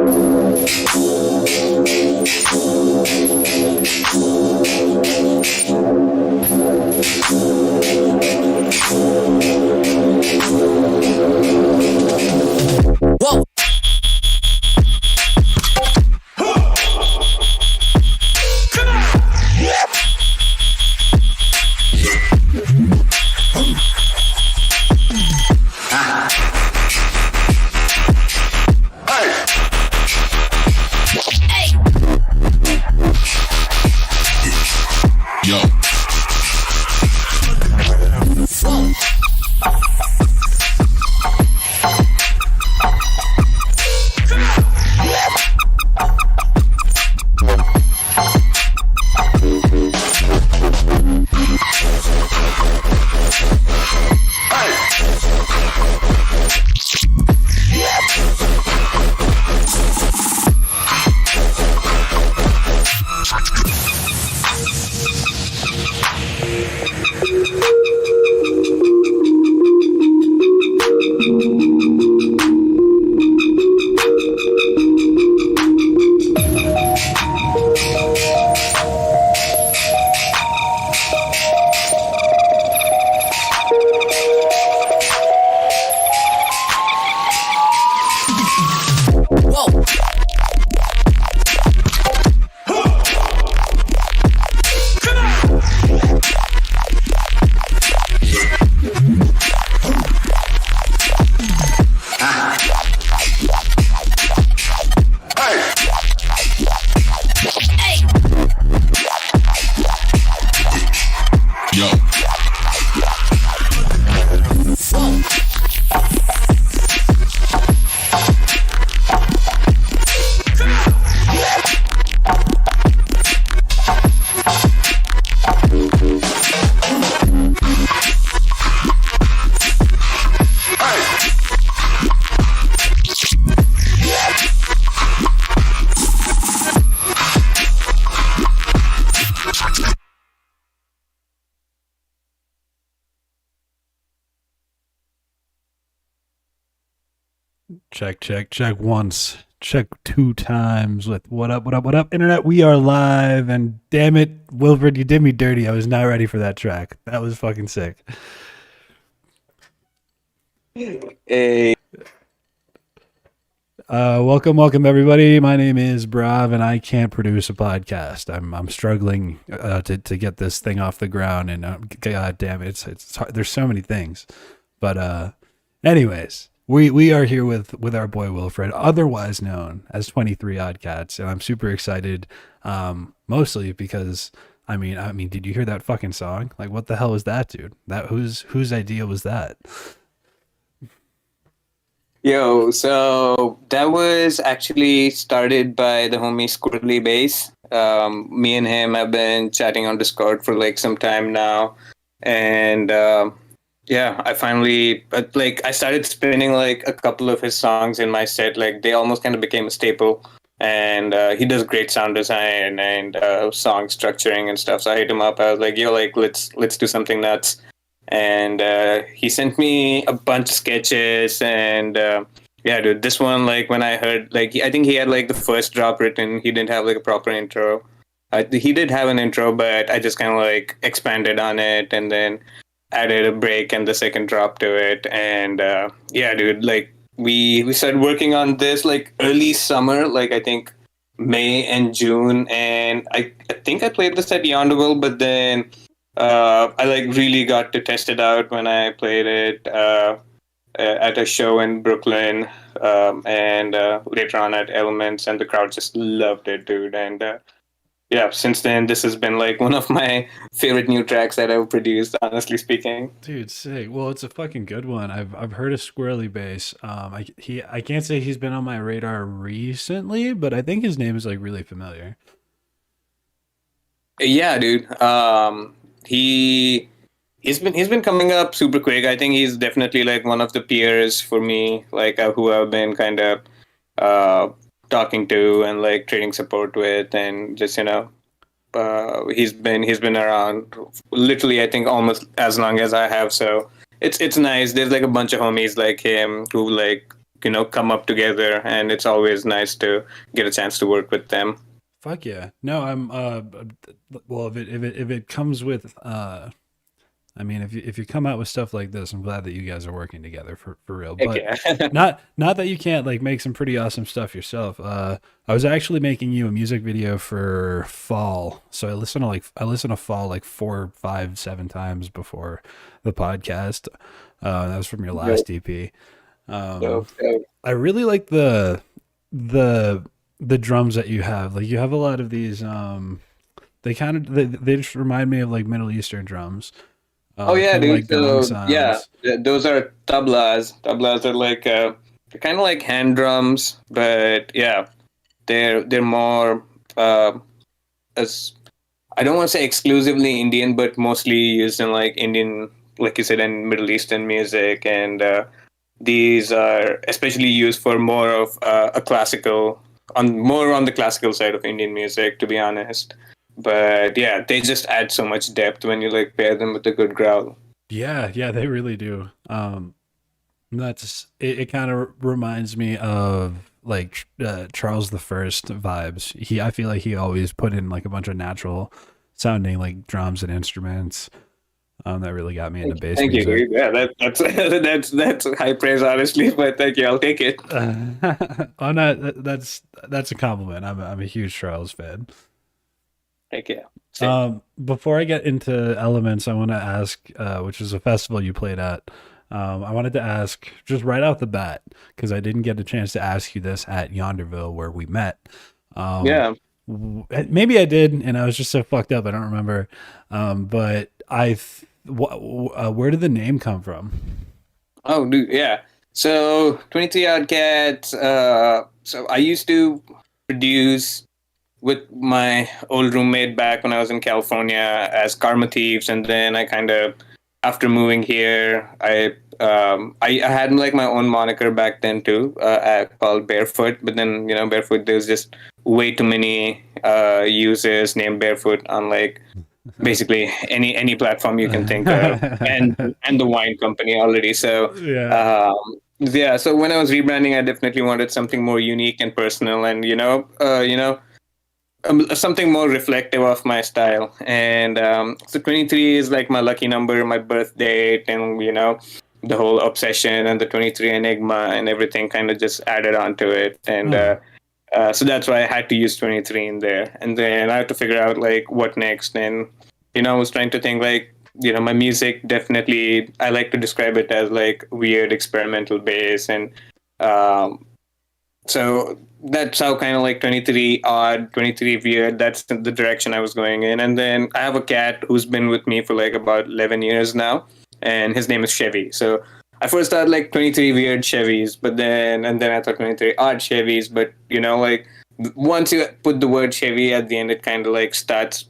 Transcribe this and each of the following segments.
Whoa. Check once. Check 2 times with what up, internet. We are live, and damn it, Wilfred, you did me dirty. I was not ready for that track. That was fucking sick. Hey. Welcome everybody. My name is braV, and I can't produce a podcast. I'm struggling to get this thing off the ground, and god damn it, it's hard. There's so many things, but anyways. We are here with our boy Wilfred, otherwise known as 23 Odd Cats, and I'm super excited. Mostly because I mean, did you hear that fucking song? Like, what the hell was that, dude? That whose idea was that? Yo, so that was actually started by the homie Squirrely Bass. Me and him have been chatting on Discord for like some time now, and yeah, I finally I started spinning like a couple of his songs in my set. Like, they almost kind of became a staple. And he does great sound design and song structuring and stuff. So I hit him up. I was like, yo, like let's do something nuts. And he sent me a bunch of sketches. And yeah, dude, this one, like when I heard, like I think he had like the first drop written. He didn't have like a proper intro. He did have an intro, but I just kind of like expanded on it and then added a break and the second drop to it. And yeah, dude, like we started working on this like early summer, like I think May and June. And I think I played this at Yonderville, but then I like really got to test it out when I played it at a show in Brooklyn, and later on at Elements, and the crowd just loved it, dude. And yeah, since then, this has been like one of my favorite new tracks that I've produced, honestly speaking. Dude, sick. Well, it's a fucking good one. I've heard of Squirrely Bass. I can't say he's been on my radar recently, but I think his name is like really familiar. Yeah, dude. He's been coming up super quick. I think he's definitely like one of the peers for me, like who I've been kind of talking to and like trading support with, and just he's been around literally I think almost as long as I have. So it's nice. There's like a bunch of homies like him who like come up together, and it's always nice to get a chance to work with them. Fuck yeah. No, I'm well, if it comes with I mean, if you come out with stuff like this, I'm glad that you guys are working together for real. Heck But yeah. not that you can't like make some pretty awesome stuff yourself. I was actually making you a music video for Fall, so I listen to Fall like 4, 5, 7 times before the podcast. That was from your last EP. So, I really like the the drums that you have. Like you have a lot of these. They just remind me of like Middle Eastern drums. oh yeah, Kind of like dude. gong So yeah, sounds. those are tablas. Tablas are like they're kind of like hand drums, but yeah, they're more as I don't want to say exclusively Indian, but mostly used in like Indian, like you said, in Middle Eastern music, and these are especially used for more of a classical, on the classical side of Indian music, to be honest. But yeah, they just add so much depth when you like pair them with a good growl. Yeah, yeah, they really do. That's it. It kind of reminds me of like Charles the First vibes. I feel like he always put in like a bunch of natural sounding like drums and instruments. That really got me into bass Thank you, music. dude. Yeah, that's that's high praise, honestly. But thank you, I'll take it. Oh no, that's a compliment. I'm a huge Charles fan. Thank you. Same. Before I get into Elements, I want to ask, which is a festival you played at. I wanted to ask just right off the bat because I didn't get a chance to ask you this at Yonderville where we met. Um, Yeah. Maybe I did, and I was just so fucked up I don't remember. But where did the name come from? Oh, dude. Yeah. So 23 Odd Cats. So I used to produce with my old roommate back when I was in California as Karma Thieves, and then I kind of, after moving here, I had like my own moniker back then too, called Barefoot. But then Barefoot, there's just way too many users named Barefoot on like basically any platform you can think of, and the wine company already. So Yeah. yeah, so when I was rebranding, I definitely wanted something more unique and personal, and something more reflective of my style. And so 23 is like my lucky number, my birth date, and the whole obsession and the 23 enigma and everything kind of just added on to it. And Oh. so that's why I had to use 23 in there. And then I had to figure out like what next. And I was trying to think like my music, definitely I like to describe it as like weird experimental bass. And um, so that's how kind of like 23 odd, 23 weird, that's the direction I was going in. And then I have a cat who's been with me for like about 11 years now, and his name is Chevy. So I first thought like 23 weird Chevys, and then I thought 23 odd Chevys. But like once you put the word Chevy at the end, it kind of like starts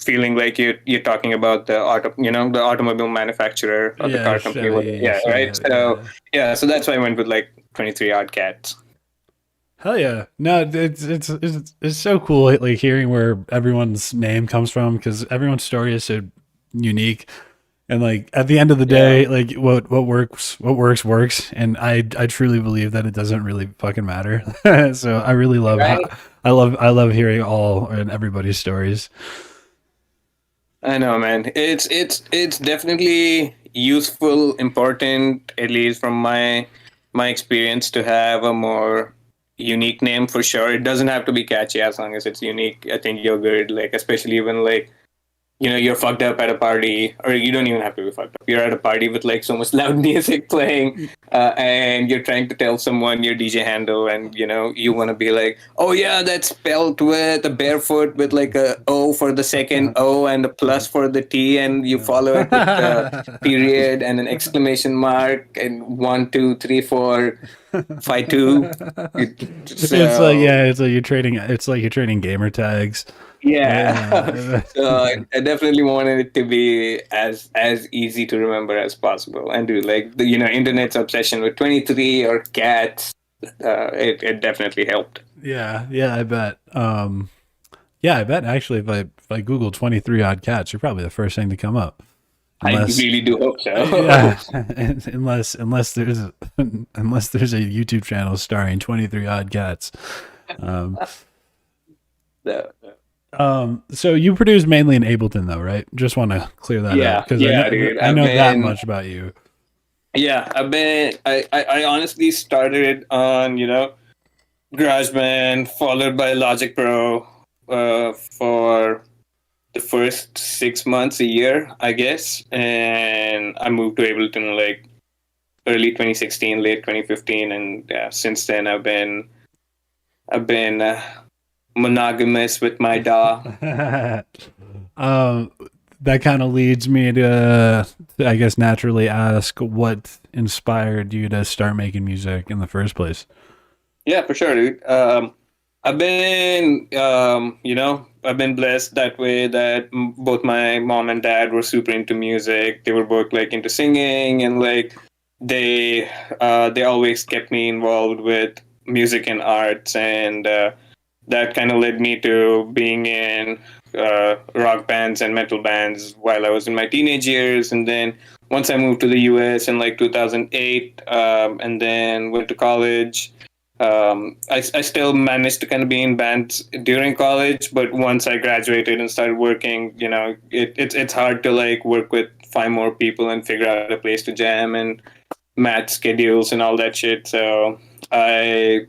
feeling like you're talking about the the automobile manufacturer or the Yeah, car company. Chevy. Yeah, right. So Yeah. yeah, so that's why I went with like 23 odd cats. Hell yeah! No, it's so cool like hearing where everyone's name comes from because everyone's story is so unique. And like at the end of the Yeah. day, like what works, and I truly believe that it doesn't really fucking matter. So I really love how Right. I love hearing all and everybody's stories. I know, man. It's definitely useful, important, at least from my experience, to have a more unique name for sure. It doesn't have to be catchy as long as it's unique. I think you're good. Like especially when like you're fucked up at a party, or you don't even have to be fucked up. You're at a party with like so much loud music playing, and you're trying to tell someone your DJ handle, and you want to be like, oh yeah, that's spelled with a barefoot with like a O for the second O and a plus for the T, and you follow it with a period and an exclamation mark and 1 2 3 4 5 2. It's like So yeah, it's like you're trading gamer tags. yeah. Yeah. So I definitely wanted it to be as easy to remember as possible, and do like the internet's obsession with 23 or cats. It definitely helped. Yeah, yeah, I bet. Yeah, I bet actually if I Google 23 odd cats, you're probably the first thing to come up. I unless really do hope yeah, so. unless there's a YouTube channel starring 23 odd cats. Um, So, so you produce mainly in Ableton though, right? Just want to clear that up yeah, because yeah, dude. I know that much about you. I honestly started on, GarageBand, followed by Logic Pro, for the first 6 months, a year, I guess. And I moved to Ableton like early 2016, late 2015. And yeah, since then I've been monogamous with my DAW. um, that kind of leads me to, I guess, naturally ask what inspired you to start making music in the first place. Yeah, for sure, dude. I've been blessed that way that both my mom and dad were super into music. They were both like into singing, and like they always kept me involved with music and arts, and that kind of led me to being in rock bands and metal bands while I was in my teenage years. And then once I moved to the US in like 2008, and then went to college. I still managed to kind of be in bands during college, but once I graduated and started working, it's hard to like work with five more people and figure out a place to jam and match schedules and all that shit. So I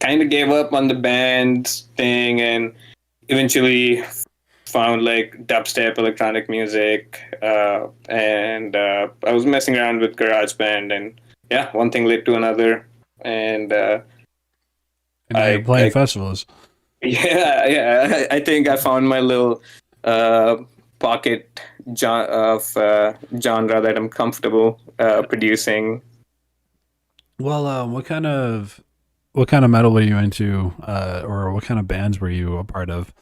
kind of gave up on the band thing and eventually found like dubstep electronic music, and I was messing around with GarageBand, and yeah, one thing led to another, and And now you're playing festivals. I think I found my little uh, pocket of genre that I'm comfortable producing. Well, what kind of metal were you into, or what kind of bands were you a part of?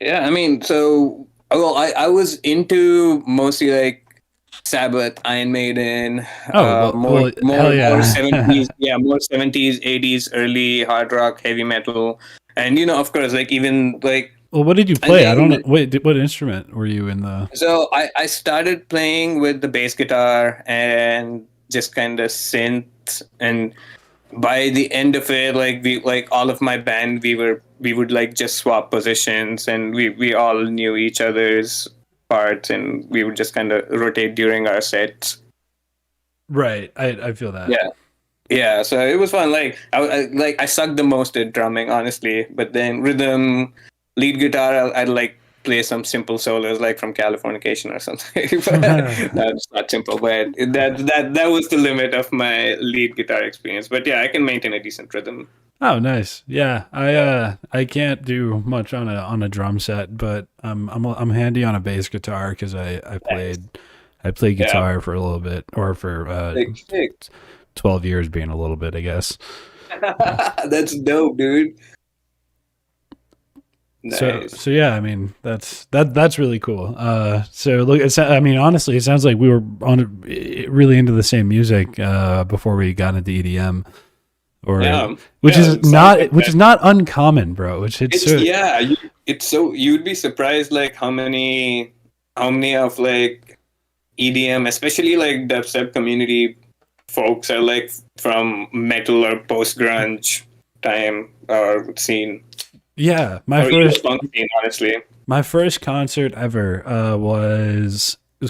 Yeah, I mean, so well, I was into mostly like Sabbath, Iron Maiden, Oh, hell more yeah. 70s, yeah, more 70s, 80s, early hard rock, heavy metal, and of course, like even like Well, what did you I play? I don't know. think Wait, what instrument were you in the? so. I started playing with the bass guitar and just kind of synth, and by the end of it, like we like all of my band, we would like just swap positions, and we all knew each other's parts, and we would just kind of rotate during our sets. Right, I feel that. Yeah, yeah. So it was fun. Like I sucked the most at drumming, honestly, but then rhythm, lead guitar, I'd like play some simple solos like from Californication or something. But that's not simple, but that was the limit of my lead guitar experience. But yeah, I can maintain a decent rhythm. Oh, nice. Yeah, Yeah. I can't do much on a drum set, but I'm handy on a bass guitar because Nice. I played Yeah. guitar for a little bit, or for Sick. 12 years being a little bit, I guess. That's dope, dude. So Nice. so yeah, I mean that's really cool. So look, I mean honestly, it sounds like we were on really into the same music before we got into EDM, or Yeah. Yeah. Sounds like which that. is not uncommon, bro. Which it's It's so yeah. It's so you'd be surprised like how many of like EDM, especially like dubstep community folks are like from metal or post grunge time or scene yeah. or even punk scene, honestly. My first concert ever it was the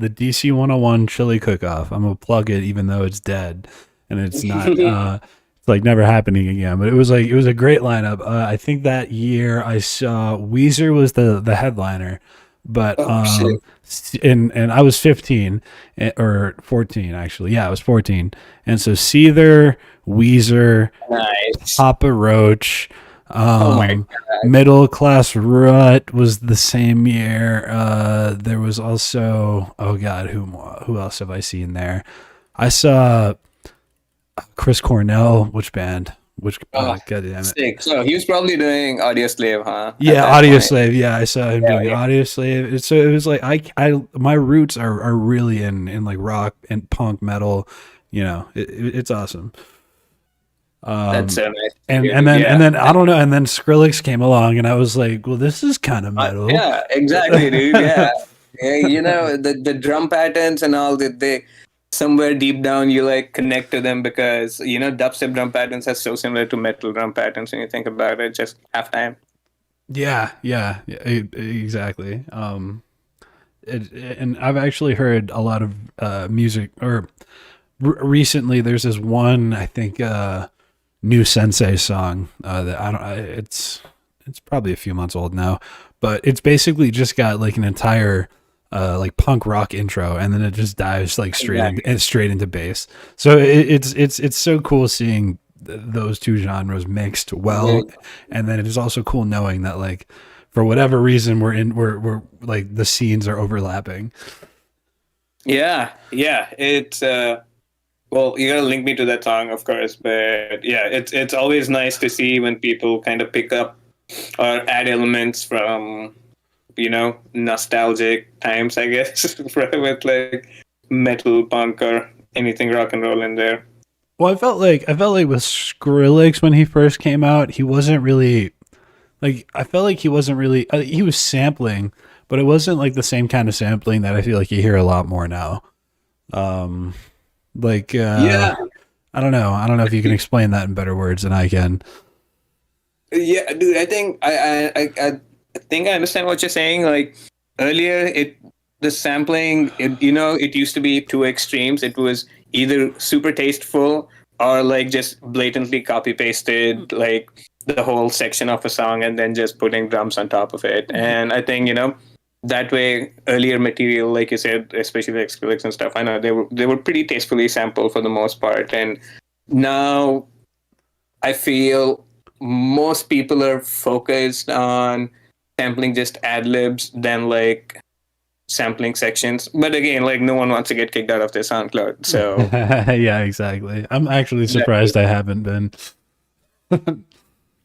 DC 101 Chili Cook Off. I'm gonna plug it even though it's dead, and it's not it's like never happening again. But it was a great lineup. I think that year I saw Weezer was the headliner, but Oh shit! and I was 15, or 14 actually. Yeah, I was 14, and so Seether, Weezer, Nice. Papa Roach. Oh my Um, god. Middle Class Rut was the same year. There was also, oh god, who else have I seen there? I saw Chris Cornell. Which band? Which? Oh, God damn it! sick. So he was probably doing Audio Slave, huh? At Yeah, that Audio point. Slave. Yeah, I saw him Yeah, doing yeah. Audio Slave. So it was like my roots are really in like rock and punk metal. It's awesome. That's Um, so nice to and hear, dude. and Yeah. then I don't know, and then Skrillex came along, and I was like, well, this is kind of metal. Yeah, exactly, dude. Yeah. Yeah, the drum patterns and all that, they somewhere deep down you like connect to them because dubstep drum patterns are so similar to metal drum patterns when you think about it, just halftime. Exactly. And I've actually heard a lot of music, or recently there's this one, I think, new Sensei song that it's probably a few months old now, but it's basically just got like an entire like punk rock intro, and then it just dives like straight into bass. So it's so cool seeing those two genres mixed well, and then it is also cool knowing that, like, for whatever reason we're like the scenes are overlapping. Yeah, it's well, you gotta link me to that song, of course, but yeah, it's always nice to see when people kind of pick up or add elements from nostalgic times, I guess, with like metal, punk, or anything rock and roll in there. Well, I felt like with Skrillex when he first came out, he wasn't really like, I felt like he wasn't really he was sampling, but it wasn't like the same kind of sampling that I feel like you hear a lot more now. Um, like Yeah, I don't know if you can explain that in better words than I can. yeah, dude. I think I think I understand what you're saying. Like earlier, the sampling, it used to be two extremes. It was either super tasteful or like just blatantly copy pasted like the whole section of a song and then just putting drums on top of it. And I think that way earlier material, like you said, especially like Skrillex and stuff, I know they were pretty tastefully sampled for the most part. And now I feel most people are focused on sampling just ad libs than like sampling sections. But again, like no one wants to get kicked out of their SoundCloud. So Yeah, exactly. I'm actually surprised I haven't been.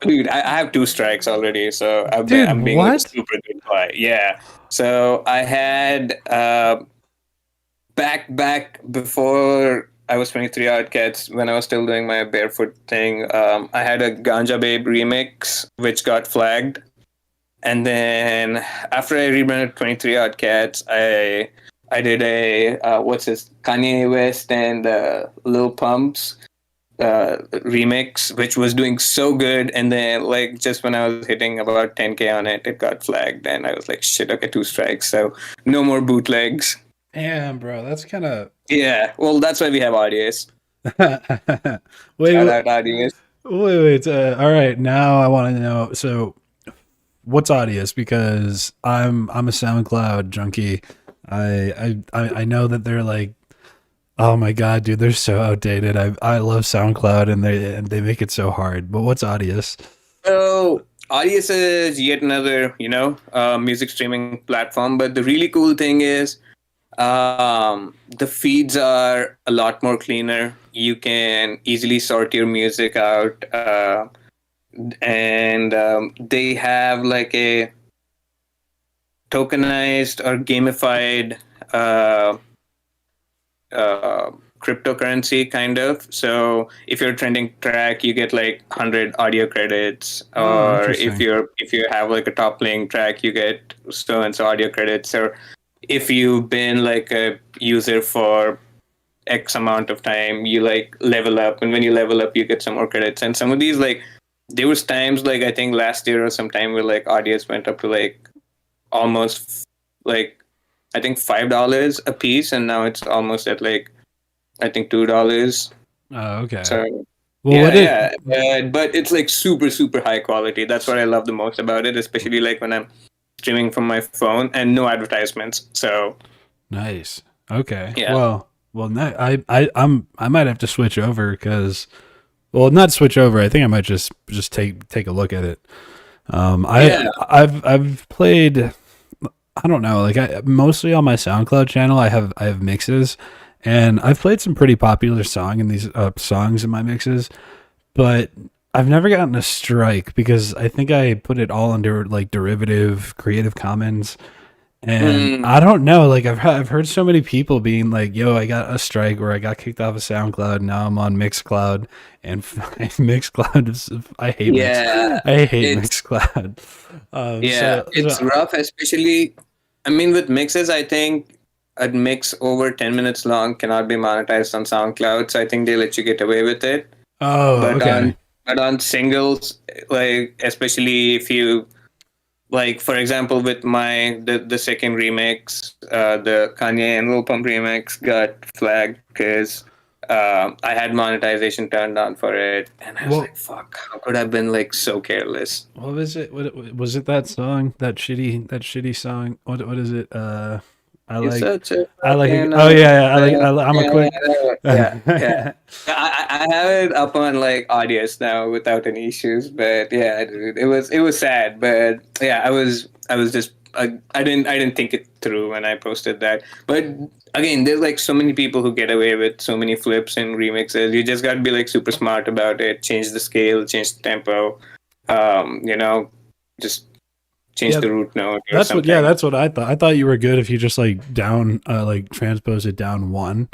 dude, I have two strikes already, so Dude, I'm being like a what? super good guy. Yeah. So I had back before I was 23 Odd Cats, when I was still doing my barefoot thing. I had a Ganja Babe remix which got flagged, and then after I rebranded 23 Odd Cats, I did a what's this, Kanye West and Lil Pump's remix, which was doing so good. And then, like, just when I was hitting about 10K on it, it got flagged. And I was like, shit, okay, two strikes. So no more bootlegs. Damn, bro, that's kind of. Yeah, well, that's why we have audios. wait, Shout wait, out audios. wait. All right, now I want to know. So, what's Audius? Because I'm a SoundCloud junkie. I know that they're like, oh my god, dude, they're so outdated. I love SoundCloud, and they make it so hard. But what's Audius? So audios is yet another, music streaming platform. But the really cool thing is the feeds are a lot more cleaner. You can easily sort your music out, and they have like a tokenized or gamified uh, cryptocurrency kind of. So if you're a trending track, you get like 100 audio credits, Oh, or interesting. if you have like a top playing track, you get so and so audio credits. Or if you've been like a user for X amount of time, you like level up, and when you level up, you get some more credits. And some of these, like, there was times like I think last year or sometime where like audios went up to like almost like I think $5 a piece, and now it's almost at like I think $2. Oh, okay. So Well, what it? yeah, but it's like super super high quality. That's what I love the most about it, especially like when I'm streaming from my phone and no advertisements. So Nice. Okay. yeah, Well, I might have to switch over because, well, not switch over. I think I might just take a look at it. yeah. I've played. I don't know. Like, mostly on my SoundCloud channel, I have mixes, and I've played some pretty popular songs in my mixes, but I've never gotten a strike because I think I put it all under like derivative Creative Commons. And Mm, I don't know, like I've heard so many people being like, "Yo, I got a strike," or "I got kicked off of SoundCloud. Now I'm on Mixcloud." And Mixcloud is, yeah, I hate it's Mixcloud. yeah, So it's rough, especially. I mean, with mixes, I think a mix over 10 minutes long cannot be monetized on SoundCloud, so I think they let you get away with it. Oh, But okay. on singles, like especially if you like, for example, with the second remix, the Kanye and Lil Pump remix got flagged because I had monetization turned on for it, and I was Well, like, "Fuck! How could I have been like so careless?" what was it? What was it? That song? That shitty song? What is it? I You're like. such a I like. fucking Oh yeah, I like. yeah, I'm a quick. yeah, yeah. I have it up on like audience now without any issues, but yeah, dude, it was sad, but yeah, I was just I didn't think it through when I posted that. But again, there's like so many people who get away with so many flips and remixes. You just got to be like super smart about it. Change the scale, change the tempo. Just change Yeah, the root note or that's what. Yeah, something. that's what I thought. I thought you were good if you just like transpose it down one,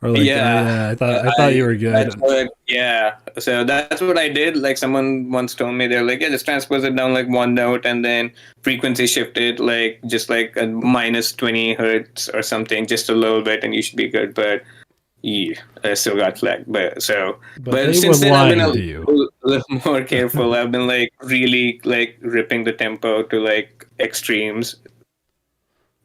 or like Yeah, yeah. I thought I you were that's good. what yeah. So that's what I did. Like someone once told me, they're like, yeah, just transpose it down like one note and then frequency shift it like just like a minus 20 hertz or something, just a little bit, and you should be good. But yeah, I still got flagged. But But they were since then I've been lying to you. a little more careful. I've been like really like ripping the tempo to like extremes,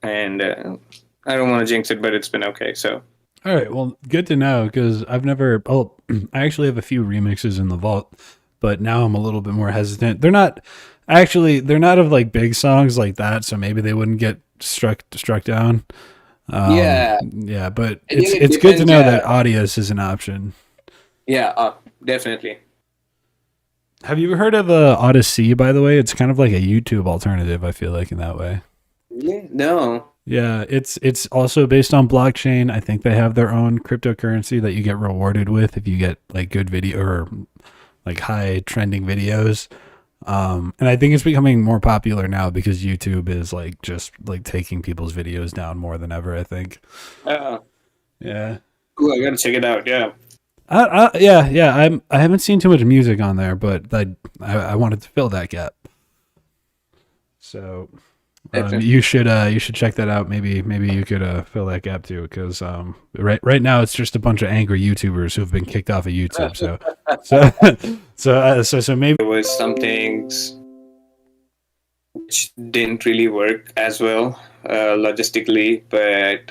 and I don't want to jinx it, but it's been okay. So. All right, well, good to know because I've never. Oh, I actually have a few remixes in the vault, but now I'm a little bit more hesitant. They're not actually. They're not of like big songs like that, so maybe they wouldn't get struck down. Yeah, Yeah, but I think it it's good to depends. know Yeah, that Audius is an option. yeah, definitely. Have you heard of Odyssey? By the way, it's kind of like a YouTube alternative. I feel like in that way. Yeah, no. Yeah, it's also based on blockchain. I think they have their own cryptocurrency that you get rewarded with if you get like good video or like high trending videos. And I think it's becoming more popular now because YouTube is like just like taking people's videos down more than ever, I think. Uh, Yeah. cool, I gotta check it out. Yeah. Yeah. I haven't seen too much music on there, but I wanted to fill that gap. So Definitely. you should check that out. Maybe you could fill that gap too, because right now it's just a bunch of angry YouTubers who have been kicked off of YouTube. So so maybe There was some things which didn't really work as well logistically, but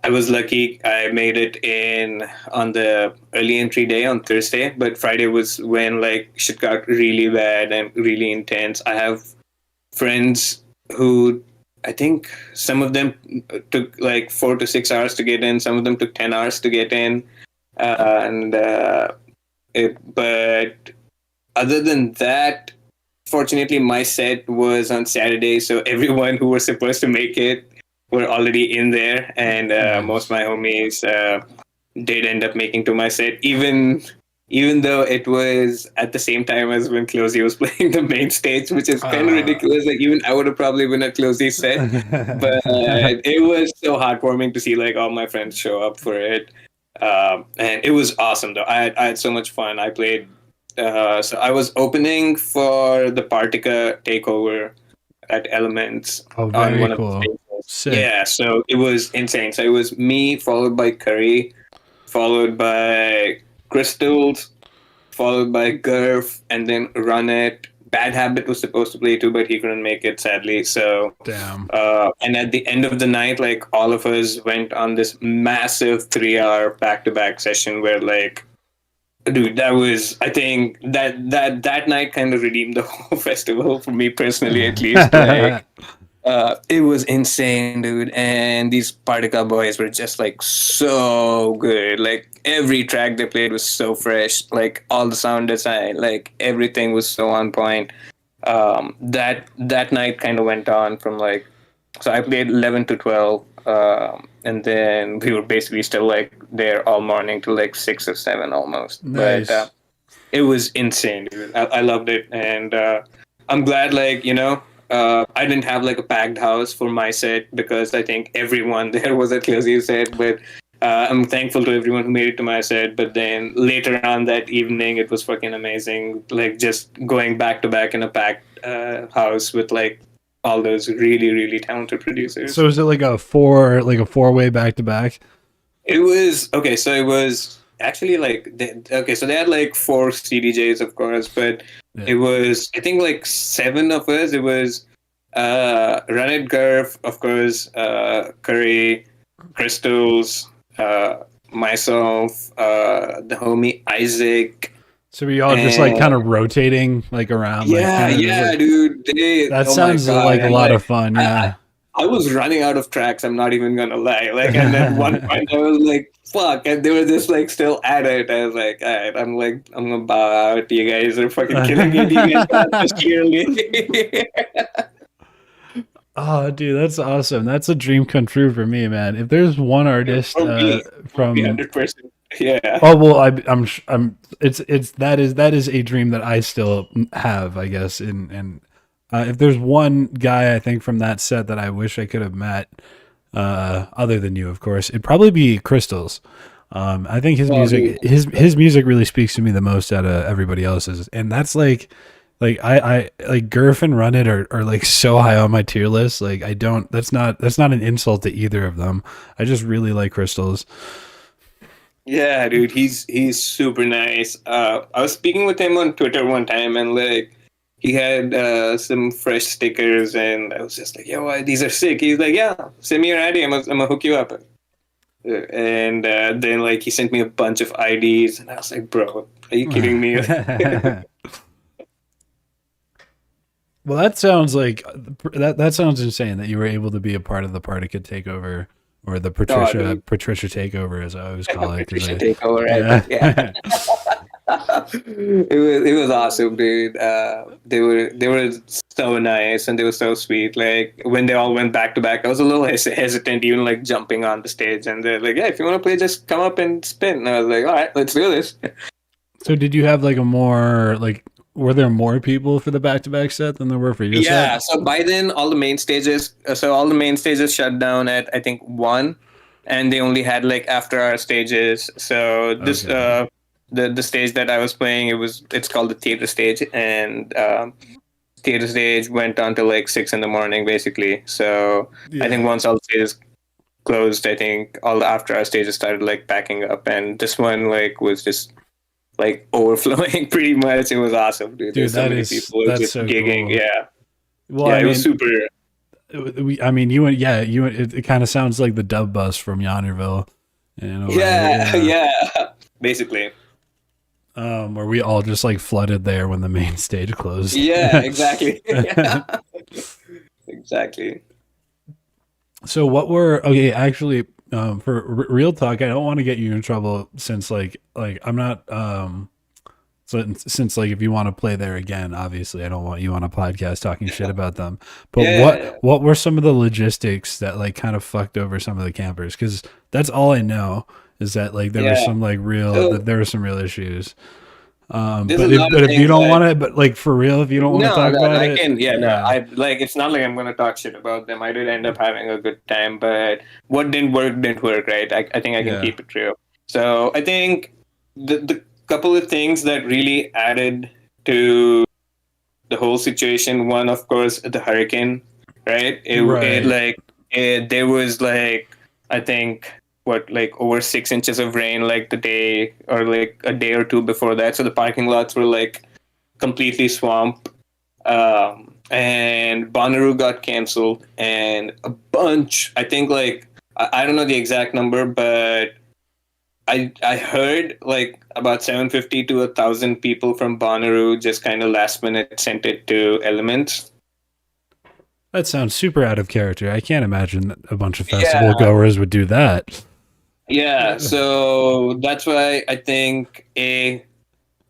I was lucky. I made it in on the early entry day on Thursday, but Friday was when like shit got really bad and really intense. I have friends who I think some of them took like 4 to 6 hours to get in. Some of them took 10 hours to get in, and but other than that, fortunately, my set was on Saturday, so everyone who was supposed to make it were already in there, and most of nice. my homies did end up making to my set, even though it was at the same time as when Closey was playing the main stage, which is kind of Uh, ridiculous. Like even I would have probably been at Closey's set, but it was so heartwarming to see like all my friends show up for it, and it was awesome though. I had so much fun. I played. So I was opening for the Partica takeover at Elements oh, on very one of the cool. stages. Sick. Yeah, so it was insane. So it was me followed by Curry, followed by Crystals, followed by Gurf, and then Run It. Bad Habit was supposed to play too, but he couldn't make it sadly. So, Damn. and at the end of the night, like all of us went on this massive 3 hour back to back session where like dude, that was I think that night kind of redeemed the whole festival for me personally, at least. Like, it was insane, dude. And these Partica boys were just like so good. Like every track they played was so fresh. Like all the sound design, like everything was so on point. That night kind of went on from like so I played 11 to 12, and then we were basically still like there all morning till like 6 or 7 almost. But Nice. it was insane, dude. I loved it, and I'm glad like I didn't have like a packed house for my set because I think everyone there was at Closey's set. But I'm thankful to everyone who made it to my set. But then later on that evening, it was fucking amazing. Like just going back to back in a packed house with like all those really, really talented producers. So is it like a four-way back to back? It was okay. So it was actually like okay. So they had like four CDJs, of course, but Yeah. it was I think like seven of us. It was Run It Gurf, of course, Curry, Crystals, myself, the homie Isaac. So we all just like kind of rotating like around, like Yeah, kind of just yeah, like dude. that Oh my sounds god, like a and lot of like fun. I, Yeah. I was running out of tracks. I'm not even gonna lie. Like, and at one point I was like, "Fuck!" And they were just like still at it. I was like, "All right, I'm gonna bow out. You guys are fucking killing me. You guys got this clearly." Oh, dude, that's awesome. That's a dream come true for me, man. If there's one artist For me, from 100%. Yeah. oh well, I'm it's that is a dream that I still have, I guess. And if there's one guy I think from that set that I wish I could have met, other than you, of course, it'd probably be Crystals. I think his Oh, dude. music his music really speaks to me the most out of everybody else's, and that's like I like Gurf and Run It are like so high on my tier list. Like I don't that's not an insult to either of them. I just really like Crystals. Yeah, dude, he's super nice. I was speaking with him on Twitter one time, and like he had some fresh stickers, and I was just like, "Yo, these are sick." He's like, "Yeah, send me your ID. I'm gonna hook you up." And then like he sent me a bunch of IDs, and I was like, "Bro, are you kidding me?" Well, that sounds like that sounds insane that you were able to be a part of the Particle takeover or the No, dude, Patricia takeover, as I always call it. 'Cause Patricia takeover. Yeah. It was awesome, dude. They were so nice and they were so sweet. Like when they all went back to back, I was a little hesitant, even like jumping on the stage. And they're like, "Yeah, if you want to play, just come up and spin." And I was like, "All right, let's do this." So did you have like a more like were there more people for the back to back set than there were for your Yeah. set? So by then, all the main stages shut down at I think 1, and they only had like after hour stages. So this Okay. the stage that I was playing, it's called the theater stage, and theater stage went on to like 6 in the morning basically. So I think Yeah. once all the stages closed, I think all the after hour stages started like packing up, and this one like was just like overflowing pretty much. It was awesome, dude. Dude, There's so many people that's just so gigging. cool. Yeah, Well, yeah, I it was mean, super. I mean, you and yeah, you it kind of sounds like the dub bus from Yonnerville in a way, Yeah, yeah. yeah, basically. Where we all just like flooded there when the main stage closed. Yeah, exactly. Yeah, exactly. So what were okay? Actually, for real talk, I don't want to get you in trouble since like I'm not so since like if you want to play there again, obviously I don't want you on a podcast talking shit about them. But Yeah, yeah, yeah. what were some of the logistics that like kind of fucked over some of the campers? Because that's all I know is that like there was Yeah. some like real So that there were some real issues. there's a lot of But if you things don't that want to, but like for real, if you don't want to no, talk that about I it, can. Yeah, no, yeah, I like. It's not like I'm gonna talk shit about them. I did end up having a good time, but what didn't work. Right. I think I can yeah, keep it real. So I think the couple of things that really added to the whole situation. One, of course, the hurricane. Right. It right. like there was like I think what like over 6 inches of rain like the day or like a day or two before that. So the parking lots were like completely swamped. And Bonnaroo got canceled, and a bunch. I think like I don't know the exact number, but I heard like about 750 to 1,000 people from Bonnaroo just kind of last minute sent it to Elements. That sounds super out of character. I can't imagine that a bunch of festival Yeah, goers would do that. yeah. So that's why I think they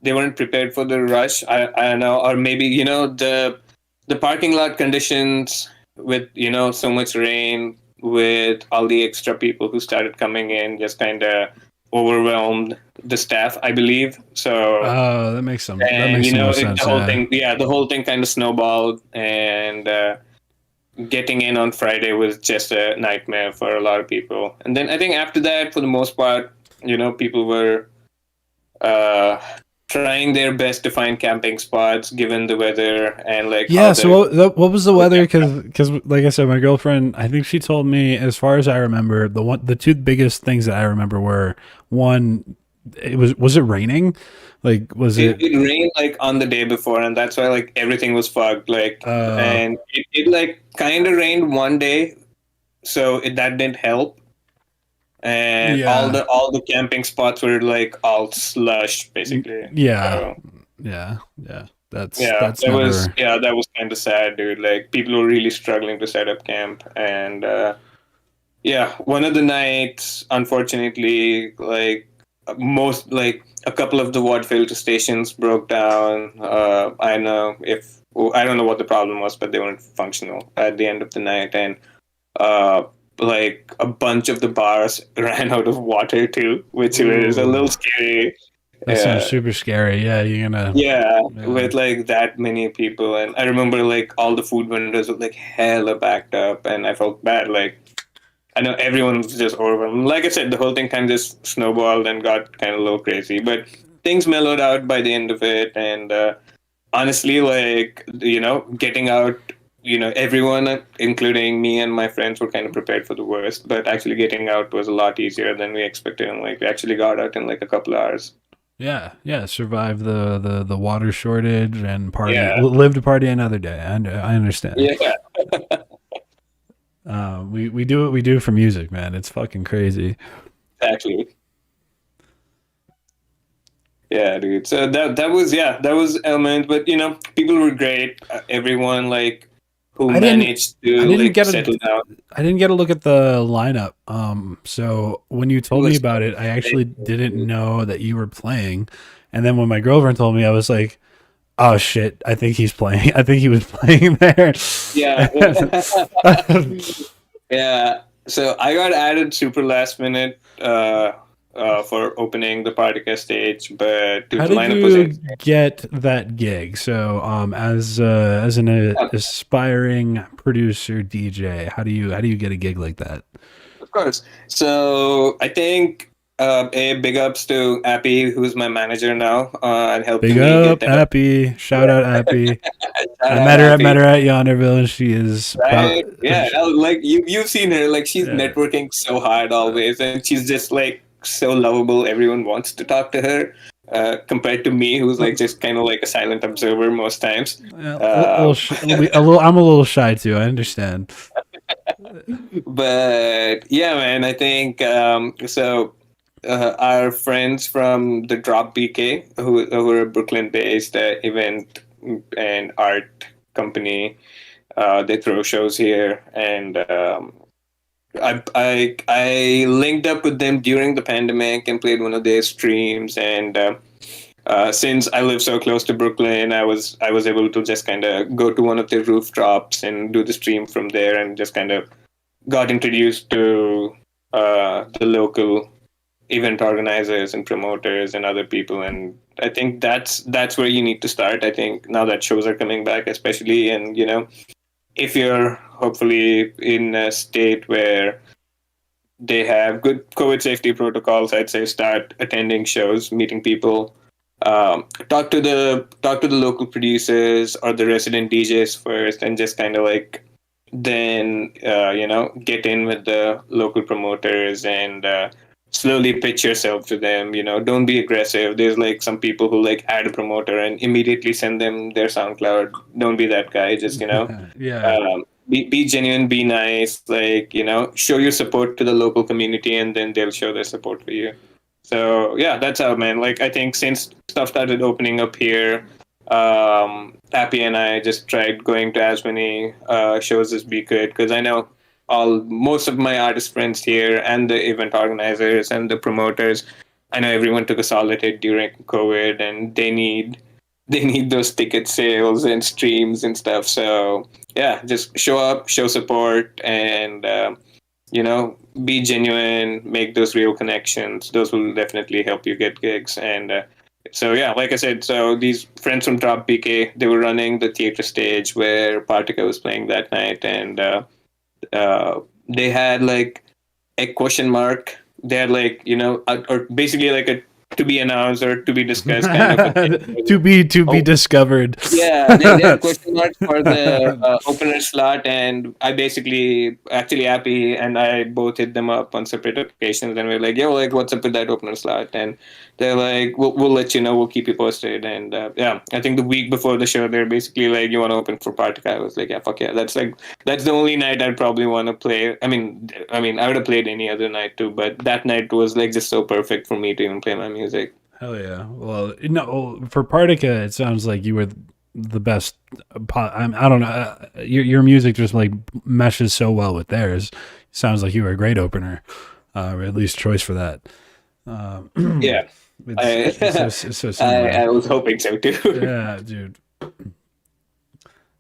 weren't prepared for the rush. I don't know, or maybe the parking lot conditions with so much rain with all the extra people who started coming in just kind of overwhelmed the staff, I believe. So Oh, that and makes some more the sense. whole Yeah. thing, yeah, the whole thing kind of snowballed, and getting in on Friday was just a nightmare for a lot of people. And then I think after that, for the most part, people were uh, trying their best to find camping spots given the weather and like how Yeah. So what was the weather? Because like I said, my girlfriend, I think she told me, as far as I remember, the two biggest things that I remember were, one, was it raining? Like was it? it rained like on the day before, and that's why like everything was fogged. Like, Uh, and it like kind of rained one day, so that didn't help. And yeah. all the camping spots were like all slushed, basically. Yeah. So Yeah. Yeah. That's never. that was kind of sad, dude. Like people were really struggling to set up camp, and yeah, one of the nights, unfortunately, like most, like a couple of the water filter stations broke down. I don't know what the problem was, but they weren't functional at the end of the night, and uh, like a bunch of the bars ran out of water too, which was a little Ooh, scary. that sounds Uh, super scary. Yeah, you're gonna. yeah, Yeah. with like that many people, and I remember like all the food vendors were like hella backed up, and I felt bad. Like I know everyone was just overwhelmed. Like I said, the whole thing kind of just snowballed and got kind of a little crazy, but things mellowed out by the end of it. And honestly, like, getting out, everyone, including me and my friends, were kind of prepared for the worst, but actually getting out was a lot easier than we expected. And like, we actually got out in like a couple hours. Yeah, yeah. Survive the water shortage and party. Yeah. Live to party another day. I understand. Yeah. We do what we do for music, man. It's fucking crazy. Exactly. Yeah, dude. So that was Element, but people were great. Everyone like who I didn't managed I to didn't like get a settle down. I didn't get a look at the lineup. So when you It told me was about it, I actually didn't know that you were playing. And then when my girlfriend told me, I was like, "Oh shit! I think he's playing. I think he was playing there." yeah. Yeah. So I got added super last minute for opening the Partica stage, but dude, How the did lineup was you insane. get that gig? So, as an aspiring producer DJ, how do you get a gig like that? Of course. So I think a big ups to Appy, who's my manager now, and Big helping me get up, that. Appy! Shout out, Appy! Shout I out met her. I met Appy. her at Yonderville, and she is Right? proud. Yeah. Like you've seen her. Like she's Yeah. networking so hard always, and she's just like so lovable. Everyone wants to talk to her. Compared to me, who's like just kind of like a silent observer most times. Yeah, Uh, I'm a little shy too. I understand. but yeah, man, I think so. Our friends from the Drop BK, who are a Brooklyn-based event and art company, they throw shows here, and I linked up with them during the pandemic and played one of their streams. And since I live so close to Brooklyn, I was able to just kind of go to one of their rooftops and do the stream from there, and just kind of got introduced to the local event organizers and promoters and other people. And I think that's where you need to start. I think now that shows are coming back, especially, and if you're hopefully in a state where they have good COVID safety protocols, I'd say start attending shows, meeting people, talk to the local producers or the resident DJs first, and just kind of like then get in with the local promoters and slowly pitch yourself to them. Don't be aggressive. There's like some people who like add a promoter and immediately send them their SoundCloud. Don't be that guy. Just Yeah. be genuine, be nice, like show your support to the local community, and then they'll show their support for you. So yeah, that's how, man. Like I think since stuff started opening up here, Happy and I just tried going to as many shows as we could, because I know all most of my artist friends here and the event organizers and the promoters. I know everyone took a solid hit during COVID, and they need those ticket sales and streams and stuff. So yeah, just show up, show support, and be genuine, make those real connections. Those will definitely help you get gigs. And so yeah, like I said, so these friends from Drop BK, they were running the theater stage where Partika was playing that night, and they had like a question mark. They had like or basically like a to be announced or to be discussed kind of a thing. to be discovered. Yeah, they had question marks for the opener slot, and I basically actually Appy and I both hit them up on separate occasions, and we're like, "Yo, like, what's up with that opener slot?" And they're like, "We'll let you know. We'll keep you posted." And yeah, I think the week before the show, they're basically like, "You want to open for Partika?" I was like, "Yeah, fuck yeah." That's the only night I'd probably want to play. I mean, I would have played any other night too, but that night was like just so perfect for me to even play my music. Hell yeah. Well, no, for Partica, it sounds like you were the best. I don't know. Your music just like meshes so well with theirs. Sounds like you were a great opener, or at least choice for that. Yeah. It's so similar. I was hoping so too. Yeah, dude.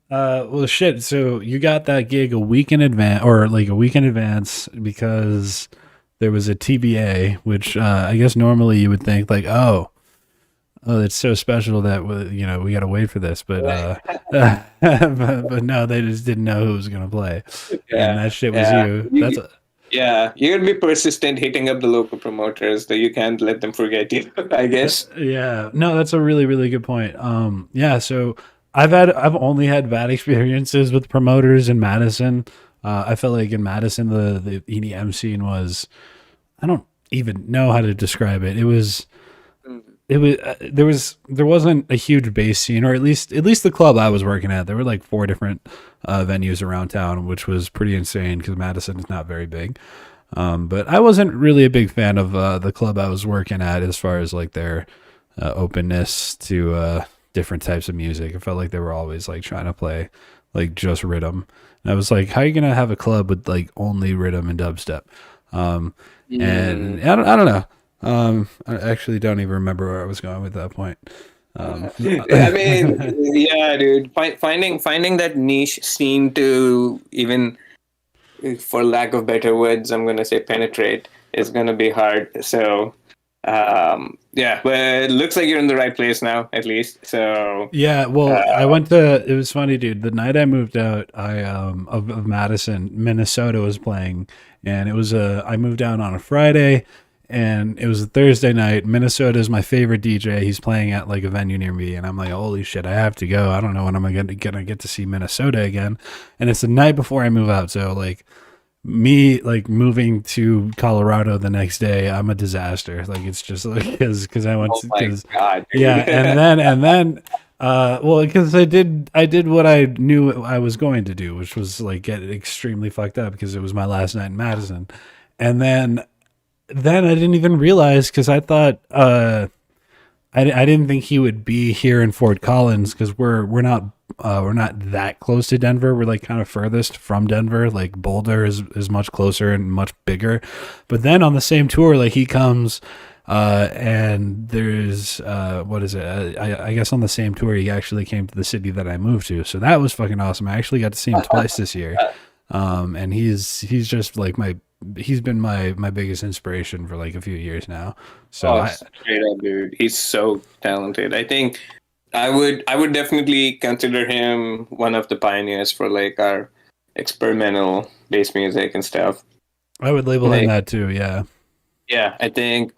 Well, shit. So you got that gig a week in advance, or like a week in advance, because there was a TBA, which I guess normally you would think like, oh, it's so special that we got to wait for this, but but no, they just didn't know who was gonna play, and that shit was you. Yeah, you gotta be persistent hitting up the local promoters. That you can't let them forget you. I guess. Yeah, no, that's a really really good point. Yeah, so I've only had bad experiences with promoters in Madison. I felt like in Madison the EDM scene was, I don't even know how to describe it. There wasn't a huge bass scene, or at least the club I was working at. There were like 4 different venues around town, which was pretty insane because Madison is not very big. But I wasn't really a big fan of the club I was working at as far as like their openness to different types of music. I felt like they were always like trying to play like just rhythm. And I was like, how are you gonna have a club with like only rhythm and dubstep? And I don't know. I actually don't even remember where I was going with that point. I mean, yeah, dude. Finding that niche scene to even, for lack of better words, I'm gonna say penetrate is gonna be hard. So, yeah, but it looks like you're in the right place now, at least. So yeah, well, I went to. It was funny, dude. The night I moved out, of Madison, Minnesota was playing, and it was I moved down on a Friday. And it was a Thursday night. Minnesota is my favorite DJ. He's playing at like a venue near me, and I'm like, holy shit, I have to go. I don't know when I'm gonna get to see Minnesota again. And it's the night before I move out, so like me like moving to Colorado the next day, I'm a disaster. Like it's just like because I went. Oh my god! Yeah, and then well, because I did what I knew I was going to do, which was like get extremely fucked up because it was my last night in Madison, and then I didn't even realize because I thought I didn't think he would be here in Fort Collins because we're not that close to Denver. We're like kind of furthest from Denver. Like Boulder is much closer and much bigger. But then on the same tour, like he comes and there's what is it? I guess on the same tour he actually came to the city that I moved to. So that was fucking awesome. I actually got to see him twice this year. And he's just like he's been my biggest inspiration for like a few years now. So straight up, dude, he's so talented. I think I would definitely consider him one of the pioneers for like our experimental bass music and stuff. I would label him that too. Yeah. Yeah, I think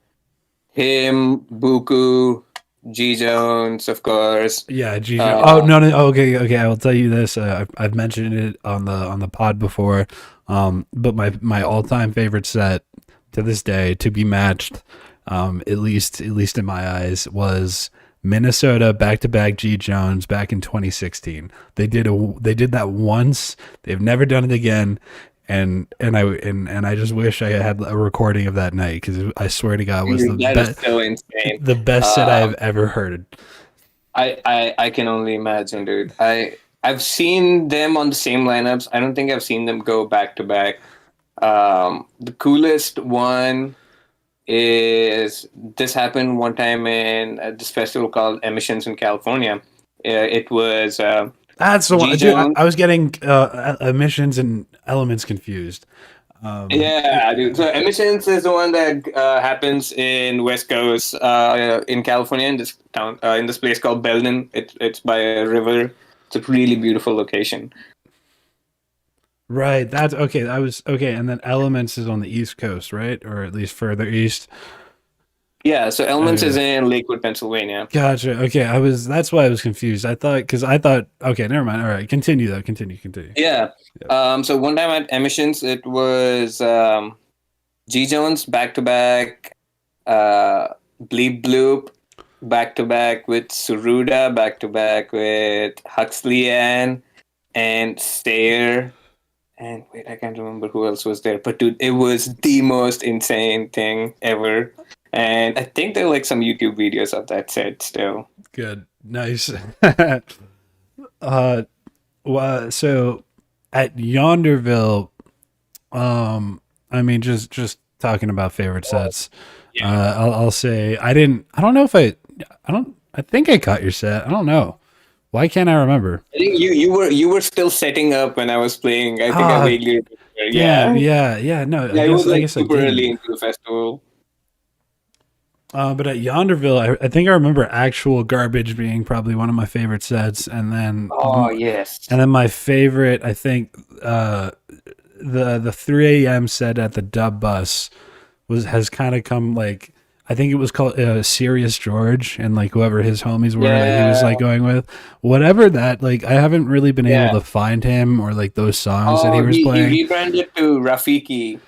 him, Buku, G Jones, of course. Yeah, G Jones. Oh no. Okay. I will tell you this. I've mentioned it on the pod before. But my all-time favorite set to this day, to be matched, at least in my eyes, was Minnesota back-to-back G Jones back in 2016. They did that once. They've never done it again. And I just wish I had a recording of that night because I swear to God was so insane. The best set I've ever heard. I can only imagine, dude. I've seen them on the same lineups. I don't think I've seen them go back to back. The coolest one is this happened one time in this festival called Emissions in California. It was that's the one. Dude, I was getting Emissions and Elements confused. Yeah, dude. So Emissions is the one that happens in West Coast, in California, in this town, in this place called Belden. It's by a river. It's a really beautiful location. Right. That's okay. I was okay. And then Elements is on the East Coast, right? Or at least further east. Yeah, so Elements is Okay. in Lakewood, Pennsylvania. Gotcha. Okay, that's why I was confused. I thought okay, never mind. All right, continue though. Continue. Yeah. Yep. So one time at Emissions, it was G Jones back to back, Bleep Bloop back to back with Suruda, back to back with Huxley and Stayer. And wait, I can't remember who else was there. But dude, it was the most insane thing ever. And I think there are like some YouTube videos of that set still. Good. Nice. uh so at Yonderville, I mean just talking about favorite sets. Yeah. I'll say I don't know if I think I caught your set. I don't know. Why can't I remember? I think you were still setting up when I was playing. I think I Ah, vaguely remember. damn. Yeah. Yeah. No, Yeah, it was I like guess I super early didn't. into the festival. But at Yonderville, I think I remember Actual Garbage being probably one of my favorite sets, Oh yes. and then my favorite, I think, the 3 a.m. set at the Dub Bus has kind of come like I think it was called Serious George and like whoever his homies were that he was Yeah. like going with, whatever that like I haven't really been able Yeah. to find him or like those songs that he Oh, was he playing. rebranded to Rafiki.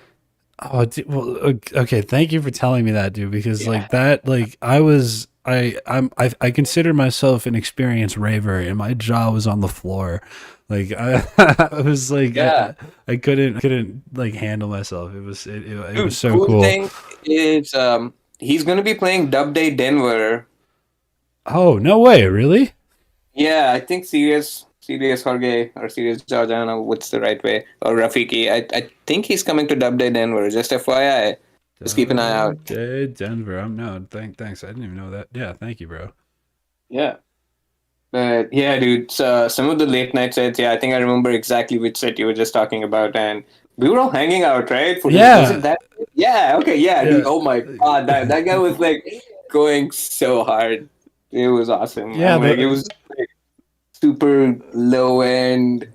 Oh, well, okay. Thank you for telling me that, dude. Because Yeah. like that, like I consider myself an experienced raver, and my jaw was on the floor. Like I was like Yeah. I couldn't like handle myself. It was Dude, so cool cool. thing is he's gonna be playing Dub Day Denver. Oh no way, really? Yeah, I think Serious Jorge or Serious George, I don't know what's the right way. Or Rafiki. I think he's coming to Dub Day Denver. Just FYI. Just keep an eye out. Denver. I'm no. Thanks. I didn't even know that. Yeah, thank you, bro. Yeah. But yeah, dude, so some of the late night sets, yeah, I think I remember exactly which set you were just talking about, and we were all hanging out, right? Was it Yeah, that? Yeah, okay, yeah, dude. yeah, Oh my god, that guy was like going so hard. It was awesome. yeah. I'm like, it The was like super low end,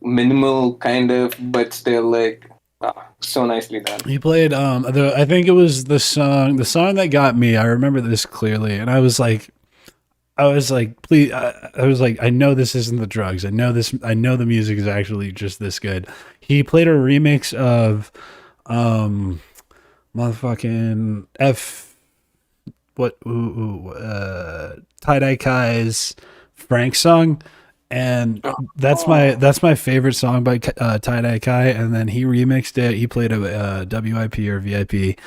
minimal kind of, but still like so nicely done. He played I think it was the song that got me. I remember this clearly, and I was like, please. I was like, I know this isn't the drugs. I know the music is actually just this good. He played a remix of um motherfucking F what Tie Dye Kai's Frank song, and Oh, that's my favorite song by Tie Dye Kai. And then he remixed it. He played a WIP or VIP,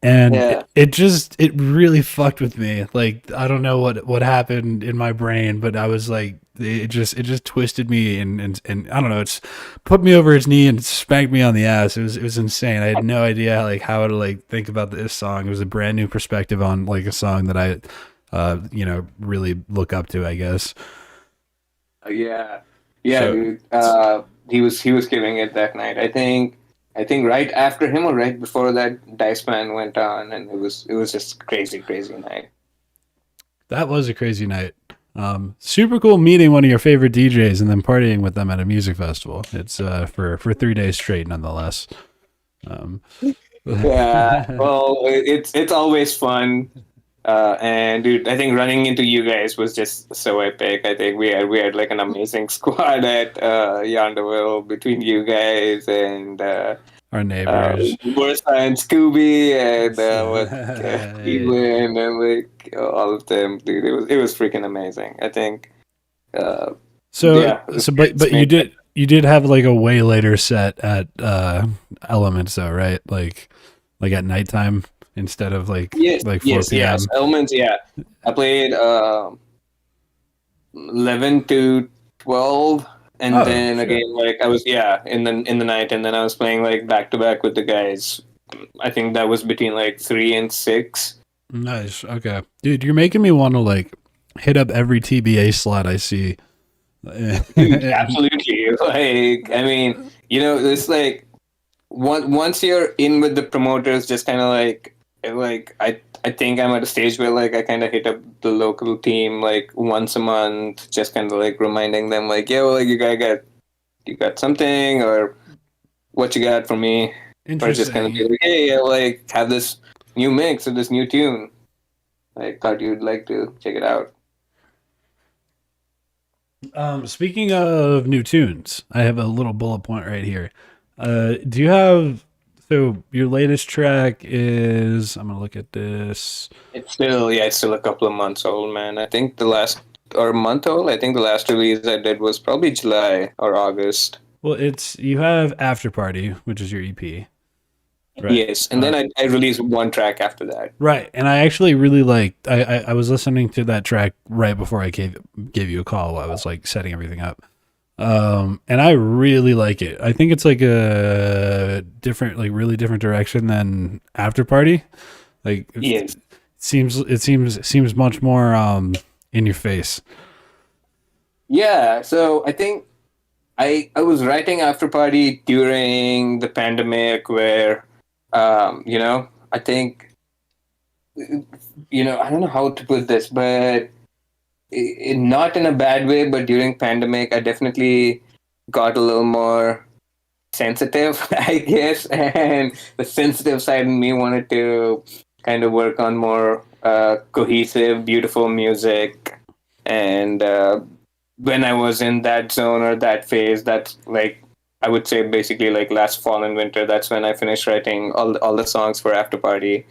and yeah. it really fucked with me. Like I don't know what happened in my brain, but I was like it just twisted me and I don't know, it's put me over its knee and spanked me on the ass. It was insane. I had no idea like how to like think about this song. It was a brand new perspective on like a song that I really look up to, I guess. Yeah, yeah, So dude. He was killing it that night. I think right after him or right before that, Dice Man went on, and it was just crazy, crazy night. that was a crazy night. Super cool meeting one of your favorite DJs and then partying with them at a music festival. It's for 3 days straight, nonetheless. Um, Yeah, well, it's always fun. And dude, I think running into you guys was just so epic. I think we had like an amazing squad at Yonderville between you guys and our neighbors. Bursa and Scooby and what Yeah. Cleveland and like all of them, dude. It was freaking amazing. I think, uh, So yeah, it was great. but you did have like a way later set at Elements though, right? Like at nighttime instead of Yes, like yes, 4 yes. p.m. Elements, yeah. I played 11 to 12, and Oh then shit. again, like I was, yeah, in the night, and then I was playing like back to back with the guys. I think that was between like 3 and 6. Nice. Okay. Dude, you're making me want to like hit up every TBA slot I see. Dude, absolutely. Like, I mean, it's like once you're in with the promoters, just kind of like I think I'm at a stage where like I kind of hit up the local team like once a month, just kind of like reminding them like, yeah, well, like you got something or what you got for me, or just kind of be Interesting. like, hey, yeah, like have this new mix of this new tune. I thought you'd like to check it out. Speaking of new tunes, I have a little bullet point right here. Do you have so your latest track is? I'm gonna look at this. It's still a couple of months old, man. I think the last or a month old. I think the last release I did was probably July or August. Well, it's you have After Party, which is your EP, right? Yes, and then I released one track after that. Right, and I actually really liked. I was listening to that track right before I gave you a call. While I was like setting everything up, and I really like it. I think it's like a different, like really different direction than After Party. Like Yes. it seems much more in your face. Yeah, so I think I was writing After Party during the pandemic where I think I don't know how to put this, but not in a bad way, but during pandemic I definitely got a little more sensitive, I guess, and the sensitive side in me wanted to kind of work on more cohesive, beautiful music. And when I was in that zone or that phase, that's like I would say basically like last fall and winter. That's when I finished writing all the songs for After Party.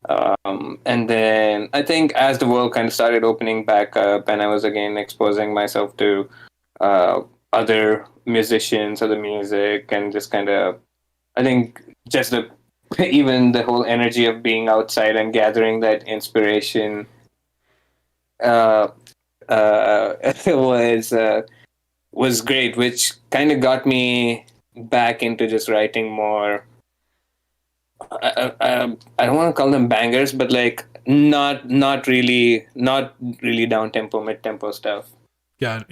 And then I think as the world kind of started opening back up, and I was again exposing myself to other musicians, other music, and just kind of, I think just the even the whole energy of being outside and gathering that inspiration uh, was was great, which kind of got me back into just writing more. I don't want to call them bangers, but like not really down tempo, mid tempo stuff. Yeah.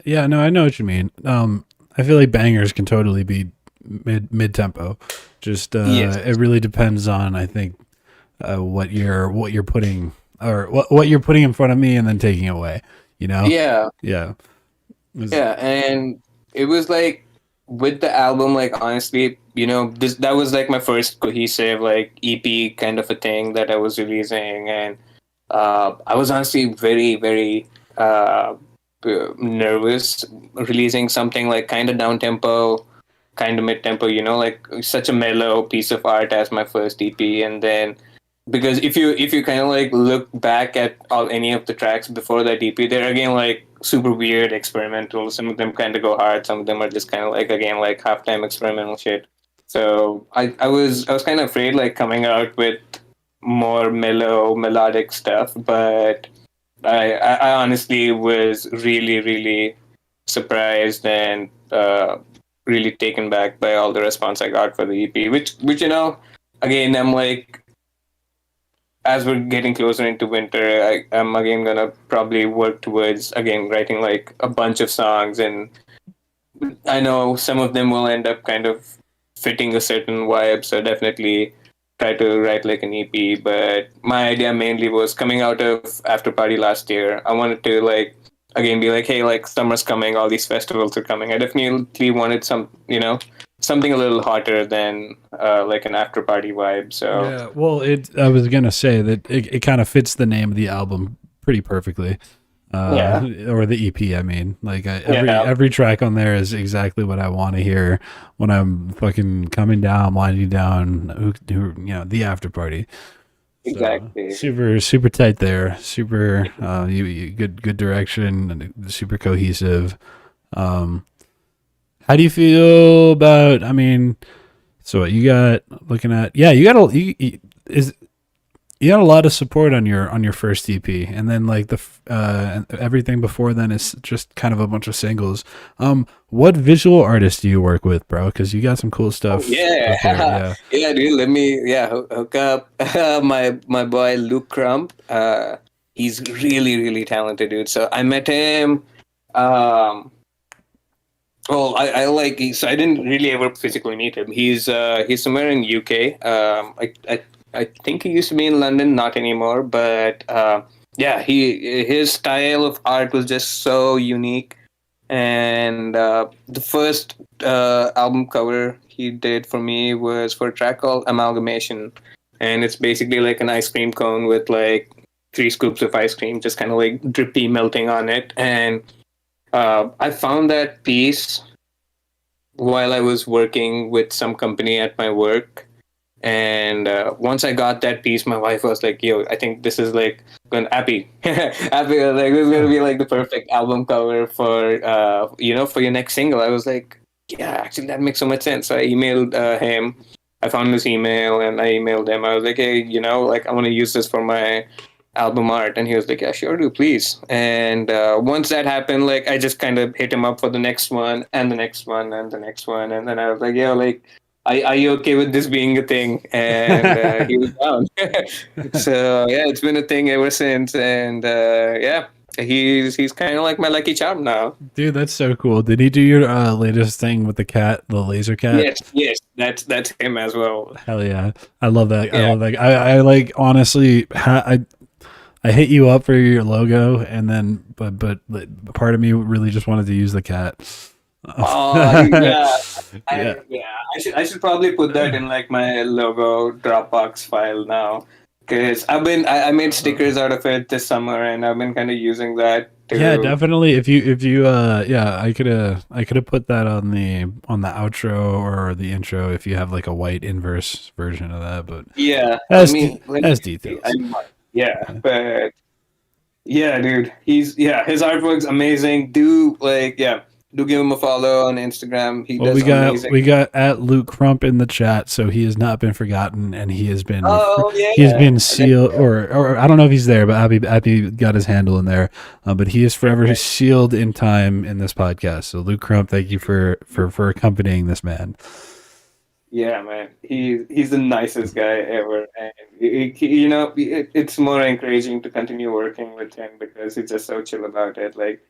No, I know what you mean. I feel like bangers can totally be mid tempo. Just Yes. it really depends on I think what you're putting or what you're putting in front of me and then taking away. You know? Yeah. Yeah. It's- Yeah, and it was like with the album, like honestly, this that was like my first cohesive like EP kind of a thing that I was releasing, and I was honestly very, very nervous releasing something like kind of down tempo, kind of mid tempo, like such a mellow piece of art as my first EP, and then because if you kind of like look back at all any of the tracks before that EP, they're again like super weird, experimental. Some of them kind of go hard. Some of them are just kind of like again like halftime experimental shit. So I was kind of afraid like coming out with more mellow melodic stuff, but I honestly was really really surprised and really taken back by all the response I got for the EP. Which again I'm like as we're getting closer into winter, I'm again gonna probably work towards again writing like a bunch of songs, and I know some of them will end up kind of fitting a certain vibe. So definitely try to write like an EP. But my idea mainly was coming out of After Party last year. I wanted to like again be like, hey, like summer's coming, all these festivals are coming. I definitely wanted something a little hotter than like an After Party vibe. So yeah. Well, I was gonna say that it kind of fits the name of the album pretty perfectly. yeah, Or the EP. I mean, like yeah. every track on there is exactly what I want to hear when I'm fucking coming down, winding down. The After Party. So Exactly. super tight there. Super, you good direction, and super cohesive. Um, how do you feel about? I mean, so what you got looking at? Yeah, you got you got a lot of support on your first EP, and then like everything before then is just kind of a bunch of singles. What visual artists do you work with, bro? Because you got some cool Oh stuff yeah, up there. Yeah. yeah, dude. Let me hook up my boy Luke Crump. He's really really talented, dude. So I met him. Um, well, I like so I didn't really ever physically meet him. He's somewhere in UK. I think he used to be in London, not anymore. But yeah, his style of art was just so unique. And the first album cover he did for me was for a track called Amalgamation, and it's basically like an ice cream cone with like 3 scoops of ice cream, just kind of like drippy melting on it. And I found that piece while I was working with some company at my work. And once I got that piece, my wife was like, "Yo, I think this is like going happy, happy. Like this is gonna be like the perfect album cover for for your next single." I was like, "Yeah, actually, that makes so much sense." So I emailed him. I found his email and I emailed him. I was like, "Hey, like I want to use this for my album art," and he was like, "Yeah, sure, do please." And once that happened, like I just kind of hit him up for the next one and the next one and the next one, and then I was like, "Yeah, like." Are you okay with this being a thing? And he was down. So yeah, it's been a thing ever since. And yeah, he's kind of like my lucky charm now. Dude, that's so cool. Did he do your latest thing with the cat, the laser cat? Yes, that's him as well. Hell yeah. I love that. I Yeah. love that. I like, honestly, I hit you up for your logo, and then but part of me really just wanted to use the cat. Oh yeah, Yeah. I should probably put that in like my logo Dropbox file now, because I made stickers out of it this summer, and I've been kind of using that to. Yeah, definitely. If you yeah, I could have put that on the outro or the intro if you have like a white inverse version of that, but Yeah, that's let that's me see. details. Yeah, but yeah, dude, his artwork's amazing. Do give him a follow on Instagram. He Well, does amazing. we got at Luke Crump in the chat, so he has not been forgotten, and he has been Oh he has yeah, been sealed, or I don't know if he's there, but Abby got his handle in there, but he is forever sealed in time in this podcast. So Luke Crump, thank you for accompanying this man. yeah, man. He's the nicest guy ever, and it's more encouraging to continue working with him because he's just so chill about it. Like,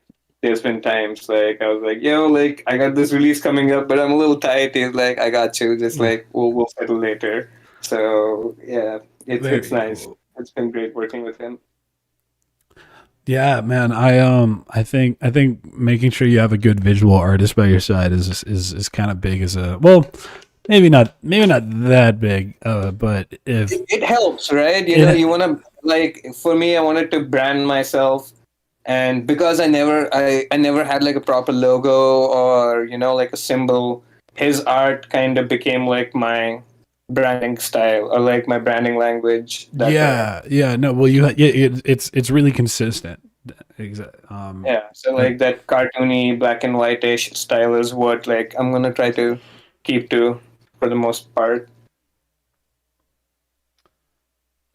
there's been times like I was like, "Yo, like I got this release coming up, but I'm a little tight." He's like, "I got you. Just like we'll settle later." So yeah, it's Very nice. cool. It's been great working with him. Yeah, man. I think making sure you have a good visual artist by your side is kind of big as a, well, maybe not that big, but if It helps, right? You want to, like, for me, I wanted to brand myself, and because I never had like a proper logo or like a symbol. His art kind of became like my branding style or like my branding language. That way. yeah, no, well, it's really consistent. Exactly. Yeah, so like that cartoony black and white-ish style is what like I'm gonna try to keep to for the most part.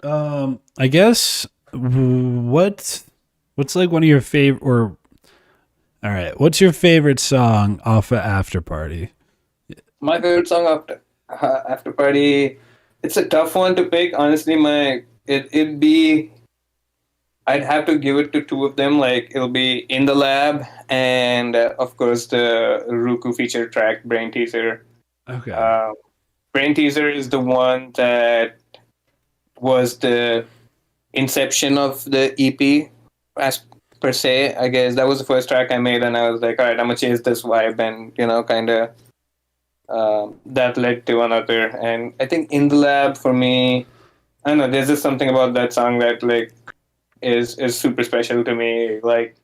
I guess what's like one of your favorite, or all right, what's your favorite song off of After Party? My favorite song after party. It's a tough one to pick. Honestly, it'd be. I'd have to give it to two of them. Like it'll be In the Lab and of course the Ruku feature track Brain Teaser. Okay. Brain Teaser is the one that was the inception of the EP as per se. I guess that was the first track I made, and I was like, all right, I'm gonna chase this vibe, and kind of that led to another. And I think In the Lab for me, I don't know. There's just something about that song that like is super special to me. Like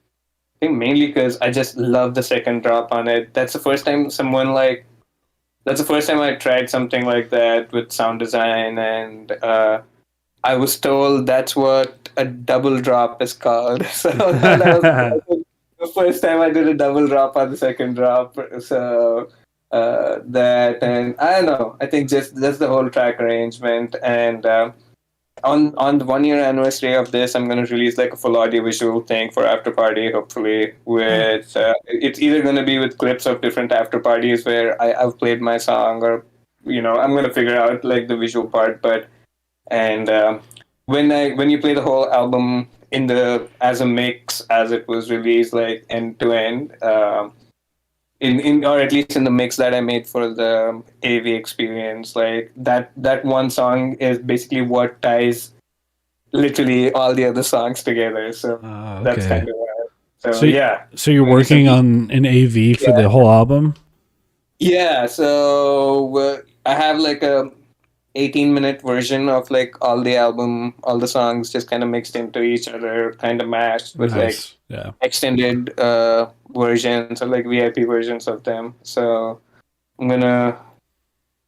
I think mainly because I just love the second drop on it. That's the first time I tried something like that with sound design, and I was told that's what a double drop is called. So that was the first time I did a double drop on the second drop. So that, and I don't know. I think just that's the whole track arrangement. And on the 1 year anniversary of this, I'm going to release like a full audiovisual thing for After Party. Hopefully, with it's either going to be with clips of different after parties where I've played my song, or I'm going to figure out like the visual part, but. And when you play the whole album as a mix as it was released, like end to end, in or at least in the mix that I made for the AV experience, like that one song is basically what ties literally all the other songs together. So that's kind of so yeah. So you're working on an AV for the whole album? Yeah. So I have like 18-minute version of like all the album, all the songs just kind of mixed into each other, kind of mashed with like Nice. Yeah. extended versions or like VIP versions of them. So I'm gonna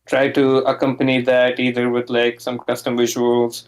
try to accompany that either with like some custom visuals,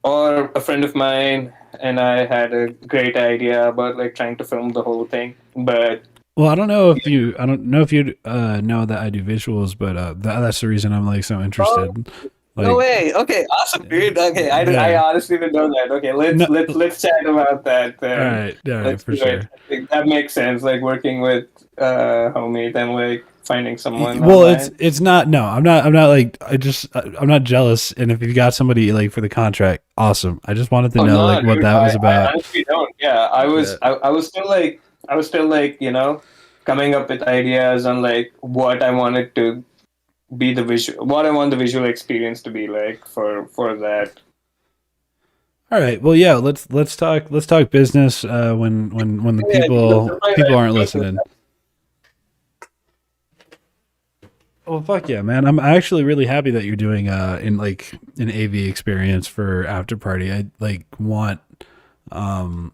or a friend of mine and I had a great idea about like trying to film the whole thing. But Well, I don't know if you know that I do visuals, but that's the reason I'm like so oh, interested. no Like, way. Okay, awesome, dude. Okay, I yeah. honestly didn't know that. Okay, let's No. let's let's chat about that then. All right, Let's for do it. sure. I think that makes sense. Like working with homie, then like finding someone Well, online. it's not. No, I'm not like. I'm not jealous. And if you got somebody like for the contract, awesome. I just wanted to Oh know no, like what dude. that was I about. honestly don't. Yeah, I was Yeah. I was still like coming up with ideas on like what I wanted to be the visual, what I want the visual experience to be like for that. All right. Well, yeah. Let's talk business. When the Yeah, people aren't listening. Well, fuck yeah, man. I'm actually really happy that you're doing in like an AV experience for after party. I like want um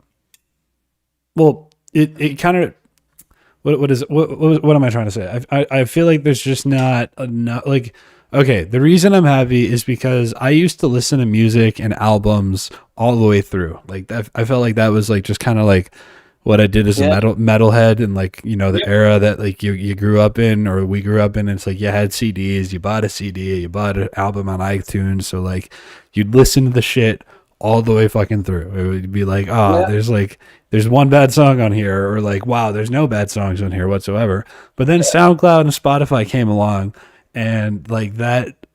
well it kind of what is what am I trying to say? I feel like there's just not enough like okay, the reason I'm happy is because I used to listen to music and albums all the way through. Like that, I felt like that was like just kind of like what I did as a yeah, metalhead and like you know the yeah, era that like you grew up in or we grew up in. It's like you had CDs, you bought a CD, you bought an album on iTunes, so like you'd listen to the shit all the way fucking through. It would be like, oh, yeah, there's one bad song on here, or like, wow, there's no bad songs on here whatsoever. But then SoundCloud and Spotify came along, and like that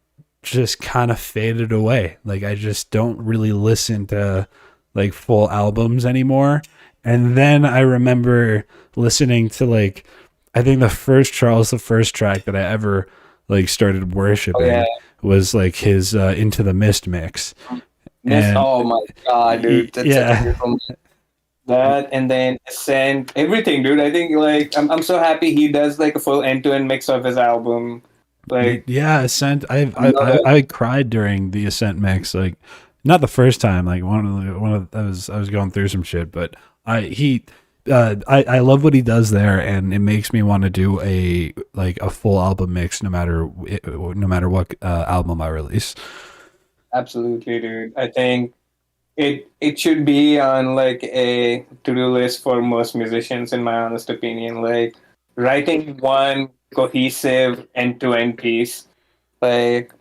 just kind of faded away. Like I just don't really listen to like full albums anymore. And then I remember listening to like I think the first track that I ever like started oh yeah. worshiping was like his Into the Mist mix. Miss, And oh my god, dude, that's such a yeah, beautiful that, and then Ascent, everything, dude. I think like I'm so happy he does like a full end-to-end mix of his album. Like yeah, Ascent. I love it. I cried during the Ascent mix. Like, not the first time. Like one of I was going through some shit, but I love what he does there, and it makes me want to do a like a full album mix, no matter what album I release. Absolutely, dude. I think it should be on like a to-do list for most musicians, in my honest opinion. Like writing one cohesive end-to-end piece. Like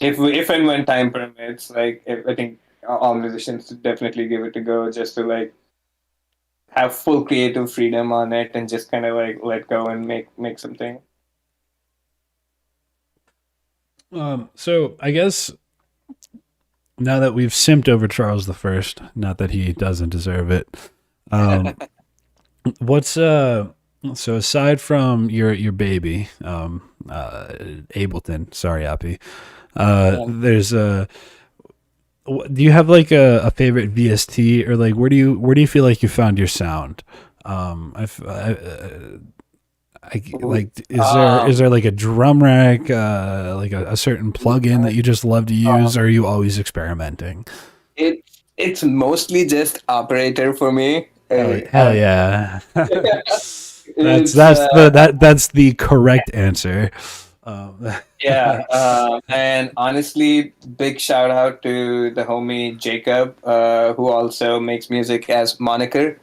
if and when time permits, like if, I think all musicians should definitely give it a go, just to like have full creative freedom on it and just kind of like let go and make something. So I guess now that we've simped over Charles the First, not that he doesn't deserve it. Um, what's so aside from your baby, Ableton, sorry, Appy, Yeah. there's do you have like a favorite VST or like where do you feel like you found your sound? I like Um, is there like a drum rack like a certain plugin that you just love to use, or are you always experimenting? it it's mostly just operator for me. Hell yeah. It's That's the correct answer. Um, Yeah, and honestly, big shout out to the homie Jacob, who also makes music as Moniker.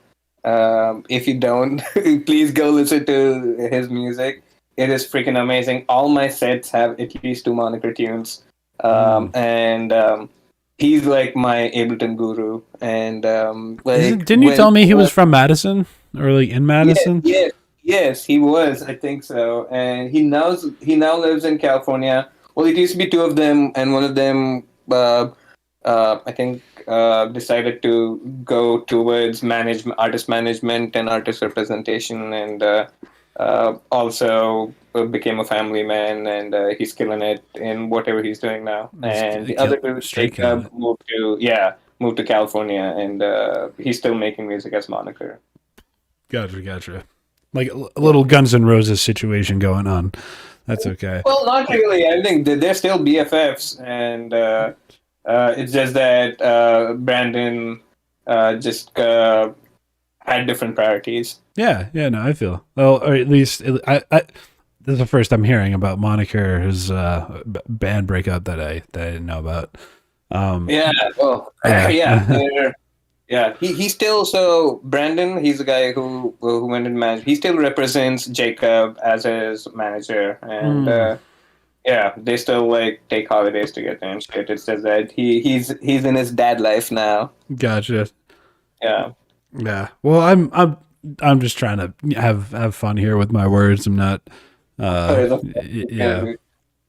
If you don't, please go listen to his music. It is freaking amazing. All my sets have at least two Moniker tunes, mm. and he's like my Ableton guru. And like Didn't you when tell me he was from Madison or like in yes, Madison? yes, yes, he was. I think so. And he now lives in California. Well, it used to be two of them, and one of them, I think, decided to go towards artist management and artist representation, and also became a family man, and he's killing it in whatever he's doing now. And the other dude, Straight killing Jacob, it. moved to California, and he's still making music as Moniker. Gotcha. Like a little Guns N' Roses situation going on. That's okay. Well, not really. I think they're still BFFs, and it's just that Brandon just had different priorities. Yeah, yeah, no, I feel well, or at least I this is the first I'm hearing about Moniker's band breakup that I didn't know about. Um, Yeah. Well, yeah. yeah, Yeah. He still, so Brandon. He's the guy who went and managed. He still represents Jacob as his manager, and mm, yeah, they still like take holidays together and shit. It's just that he's in his dad life now. gotcha. Yeah. Yeah. Well, I'm just trying to have fun here with my words. I'm not. Yeah.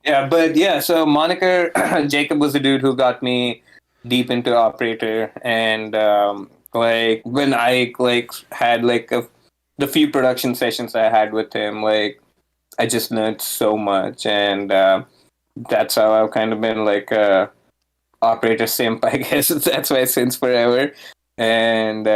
Yeah, but yeah, so Moniker Jacob was the dude who got me deep into Operator, and like when I like had like the few production sessions I had with him, like I just learned so much, and that's how I've kind of been like a Operator simp, I guess. That's why since forever. And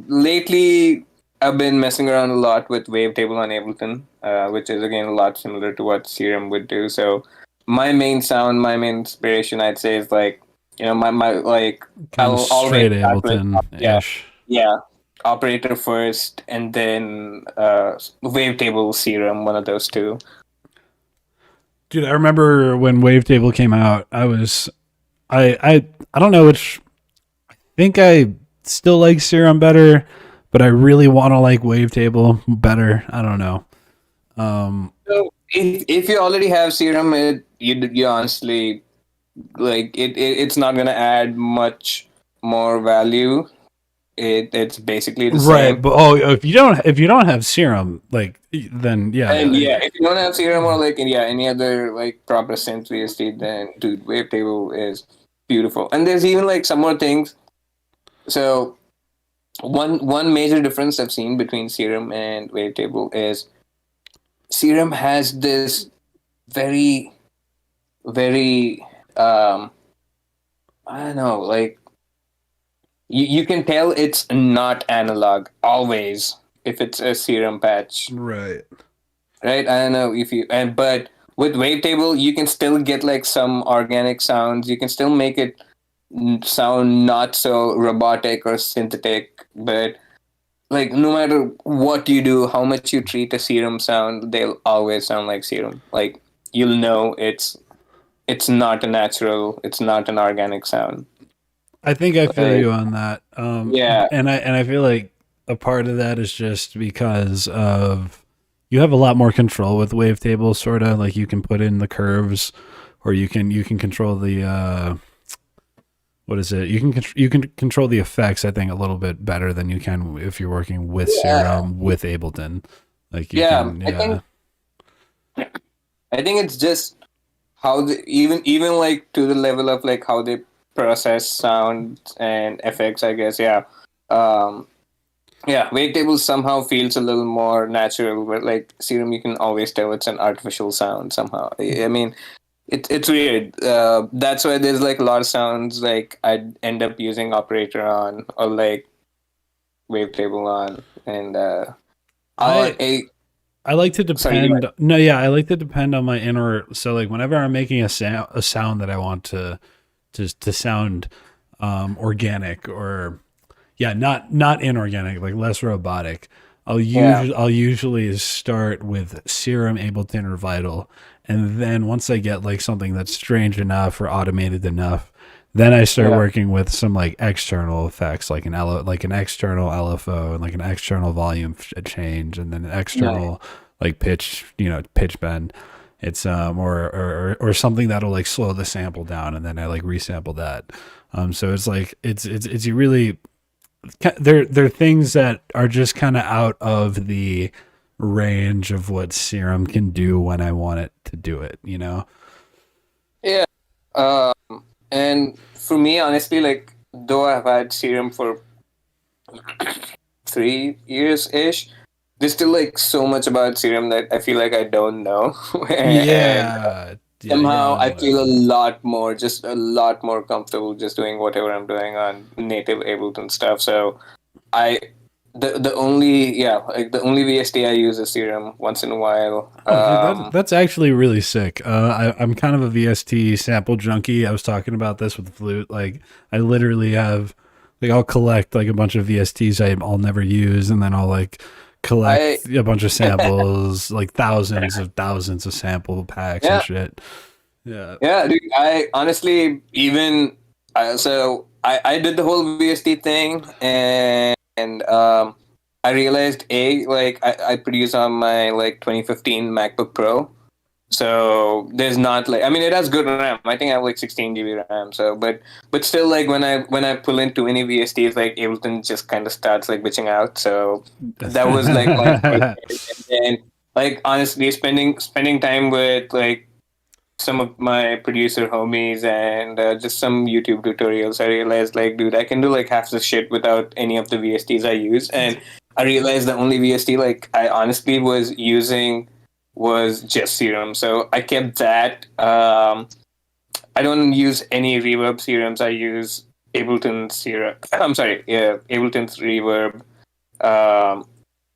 lately, I've been messing around a lot with Wavetable on Ableton, which is again a lot similar to what Serum would do. So my main sound, my main inspiration, I'd say, is like my like Kind of I'll always straight start with Ableton yeah ish. yeah Operator first, and then Wavetable, Serum, one of those two. Dude, I remember when Wavetable came out. I don't know which. I think I still like Serum better, but I really want to like Wavetable better. I don't know. Um, So if you already have Serum, you honestly like it's not gonna add much more value. It's basically the right, same. but if you don't have Serum, like then yeah, And yeah, if you don't have Serum or like yeah any other like proper synth VST, then dude, Wavetable is beautiful. And there's even like some more things. So one major difference I've seen between Serum and Wavetable is Serum has this very very I don't know, like you can tell it's not analog always if it's a Serum patch, right. right? I don't know if you and but with Wavetable you can still get like some organic sounds. You can still make it sound not so robotic or synthetic, but like no matter what you do, how much you treat a Serum sound, they'll always sound like Serum. Like you'll know it's not a natural, it's not an organic sound. I think I feel Like you on that. yeah, And I feel like a part of that is just because of you have a lot more control with Wavetable, sort of like you can put in the curves, or you can control the what is it? You can control the effects. I think a little bit better than you can if you're working with yeah, Serum with Ableton. Like you yeah. can, I yeah. think I think it's just how even like to the level of like how they process sound and effects. I guess yeah. Um, Yeah, Wavetable somehow feels a little more natural, but like Serum, you can always tell it's an artificial sound somehow. I mean, it's weird. That's why there's like a lot of sounds like I'd end up using Operator on or like Wavetable on, and I I I like to sorry, you depend. No, yeah, I like to depend on my inner. So like whenever I'm making a sound that I want to sound organic, or yeah, not inorganic, like less robotic. yeah, I'll usually start with Serum, Ableton, or Vital, and then once I get like something that's strange enough or automated enough, then I start yeah, working with some like external effects, like like an external LFO and like an external volume change, and then an yeah, external like pitch, pitch bend. It's or something that'll like slow the sample down, and then I like resample that. So it's like it's really they're things that are just kind of out of the range of what Serum can do when I want it to do it, you know? yeah. And for me, honestly, like though I've had Serum for 3 years ish. There's still like so much about Serum that I feel like I don't know, and Yeah. Yeah, you somehow gotta I feel a learn. lot more, just a lot more comfortable just doing whatever I'm doing on native Ableton stuff. So I the only like the only VST I use is Serum once in a while. Oh, dude, that's actually really sick. I'm kind of a VST sample junkie. I was talking about this with the flute. Like, I literally have, like, I'll collect like a bunch of VSTs I'll never use, and then I'll like I collect a bunch of samples, like thousands of sample packs and yeah shit. Yeah. yeah dude. I honestly even so I did the whole VST thing and I realized like I produce on my like 2015 MacBook Pro. So there's not like I mean it has good RAM. I think I have like 16 GB RAM. So but still like when I pull in too many VSTs like Ableton just kind of starts like bitching out. So that was like my first thing. And then like honestly spending time with like some of my producer homies and just some YouTube tutorials, I realized like dude I can do like half the shit without any of the VSTs I use. And I realized the only VST like I honestly was using was just Serum. So I kept that. I don't use any reverb serums. I use Ableton Serum. I'm sorry, yeah, Ableton's reverb. Um,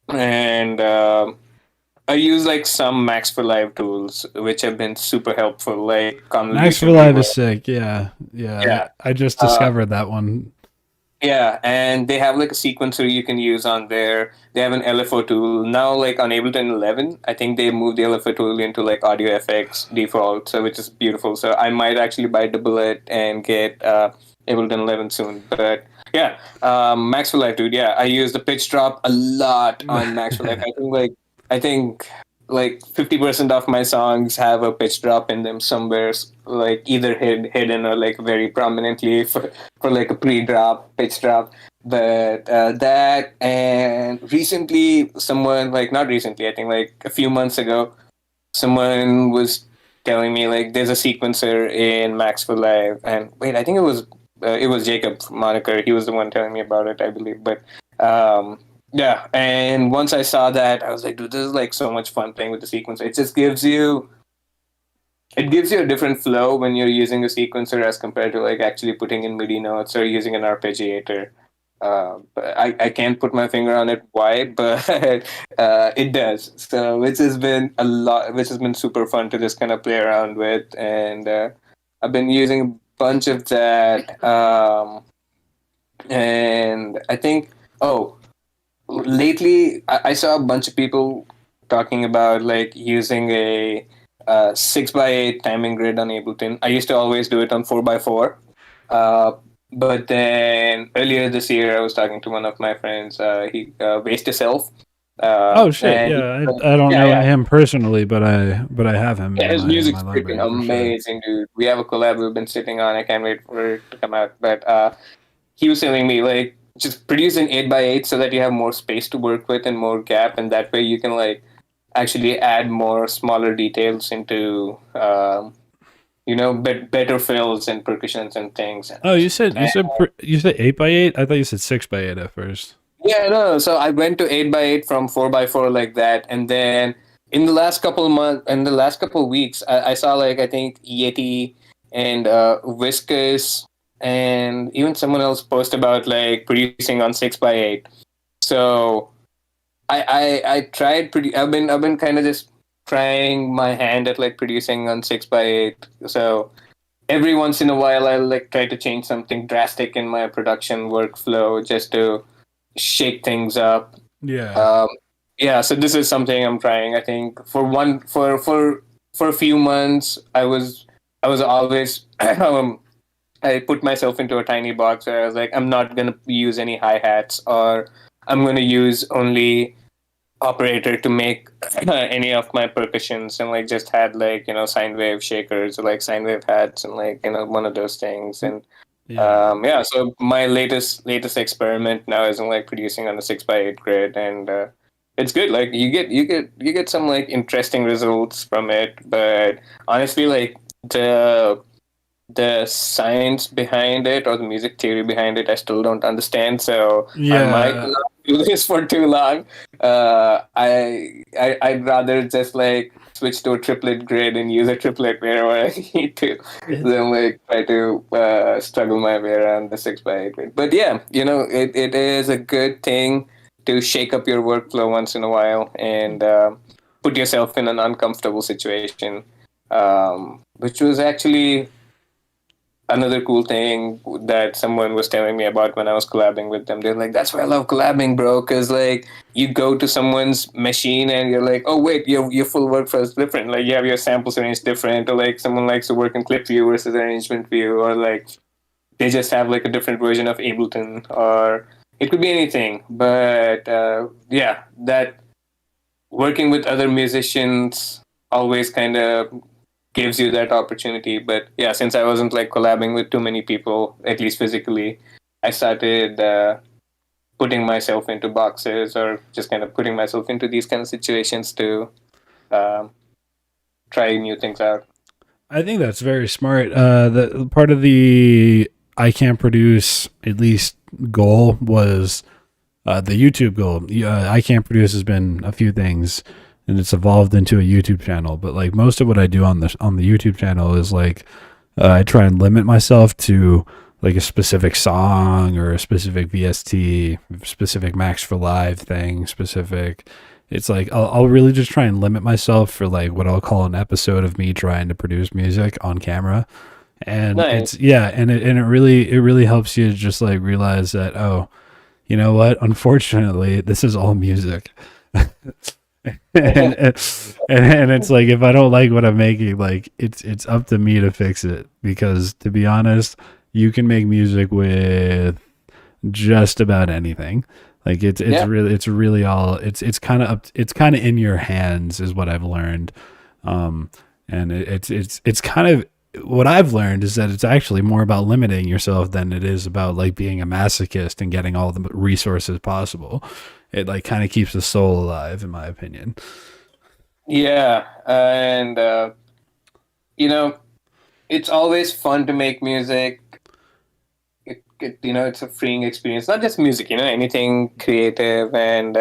and I use like some Max for Live tools, which have been super helpful, like Max for convolution Live reverb. is sick. Yeah, yeah. Yeah. I just Uh, discovered that one. Yeah, and they have like a sequencer you can use on there. They have an LFO tool. Now, like on Ableton 11, I think they moved the LFO tool into like Audio FX default, so which is beautiful. So I might actually bite the bullet and get Ableton 11 soon. But yeah, Max for Life, dude. Yeah, I use the pitch drop a lot on Max for Life. I think like 50% of my songs have a pitch drop in them somewhere, like either hidden or like very prominently for like a pre-drop pitch drop. But that and recently someone like not recently I think like a few months ago someone was telling me like there's a sequencer in Max for Live. And wait, I think it was Jacob Moniker. He was the one telling me about it, I believe. But um yeah, and once I saw that I was like dude, this is like so much fun playing with the sequencer. It gives you a different flow when you're using a sequencer as compared to like actually putting in MIDI notes or using an arpeggiator. But I can't put my finger on it why, but it does. So which has been a lot, which has been super fun to just kind of play around with, and I've been using a bunch of that. And I think oh lately I saw a bunch of people talking about like using a 6x8 timing grid on Ableton. I used to always do it on 4x4. Uh, but then earlier this year, I was talking to one of my friends. He based himself. Oh shit! And Yeah, I don't yeah, know yeah. him personally, but I have him Yeah, in his my music's freaking library for sure. amazing, dude. We have a collab we've been sitting on. I can't wait for it to come out. But he was telling me like just produce an 8x8 so that you have more space to work with and more gap, and that way you can like actually add more smaller details into better fills and percussions and things. Oh, And, you said 8x8. I thought you said 6x8 at first. yeah, no. So I went to 8x8 from 4x4 like that, and then in the last couple of weeks, I saw like I think Yeti and Whiskas and even someone else post about like producing on 6x8. So I tried pretty. I've been kind of just trying my hand at like producing on 6x8. So every once in a while, I like try to change something drastic in my production workflow just to shake things up. Yeah. Um, yeah, so this is something I'm trying. I think for a few months, I was always I put myself into a tiny box where I was like, I'm not gonna use any hi hats, or I'm gonna use only operator to make any of my percussions, and like just had like sine wave shakers or like sine wave hats and like one of those things. And Yeah. yeah, so my latest experiment now is in like producing on a 6x8 grid, and it's good. Like you get some like interesting results from it. But honestly, like the the science behind it or the music theory behind it, I still don't understand. So I might Yeah. not do this for too long. I'd rather just like switch to a triplet grid and use a triplet wherever I need to, It, than like try to struggle my way around the 6x8 grid. But yeah, it is a good thing to shake up your workflow once in a while and put yourself in an uncomfortable situation, which was actually another cool thing that someone was telling me about when I was collabing with them. They're like, "That's why I love collabing, bro, because like you go to someone's machine and you're like, oh wait, your full workflow is different. Like you have your samples arranged different, or like someone likes to work in clip view versus arrangement view, or like they just have like a different version of Ableton, or it could be anything. But yeah, that working with other musicians always kind of gives you that opportunity. But yeah, since I wasn't like collabing with too many people, at least physically, I started putting myself into boxes, or just kind of putting myself into these kind of situations to um, try new things out. I think that's very smart. The part of the I can't produce at least goal was the YouTube goal. I can't produce has been a few things, and it's evolved into a YouTube channel. But like most of what I do on the YouTube channel is like I try and limit myself to like a specific song or a specific VST, specific Max for Live thing, specific. It's like I'll really just try and limit myself for like what I'll call an episode of me trying to produce music on camera, and Nice. it's yeah, and it really helps you just like realize that, oh, you know what? Unfortunately, this is all music. And it's like if I don't like what I'm making, like it's up to me to fix it, because to be honest, you can make music with just about anything. Like Yeah. it's really all it's kind of up, it's kind of in your hands is what I've learned. And it's kind of what I've learned is that it's actually more about limiting yourself than it is about like being a masochist and getting all the resources possible. It like kind of keeps the soul alive, in my opinion. Yeah. And, you know, it's always fun to make music. It's a freeing experience. Not just music, anything creative, and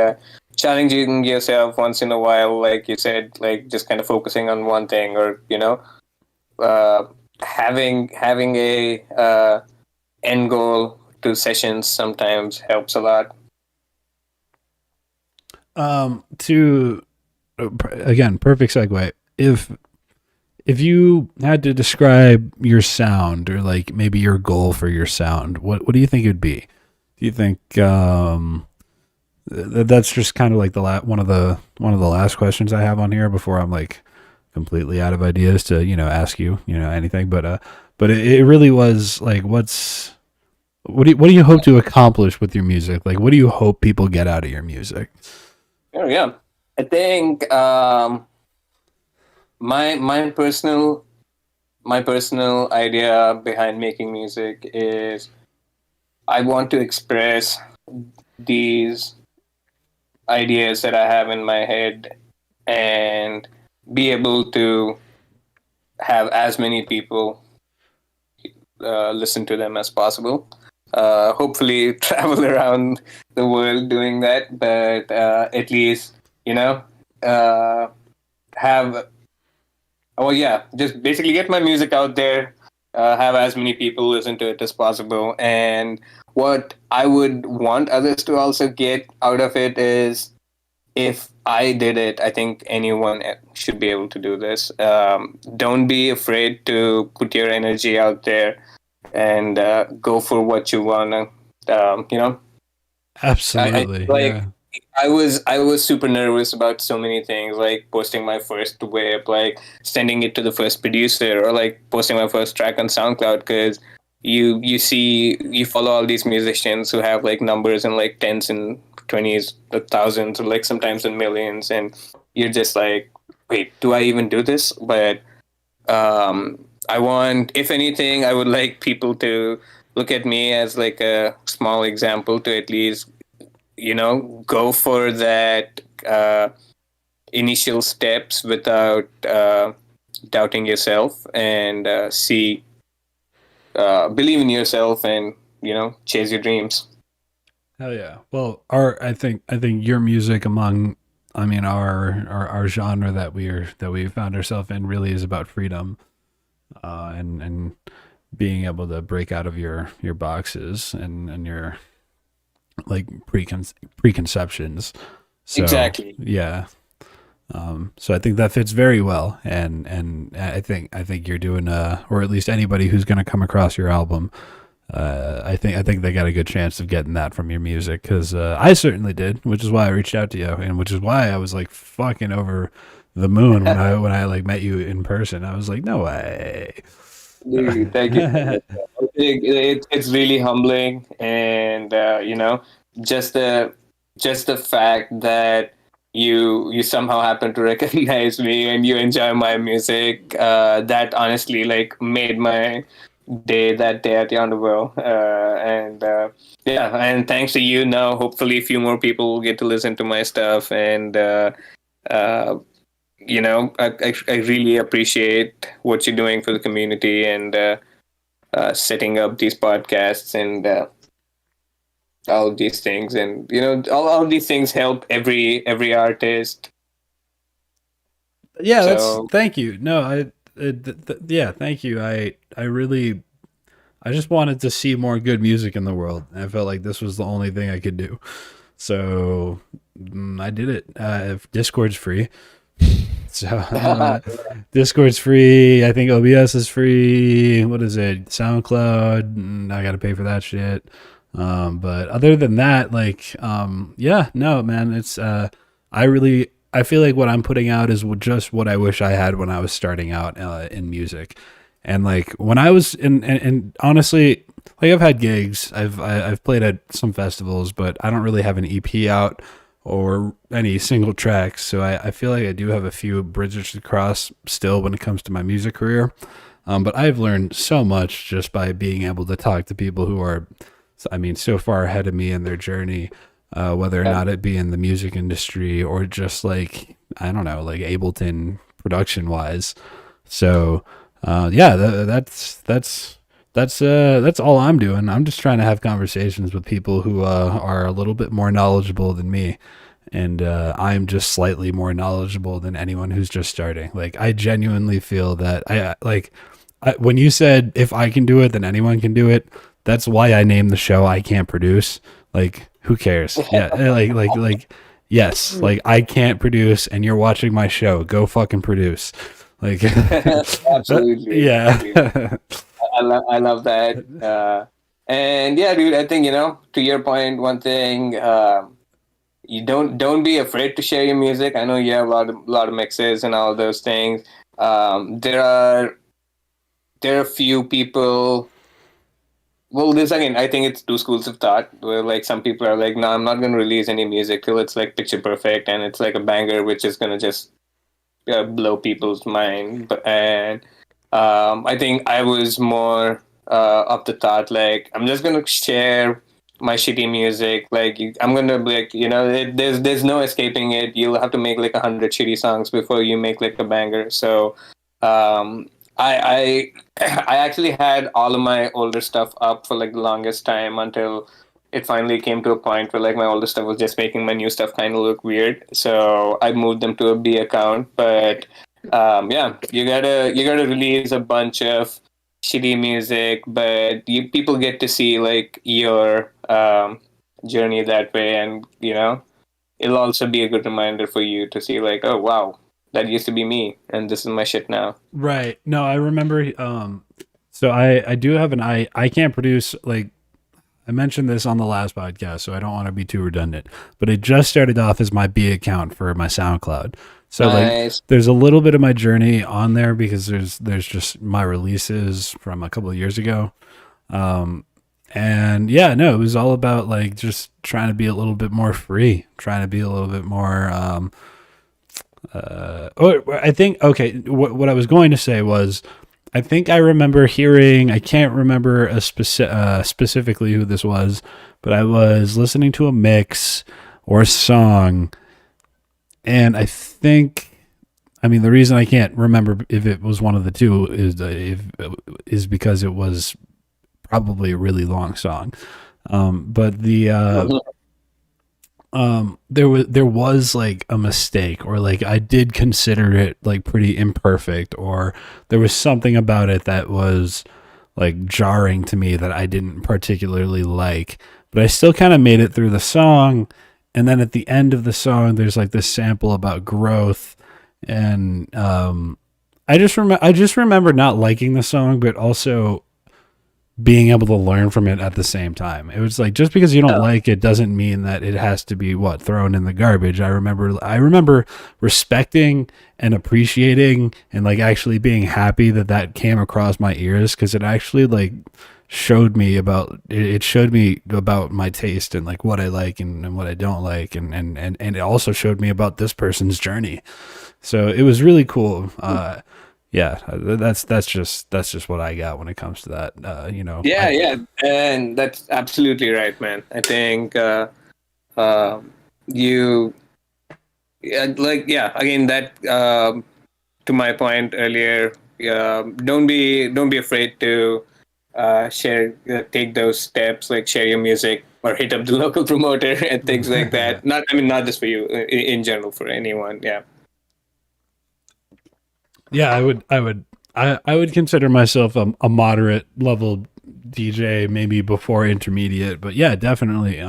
challenging yourself once in a while, like you said, like just kind of focusing on one thing, or uh, having a end goal to sessions sometimes helps a lot. To again, perfect segue. If you had to describe your sound, or like maybe your goal for your sound, what do you think it would be? Do you think that's just kind of like one of the last questions I have on here before I'm like completely out of ideas to ask you anything? But it really was like, what do you hope to accomplish with your music? Like, what do you hope people get out of your music? Oh, yeah. I think my my personal my personal idea behind making music is I want to express these ideas that I have in my head and be able to have as many people listen to them as possible. Hopefully, travel around the world doing that, but at least, uh, have oh yeah, just basically get my music out there, have as many people listen to it as possible. And what I would want others to also get out of it is, if I did it, I think anyone should be able to do this. Don't be afraid to put your energy out there and go for what you want to, I Absolutely, like yeah. I was super nervous about so many things, like posting my first whip, like sending it to the first producer, or like posting my first track on SoundCloud, because you follow all these musicians who have like numbers in like tens and twenties, thousands, or like sometimes in millions, and you're just like, wait, do I even do this? But I want, if anything, I would like people to look at me as like a small example to at least go for that initial steps without doubting yourself, and believe in yourself, and chase your dreams. Hell yeah. Well, I think your music among, I mean, our genre that we found ourselves in really is about freedom, and being able to break out of your boxes and your like preconceptions. So Exactly. yeah. So I think that fits very well, and I think you're doing or at least anybody who's going to come across your album, I think they got a good chance of getting that from your music, because I certainly did, which is why I reached out to you, and which is why I was like fucking over the moon when I like met you in person. I was like, no way. Dude, thank you so much. It's really humbling, and just the just the fact that you somehow happen to recognize me and you enjoy my music. That honestly like made my day that day at the Underworld. And yeah, and thanks to you, now hopefully a few more people will get to listen to my stuff, and uh, I really appreciate what you're doing for the community, and setting up these podcasts, and all of these things, and all of these things help every artist. Yeah, that's So thank you. No, yeah, thank you. I really I just wanted to see more good music in the world. I felt like this was the only thing I could do. So I did it. If Discord's free. So Discord's free. I think OBS is free. What is it? SoundCloud. I got to pay for that shit. But other than that, like, yeah, no, man, it's, I feel like what I'm putting out is just what I wish I had when I was starting out in music. And like when I was and honestly, like I've had gigs, I've played at some festivals, but I don't really have an EP out or any single tracks. So I feel like I do have a few bridges to cross still when it comes to my music career. But I've learned so much just by being able to talk to people who are, I mean, so far ahead of me in their journey, whether or not it be in the music industry or just like, I don't know, like Ableton production wise. So, yeah, that's all I'm doing. I'm just trying to have conversations with people who are a little bit more knowledgeable than me, and I'm just slightly more knowledgeable than anyone who's just starting. Like I genuinely feel that when you said if I can do it, then anyone can do it. That's why I named the show "I Can't Produce." Like who cares? Yeah, yes, like I can't produce, and you're watching my show. Go fucking produce. Like, absolutely, absolutely. yeah. I love that. And yeah, dude, I think to your point, one thing, you don't be afraid to share your music. I know you have a lot of mixes and all those things. There are few people. Well, this again, I think it's two schools of thought. Where like some people are like, no, I'm not going to release any music till it's like picture perfect and it's like a banger, which is going to just blow people's mind. And I think I was more of the thought like I'm just gonna share my shitty music. Like I'm gonna be like there's no escaping it. You'll have to make like 100 shitty songs before you make like a banger. So I I actually had all of my older stuff up for like the longest time until it finally came to a point where like my older stuff was just making my new stuff kind of look weird. So I moved them to a B account. But yeah, you gotta release a bunch of shitty music, but people get to see like your journey that way, and it'll also be a good reminder for you to see like, oh wow, that used to be me, and this is my shit now. Right. No, I remember. So I do have I can't produce, like I mentioned this on the last podcast, so I don't want to be too redundant, but it just started off as my B account for my SoundCloud. So like Nice. there's a little bit of my journey on there because there's just my releases from a couple of years ago. And yeah, no, it was all about like just trying to be a little bit more free, trying to be a little bit more I think okay, what I was going to say was I think I remember hearing, I can't remember specifically who this was, but I was listening to a mix or a song, and I think, I mean, the reason I can't remember if it was one of the two is because it was probably a really long song. But there was like a mistake, or like I did consider it like pretty imperfect, or there was something about it that was like jarring to me that I didn't particularly like, but I still kind of made it through the song. And then at the end of the song, there's like this sample about growth, and I just remember not liking the song, but also being able to learn from it at the same time. It was like, just because you don't like it doesn't mean that it has to be thrown in the garbage. I remember respecting and appreciating and like actually being happy that that came across my ears, because it actually like showed me about my taste and like what I like and what I don't like, and it also showed me about this person's journey. So it was really cool. Yeah, that's just what I got when it comes to that. Yeah, and that's absolutely right, man. I think you, again, that to my point earlier, don't be afraid to share, take those steps, like share your music or hit up the local promoter and things like that. Not just for you, in general, for anyone. Yeah. Yeah, I would consider myself a moderate level DJ, maybe before intermediate, but yeah, definitely.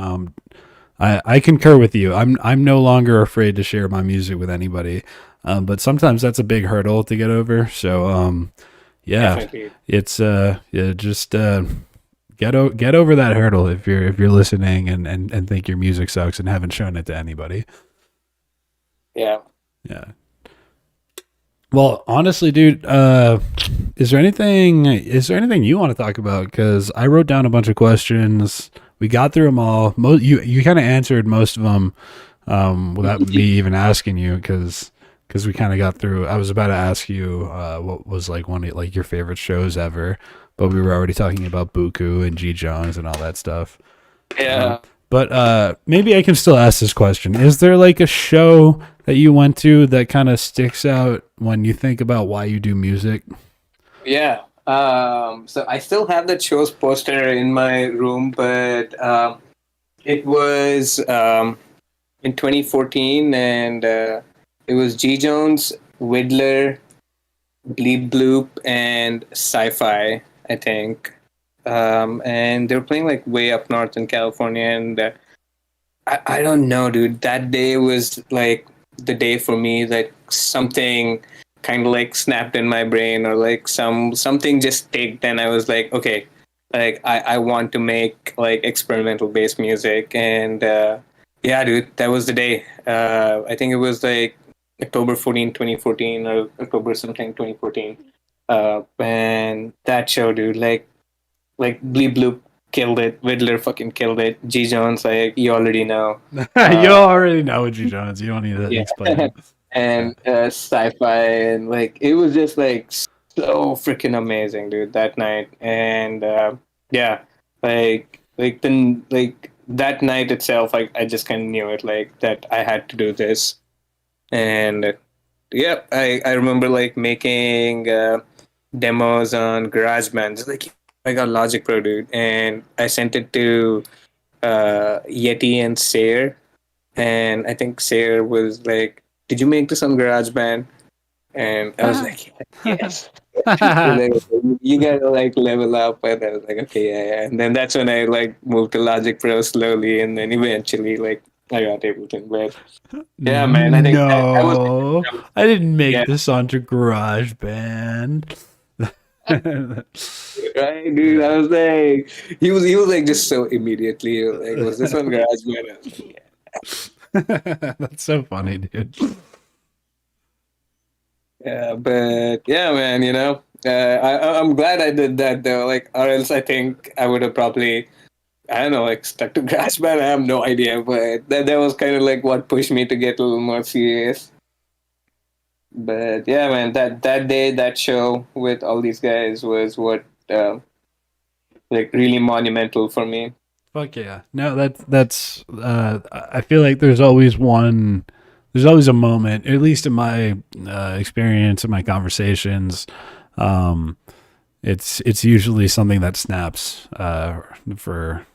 I concur with you. I'm no longer afraid to share my music with anybody, but sometimes that's a big hurdle to get over. So yeah, Definitely. it's just get over that hurdle if you're listening and think your music sucks and haven't shown it to anybody. Yeah. Yeah. Well, honestly, dude, is there anything you want to talk about? Because I wrote down a bunch of questions. We got through them all. You kind of answered most of them without me even asking you, because we kind of got through. I was about to ask you what was like one of like your favorite shows ever, but we were already talking about Buku and G Jones and all that stuff. Yeah. But maybe I can still ask this question. Is there like a show that you went to that kind of sticks out when you think about why you do music? Yeah. So I still have that show's poster in my room, but it was in 2014, and it was G Jones, Whittler, Bleep Bloop, and Sci-Fi, I think. And they were playing like way up north in California, and I don't know, dude. That day was like the day for me that something kind of like snapped in my brain, or like something just ticked, and I was like, okay, like I want to make like experimental based music. And yeah, dude, that was the day. I think it was like October 14, 2014, or October something 2014. And that show, dude, like Bleep Bloop killed it. Whittler fucking killed it. G Jones, like you already know. You already know G Jones. You don't need to explain it. And Sci-Fi, and like it was just like so freaking amazing, dude, that night. And yeah, like that night itself, I just kind of knew it, like that I had to do this. And yeah, I remember like making demos on GarageBand. Just like I got Logic Pro, dude, and I sent it to Yeti and Sayer, and I think Sayer was like, "Did you make this on GarageBand?" And I was like, "Yes." Like, you gotta like level up, and I was like, "Okay, yeah." And then that's when I like moved to Logic Pro slowly, and then eventually like I got Ableton. But yeah, man, I think that was No, I didn't make yeah, this onto GarageBand. right, dude. I was like, he was like just so immediately like, "Was this on GarageBand?" I was like, yeah. That's so funny, dude. Yeah, but yeah, man, I'm glad I did that though. Like, or else I think I would have probably, I don't know, like stuck to GarageBand. I have no idea, but that was kind of like what pushed me to get a little more serious. But yeah, man, that day, that show with all these guys was what like really monumental for me. Fuck yeah. No, that's I feel like there's always a moment, at least in my experience in my conversations. Um it's usually something that snaps for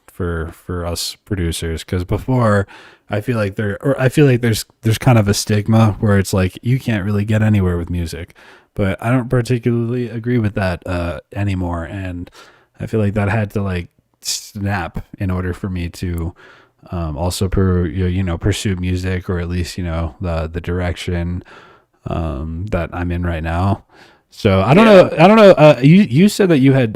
us producers, because before I feel like there's kind of a stigma where it's like you can't really get anywhere with music, but I don't particularly agree with that anymore, and I feel like that had to like snap in order for me to also pursue music, or at least the direction that I'm in right now. So I don't know. I don't know. You said that you had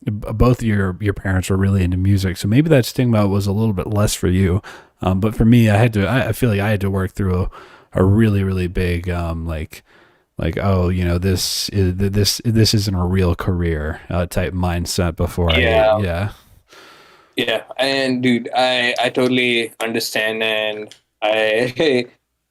both your parents were really into music, so maybe that stigma was a little bit less for you. But for me, I feel like I had to work through a really really big oh, this isn't a real career type mindset before Yeah. yeah. Yeah, and dude, I totally understand, and I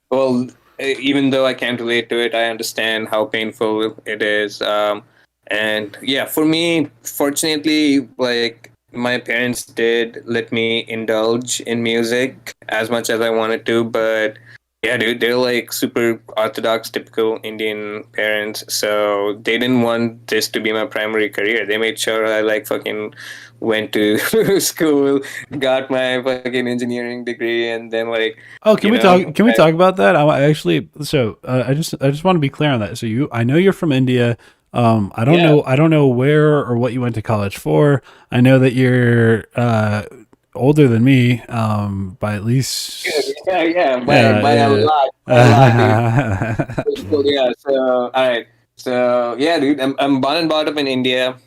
well, even though I can't relate to it, I understand how painful it is. And yeah, for me, fortunately, like my parents did let me indulge in music as much as I wanted to, but yeah, dude, they're like super orthodox, typical Indian parents. So they didn't want this to be my primary career. They made sure I like fucking went to school, got my fucking engineering degree, and then like, Oh, can you we know, talk? Can we talk about that? I actually, so I just want to be clear on that. So I know you're from India. yeah, I don't know where or what you went to college for. I know that you're older than me, by at least yeah, by yeah, a lot, dude. yeah. So, yeah, so all right, so yeah, dude, I'm born and brought up in India,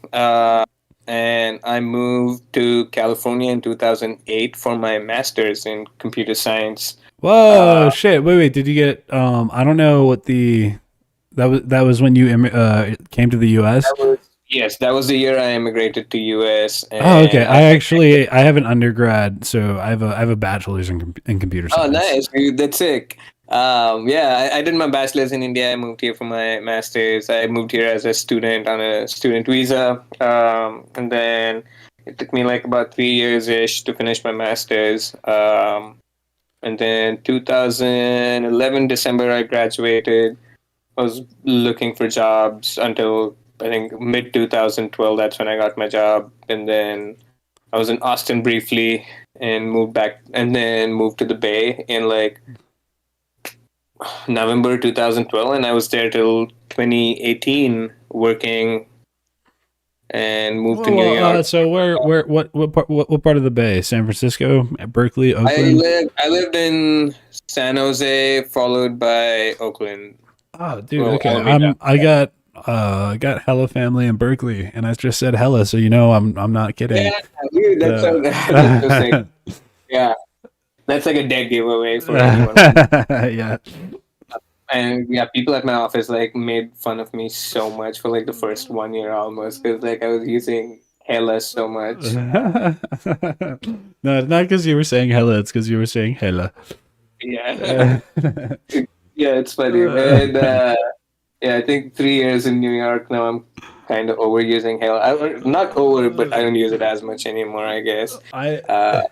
and I moved to California in 2008 for my master's in computer science. Whoa, Uh, shit! Wait. Did you get? I don't know what the that was when you came to the U.S. that was yes, that was the year I immigrated to US, Oh, okay. and I have an undergrad, so I have a bachelor's in computer oh, science. nice, dude. That's sick. Yeah, I did my bachelor's in India. I moved here for my master's. I moved here as a student on a student visa. And then it took me like about 3 years ish to finish my master's. And then 2011 December, I graduated. I was looking for jobs until I think mid 2012. That's when I got my job. And then I was in Austin briefly and moved back and then moved to the Bay in like November 2012, and I was there till 2018 working and moved to Whoa, New York. so what part of the Bay? San Francisco, Berkeley, Oakland? I lived in San Jose, followed by Oakland. Oh, dude. Well, Okay, Alameda. I got hella family in Berkeley, and I just said hella, so I'm not kidding. Yeah, dude, that's so that's so sick. Uh, Yeah, that's like a dead giveaway for anyone who. yeah. And yeah, people at my office like made fun of me so much for like the first 1 year almost because like I was using hella so much. No, it's not because you were saying hella. It's because you were saying hella. Yeah. Yeah, it's funny. And yeah, I think 3 years in New York now. I'm kind of overusing hell. Not over, but I don't use it as much anymore. I guess. I Uh,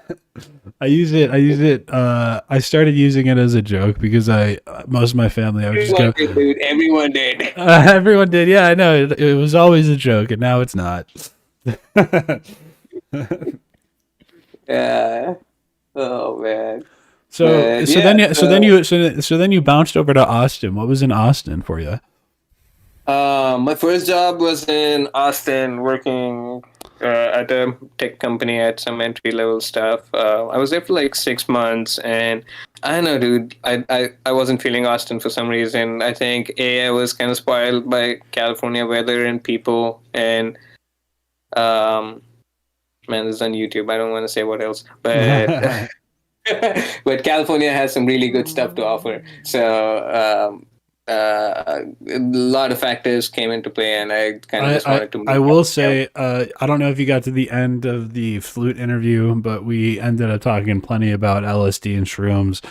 I use it. I use it. I started using it as a joke because most of my family I would just everyone go. did, dude. Everyone did. Everyone did. Yeah, I know. It was always a joke, and now it's not. Yeah. Oh man. So But yeah. so then you bounced over to Austin. What was in Austin for you? My first job was in Austin, working at a tech company at some entry level stuff. I was there for like 6 months, and I don't know, dude. I wasn't feeling Austin for some reason. I think I was kind of spoiled by California weather and people, and um, man, this is on YouTube. I don't want to say what else, but but California has some really good stuff to offer. So a lot of factors came into play, and I kind of just wanted to I move out will of California. say I don't know if you got to the end of the flute interview, but we ended up talking plenty about LSD and shrooms.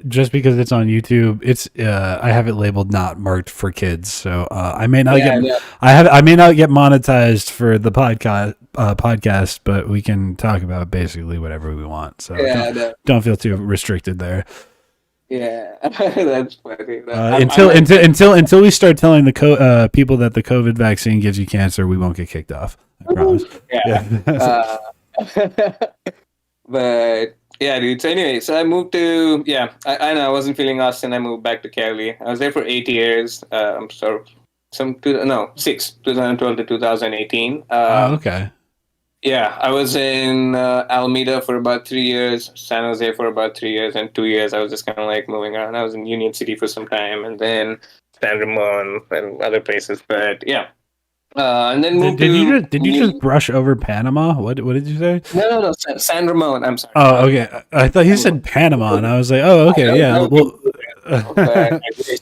Just because it's on YouTube, it's I have it labeled not marked for kids, so Yeah, yeah, I may not get monetized for the podcast, but we can talk about basically whatever we want. So yeah, no, don't feel too restricted there. yeah. That's funny. Until we start telling the people that the COVID vaccine gives you cancer, we won't get kicked off. I promise. Yeah. Yeah. Uh, but yeah, dude. So anyway, so I moved to I know I wasn't feeling Austin. I moved back to Cali. I was there for 8 years. Sort of 2012 to 2018. Oh, okay. Yeah, I was in Alameda for about 3 years, San Jose for about 3 years, and 2 years I was just kind of like moving around. I was in Union City for some time, and then San Ramon and other places. But yeah, and then moved to Did you just brush over Panama? What did you say? no, San Ramon. I'm sorry, Oh, not okay. I thought you San Ramon. said Panama, and I was like, oh, I okay, know yeah. that would be Well, cool, but I wish.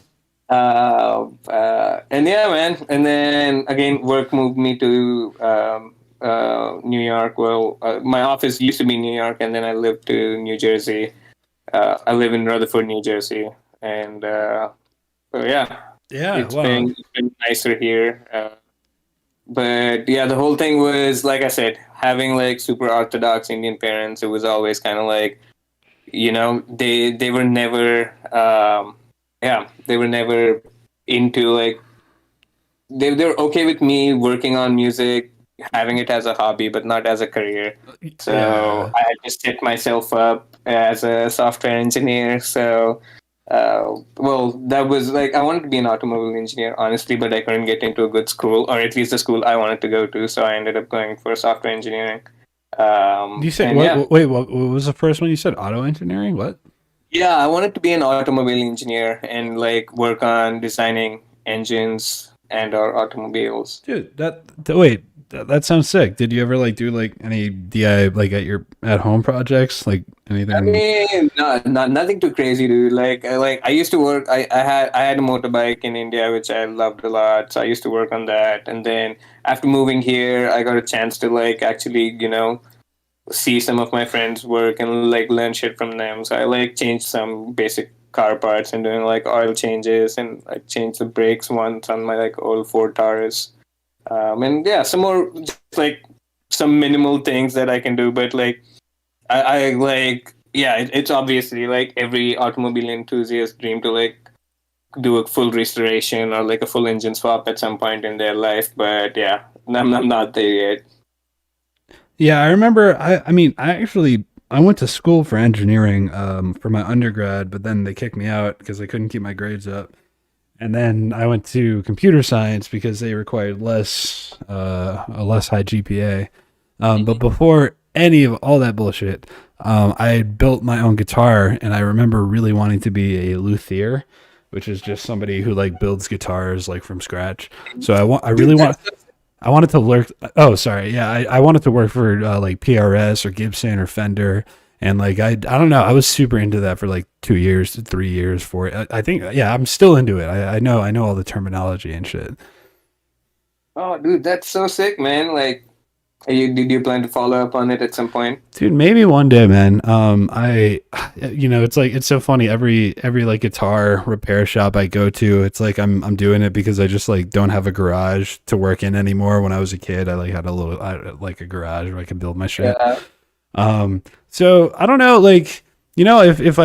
And yeah, man. And then again, work moved me to New York. Well, my office used to be in New York, and then I lived to New Jersey. I live in Rutherford, New Jersey, and so yeah, yeah. it's Wow. been nicer here. But yeah, the whole thing was like I said, having like super orthodox Indian parents. It was always kind of like they were never they were never into like they were okay with me working on music, having it as a hobby but not as a career. So Yeah. I just set myself up as a software engineer. So well, that was like I wanted to be an automobile engineer, honestly, but I couldn't get into a good school, or at least the school I wanted to go to. So I ended up going for software engineering. You said And what? yeah, Wait, what was the first one you said? Auto engineering? What? yeah, I wanted to be an automobile engineer and like work on designing engines and our automobiles. Dude, wait, that sounds sick. Did you ever like do like any DI like at your at home projects, like I anything? mean, not nothing too crazy, dude. I used to work. I had a motorbike in India, which I loved a lot. So I used to work on that, and then after moving here, I got a chance to like actually, see some of my friends work and like learn shit from them. So I like changed some basic car parts and doing like oil changes, and I changed the brakes once on my like old Ford Taurus. And yeah, some more just like some minimal things that I can do, but like I like yeah, it's obviously like every automobile enthusiast dream to like do a full restoration or like a full engine swap at some point in their life. But yeah, I'm not there yet. Yeah, I remember. I mean, I went to school for engineering for my undergrad, but then they kicked me out because I couldn't keep my grades up. And then I went to computer science because they required a less high GPA. But before any of all that bullshit, I had built my own guitar, and I remember really wanting to be a luthier, which is just somebody who like builds guitars like from scratch. So I really Dude, want. that's I wanted to work. Oh, sorry. Yeah, I wanted to work for like PRS or Gibson or Fender, and like I don't know. I was super into that for like 2 years to 3 years for it. I think yeah, I'm still into it. I know all the terminology and shit. oh, dude, that's so sick, man. Like, did you plan to follow up on it at some point? Dude, maybe one day, man. It's like it's so funny. Every like guitar repair shop I go to, it's like I'm doing it because I just like don't have a garage to work in anymore. When I was a kid, I like had like a garage where I could build my shit. Yeah. So I don't know, like if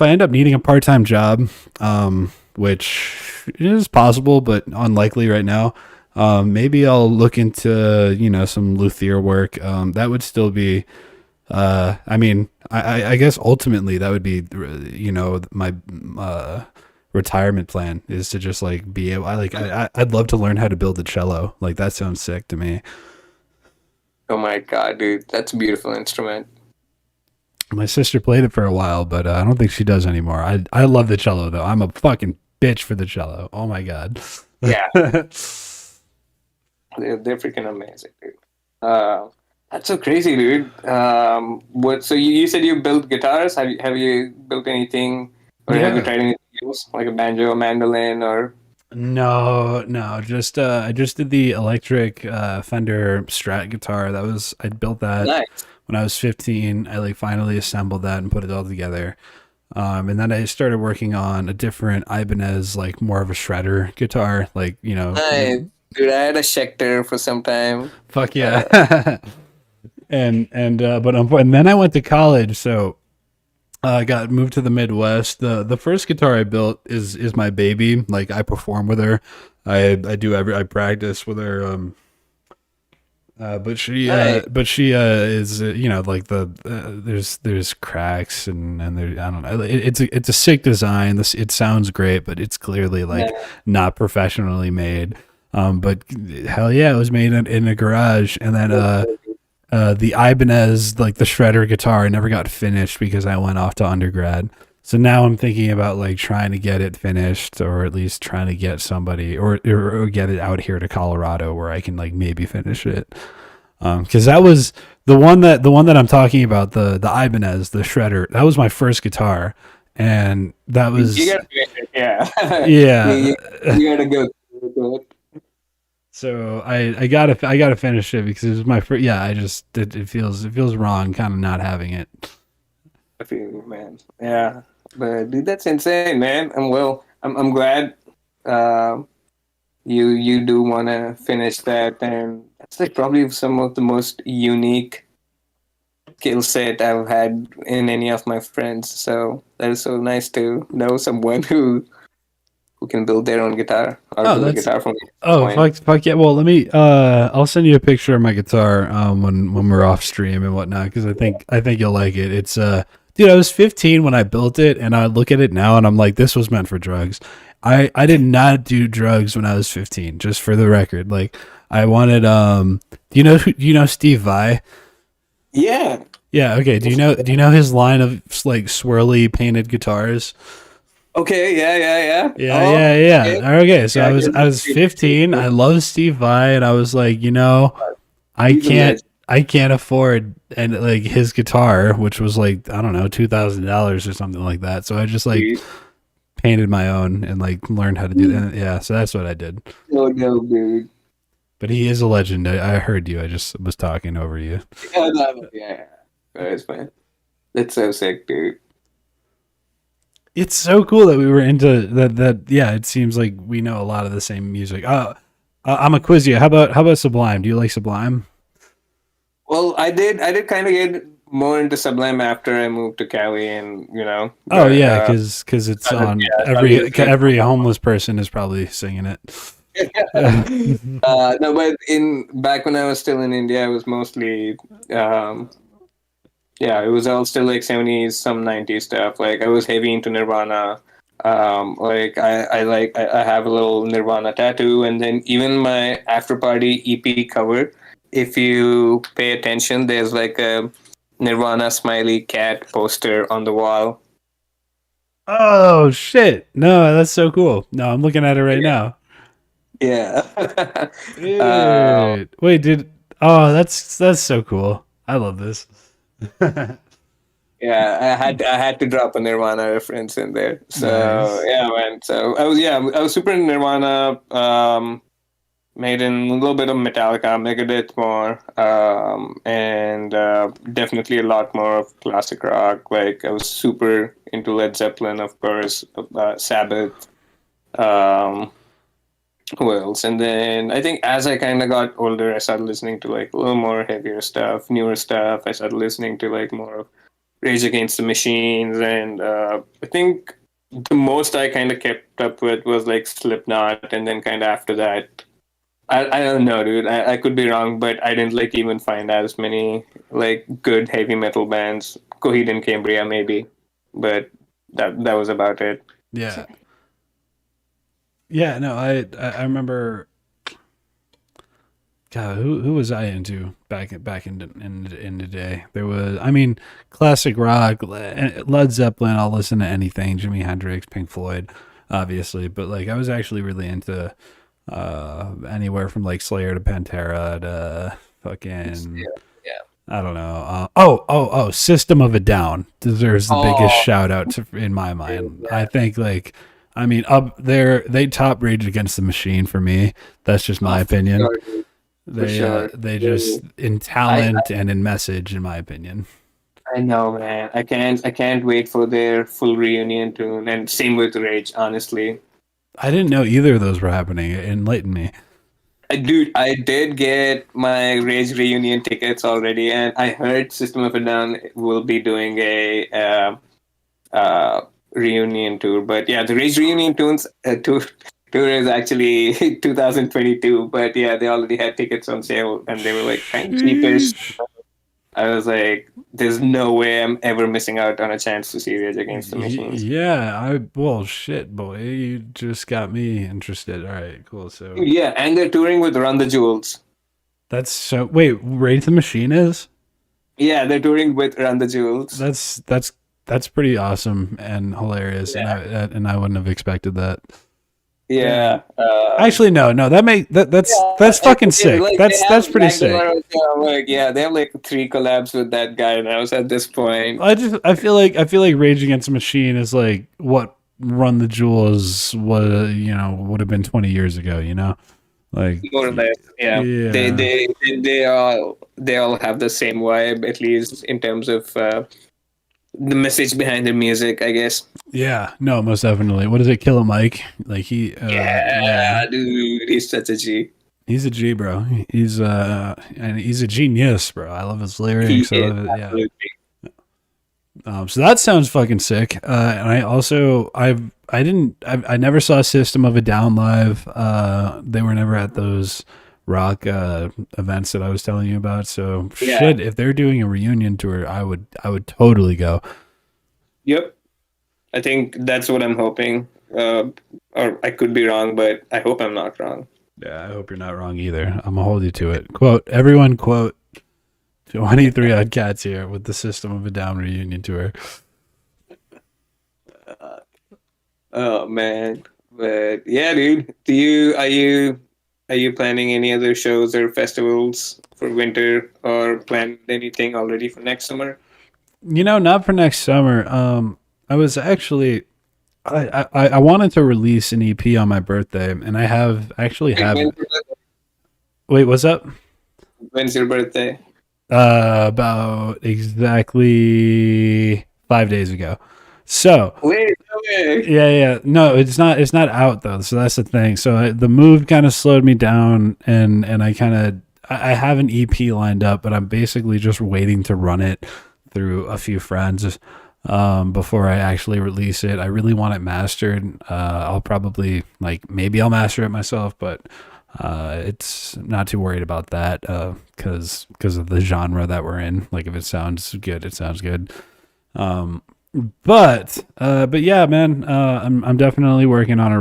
I end up needing a part time job, which is possible but unlikely right now. Maybe I'll look into some luthier work. That would still be. I mean, I guess ultimately that would be my retirement plan is to just like be able. I'd love to learn how to build a cello. Like that sounds sick to me. Oh my god, dude, that's a beautiful instrument. My sister played it for a while, but I don't think she does anymore. I love the cello though. I'm a fucking bitch for the cello. Oh my god. Yeah, they're freaking amazing, dude. That's so crazy, dude. What? So you said you built guitars. Have you built anything, or have you Yeah. tried anything else, like a banjo, a mandolin, or? No, no, just I just did the electric Fender Strat guitar. I built that Nice. when I was 15. I like finally assembled that and put it all together. And then I started working on a different Ibanez, like more of a shredder guitar, like Nice, dude. I had a Schecter for some time. fuck Uh, yeah. And then I went to college, so I got moved to the Midwest. The first guitar I built is my baby. Like I perform with her. I practice with her. nice. But she is like there's cracks and there I don't know. It's a sick design. It sounds great, but it's clearly like Yeah. not professionally made. But hell yeah, it was made in a garage, and then the Ibanez, like the shredder guitar, never got finished because I went off to undergrad. So now I'm thinking about like trying to get it finished, or at least trying to get somebody, or get it out here to Colorado where I can like maybe finish it. Because that was the one that I'm talking about, the Ibanez, the shredder. That was my first guitar, and that You was gotta do it, yeah. yeah. You gotta go through it. So I gotta finish it because it was my first. Yeah, it feels wrong, kind of not having it. I feel you, man. Yeah, but dude, that's insane, man. I'm glad you do want to finish that, and that's like probably some of the most unique skill set I've had in any of my friends. So that is so nice to know someone who can build their own guitar or Oh, build a that's guitar from oh point. fuck yeah. Well, let me. I'll send you a picture of my guitar when we're off stream and whatnot because I think you'll like it. It's dude, I was 15 when I built it, and I look at it now and I'm like, this was meant for drugs. I did not do drugs when I was 15. Just for the record, like I wanted do you know Steve Vai? Yeah. Yeah. Okay. Do you know his line of like swirly painted guitars? Okay. Yeah. Yeah. Yeah. Yeah, Oh. yeah, Okay. yeah. Okay, so Yeah. I I was can I was 15. I love Steve Vai, and I was like, I He's a can't legend. I can't afford and like his guitar, which was like I don't know $2,000 or something like that. So I just like painted my own and like learned how to do that. Yeah, so that's what I did. Oh no, dude. But he is a legend. I heard you. I just was talking over you. Yeah, no, yeah. That's fine. That's so sick, dude. It's so cool that we were into that. Yeah, it seems like we know a lot of the same music. I'm a quiz you. How about Sublime? Do you like Sublime? Well, I did kind of get more into Sublime after I moved to Cali, and Oh but yeah, because it's on I started listening. every homeless person is probably singing it. No, but in back when I was still in India, it was mostly, um, yeah, it was all still like 70s, some 90s stuff. Like I was heavy into Nirvana. Like I have a little Nirvana tattoo, and then even my after party EP cover. If you pay attention, there's like a Nirvana smiley cat poster on the wall. Oh shit! No, that's so cool. No, I'm looking at it right now. Yeah. uh, Dude, wait, dude. Oh, that's so cool. I love this. yeah, I had to drop a Nirvana reference in there. So Nice. yeah, man. So I was super into Nirvana. Made in a little bit of Metallica, Megadeth more, and definitely a lot more of classic rock. Like I was super into Led Zeppelin, of course, Sabbath. Um, who else? And then I think as I kind of got older, I started listening to like a little more heavier stuff, newer stuff. I started listening to like more of Rage Against the Machines, and I think the most I kind of kept up with was like Slipknot, and then kind of after that. I don't know, dude. I could be wrong, but I didn't like even find as many like good heavy metal bands. Coheed and Cambria, maybe, but that was about it. Yeah. Yeah. No, I remember. God, who was I into back in the day? There was, I mean, classic rock, Led Zeppelin. I'll listen to anything. Jimi Hendrix, Pink Floyd, obviously, but like I was actually really into anywhere from like Slayer to Pantera to fucking Yeah. I don't know. System of a Down deserves the biggest Oh, shout out in my dude, mind. I yeah. think like. I mean, up there, they top Rage Against the Machine for me. That's just Oh, my for opinion. sure, dude. For They sure. they Yeah. just in I talent and in message, in my opinion. I know, man. I can't wait for their full reunion tune, and same with Rage. Honestly, I didn't know either of those were happening. Enlighten me. dude, I did get my Rage reunion tickets already, and I heard System of a Down will be doing a uh, reunion tour. But yeah, the Rage reunion tour is actually 2022. But yeah, they already had tickets on sale, and they were like kind of cheapish. Sheesh. I was like, "There's no way I'm ever missing out on a chance to see Rage Against the Machines." Yeah, well, shit, boy, you just got me interested. All right, cool. So Yeah, and they're touring with Run the Jewels. That's so. Wait, Rage the Machine is? Yeah, they're touring with Run the Jewels. That's pretty awesome and hilarious, Yeah, and I wouldn't have expected that. yeah. Dang. Actually, no. That's fucking sick. Like they That's have pretty like sick. like yeah, they have like 3 collabs with that guy now. So at this point, I feel like Rage Against the Machine is like what Run the Jewels would have been 20 years ago. Like more or less, yeah. yeah. They all have the same vibe, at least in terms of the message behind their music, I guess. Yeah, no, most definitely. What is it, Killer Mike? Like yeah, Yeah, dude, he's such a G. he's a G, bro. And he's a genius, bro. I love his He lyrics. I is love it. Yeah. absolutely. So that sounds fucking sick. And I never saw System of a Down live. They were never at those rock events that I was telling you about. So Yeah. shit, if they're doing a reunion tour, I would totally go. Yep. I think that's what I'm hoping. Or I could be wrong, but I hope I'm not wrong. Yeah, I hope you're not wrong either. I'm gonna hold you to it. Quote everyone. Quote 23 Odd Cats here with the System of a Down reunion tour. Oh man. But yeah, dude. Are you planning any other shows or festivals for winter or planned anything already for next summer? Not for next summer. I was actually I wanted to release an EP on my birthday, and I have actually Wait, have. when's your birthday? Wait, what's up? When's your birthday? About exactly 5 days ago. So Wait, no way. yeah. No, it's not. It's not out though. So that's the thing. So the move kind of slowed me down, and I have an EP lined up, but I'm basically just waiting to run it through a few friends before I actually release it. I really want it mastered. I'll probably maybe I'll master it myself, but it's not too worried about that because of the genre that we're in. Like if it sounds good, it sounds good. Um, but yeah, man, I'm definitely working on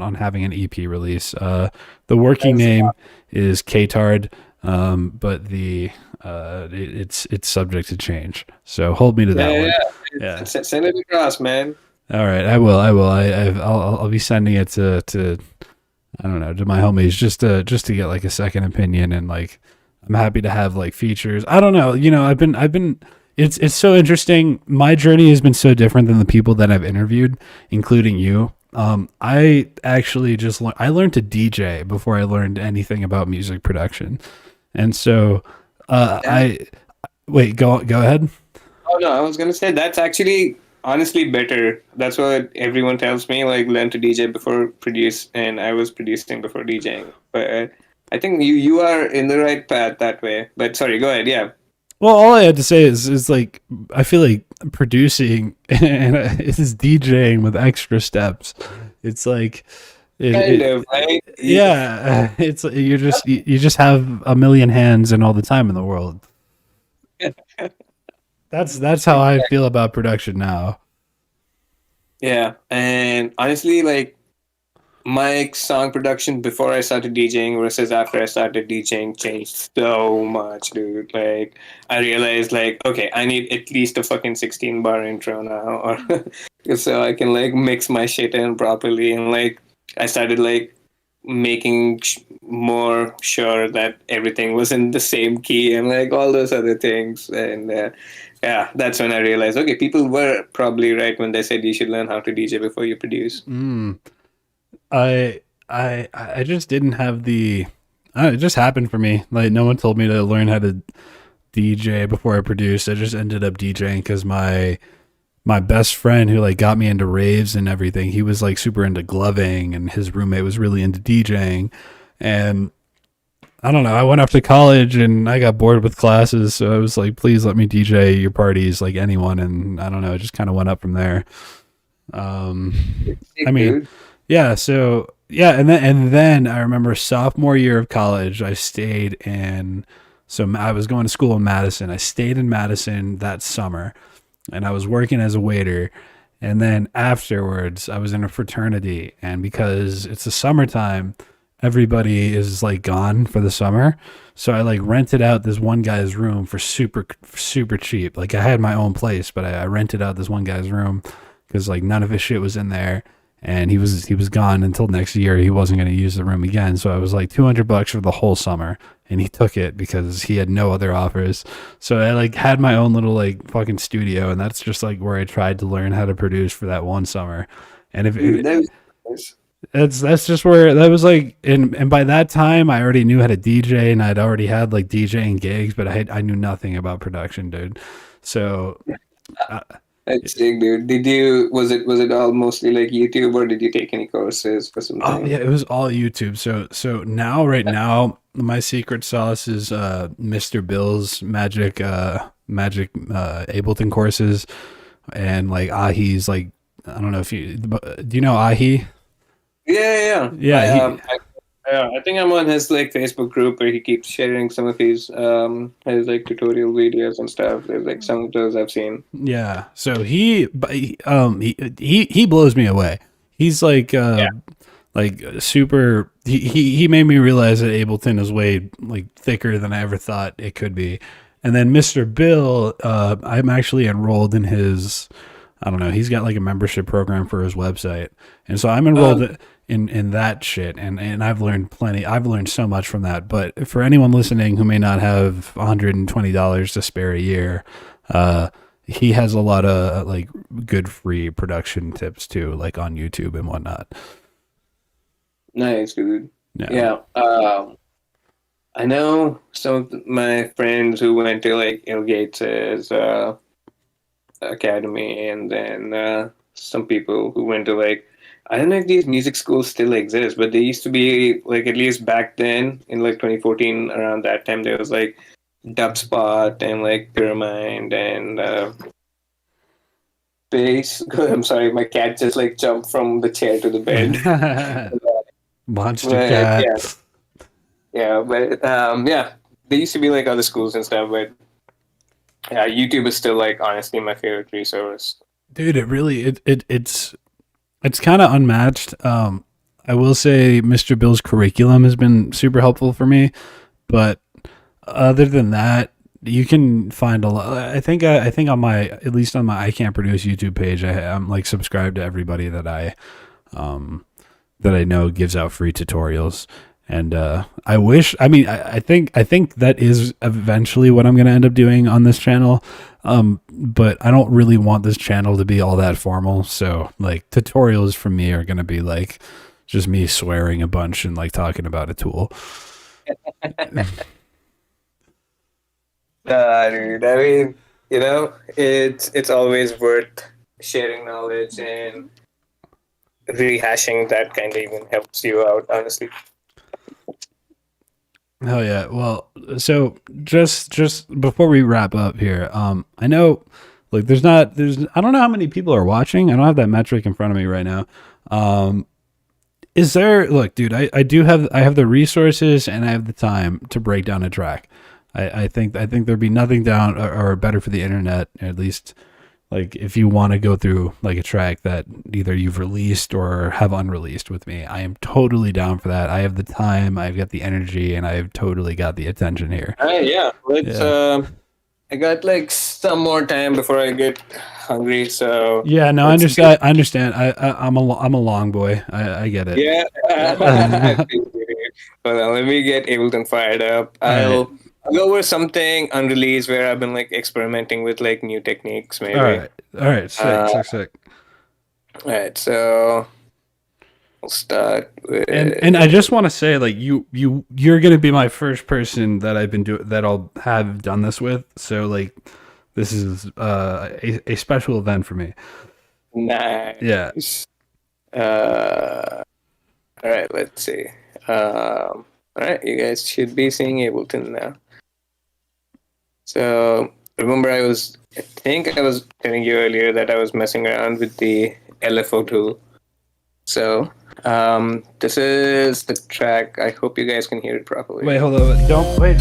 on having an EP release. The working That's name is K-Tard, but it's subject to change. So hold me to that yeah, one. yeah. Yeah. Send it across, man. All right, I will. I'll be sending it to I don't know, to my homies just to get like a second opinion, and I'm happy to have features. I don't know, I've been it's so interesting. My journey has been so different than the people that I've interviewed, including you. I actually I learned to DJ before I learned anything about music production. And so Yeah. I wait, go ahead. Oh no, I was gonna say that's actually honestly better. That's what everyone tells me. Like learn to DJ before produce, and I was producing before DJing. But I think you are in the right path that way. But sorry, go ahead. Yeah. Well, all I had to say is I feel like producing and is DJing with extra steps. It's like Kind of, right? yeah, it's you just have a million hands and all the time in the world. That's how I feel about production now. Yeah, and honestly, like my song production before I started DJing versus after I started DJing changed so much, dude. Like I realized, like, okay, I need at least a fucking 16 bar intro now, or so I can mix my shit in properly, and I started making more sure that everything was in the same key and all those other things, and yeah, that's when I realized, okay, people were probably right when they said you should learn how to DJ before you produce. Mm. I just didn't have the. It just happened for me. Like no one told me to learn how to DJ before I produced. I just ended up DJing because my best friend who got me into raves and everything, he was super into gloving, and his roommate was really into DJing. And I don't know, I went off to college and I got bored with classes, so I was like, please let me DJ your parties like anyone. And I don't know, it just kind of went up from there. I mean, Dude. yeah, so yeah, and then I remember sophomore year of college, I stayed in. So I was going to school in Madison. I stayed in Madison that summer, and I was working as a waiter. And then afterwards, I was in a fraternity, and because it's the summertime, everybody is like gone for the summer. So I like rented out this one guy's room for super cheap. Like I had my own place, but I rented out this one guy's room because like none of his shit was in there, and he was gone until next year. He wasn't going to use the room again. So I was like $200 for the whole summer, and he took it because he had no other offers. So I like had my own little like fucking studio, and that's just like where I tried to learn how to produce for that one summer. And if Dude, that was nice. that's just where that was like, and by that time I already knew how to DJ, and I'd already had like DJing gigs, but I knew nothing about production, dude. So That's sick, dude. Was it all mostly like YouTube, or did you take any courses for oh something? yeah, it was all YouTube. So now right now my secret sauce is Mr. Bill's magic Ableton courses, and like Ahi's like, I don't know if do you know Ahi? Yeah, Yeah, I think I'm on his like Facebook group where he keeps sharing some of his like tutorial videos and stuff. There's like some of those I've seen. yeah. So he blows me away. He's like super. He made me realize that Ableton is way like thicker than I ever thought it could be. And then Mr. Bill, I'm actually enrolled in his. I don't know. He's got like a membership program for his website, and so I'm enrolled in that shit. And I've learned plenty. I've learned so much from that. But for anyone listening who may not have $120 to spare a year, he has a lot of like good free production tips too, like on YouTube and whatnot. Nice, dude. Yeah. Yeah. I know some of my friends who went to like Bill Gates's academy, and then some people who went to like, I don't know if these music schools still exist, but they used to be like, at least back then in like 2014, around that time, there was like Dubspot and like Pyramid and Bass. I'm sorry, my cat just like jumped from the chair to the bed. Monster But cat. yeah, there used to be like other schools and stuff, but yeah, YouTube is still like honestly my favorite resource. Dude, it really it's kind of unmatched. I will say Mr. Bill's curriculum has been super helpful for me, but other than that, you can find a lot. I think on my, at least on my icantproduce YouTube page, I'm like subscribed to everybody that I know gives out free tutorials. And I wish, I mean, I think that is eventually what I'm going to end up doing on this channel. But I don't really want this channel to be all that formal. So like tutorials from me are going to be like just me swearing a bunch and like talking about a tool. Dude, I mean, it's always worth sharing knowledge, and rehashing that kind of even helps you out, honestly. Hell yeah. Well, so just before we wrap up here, I know, like, I don't know how many people are watching. I don't have that metric in front of me right now. Is there, look, dude, I have the resources and I have the time to break down a track. I think there'd be nothing down or better for the internet, at least like if you want to go through like a track that either you've released or have unreleased with me. I am totally down for that. I have the time, I've got the energy, and I've totally got the attention here. Yeah, I got like some more time before I get hungry, so Yeah, no, I understand. I'm a long boy. I get it. yeah. I appreciate it. Hold on, let me get Ableton fired up. I'll go over something unreleased where I've been like experimenting with like new techniques, maybe. All right, sick. All right, so we'll start with. And I just want to say, like, you're gonna be my first person that I'll have done this with. So like, this is a special event for me. Nice. Yeah. All right, let's see. All right, you guys should be seeing Ableton now. So remember, I think I was telling you earlier that I was messing around with the LFO tool. So this is the track. I hope you guys can hear it properly. Wait, hold on. Don't play it.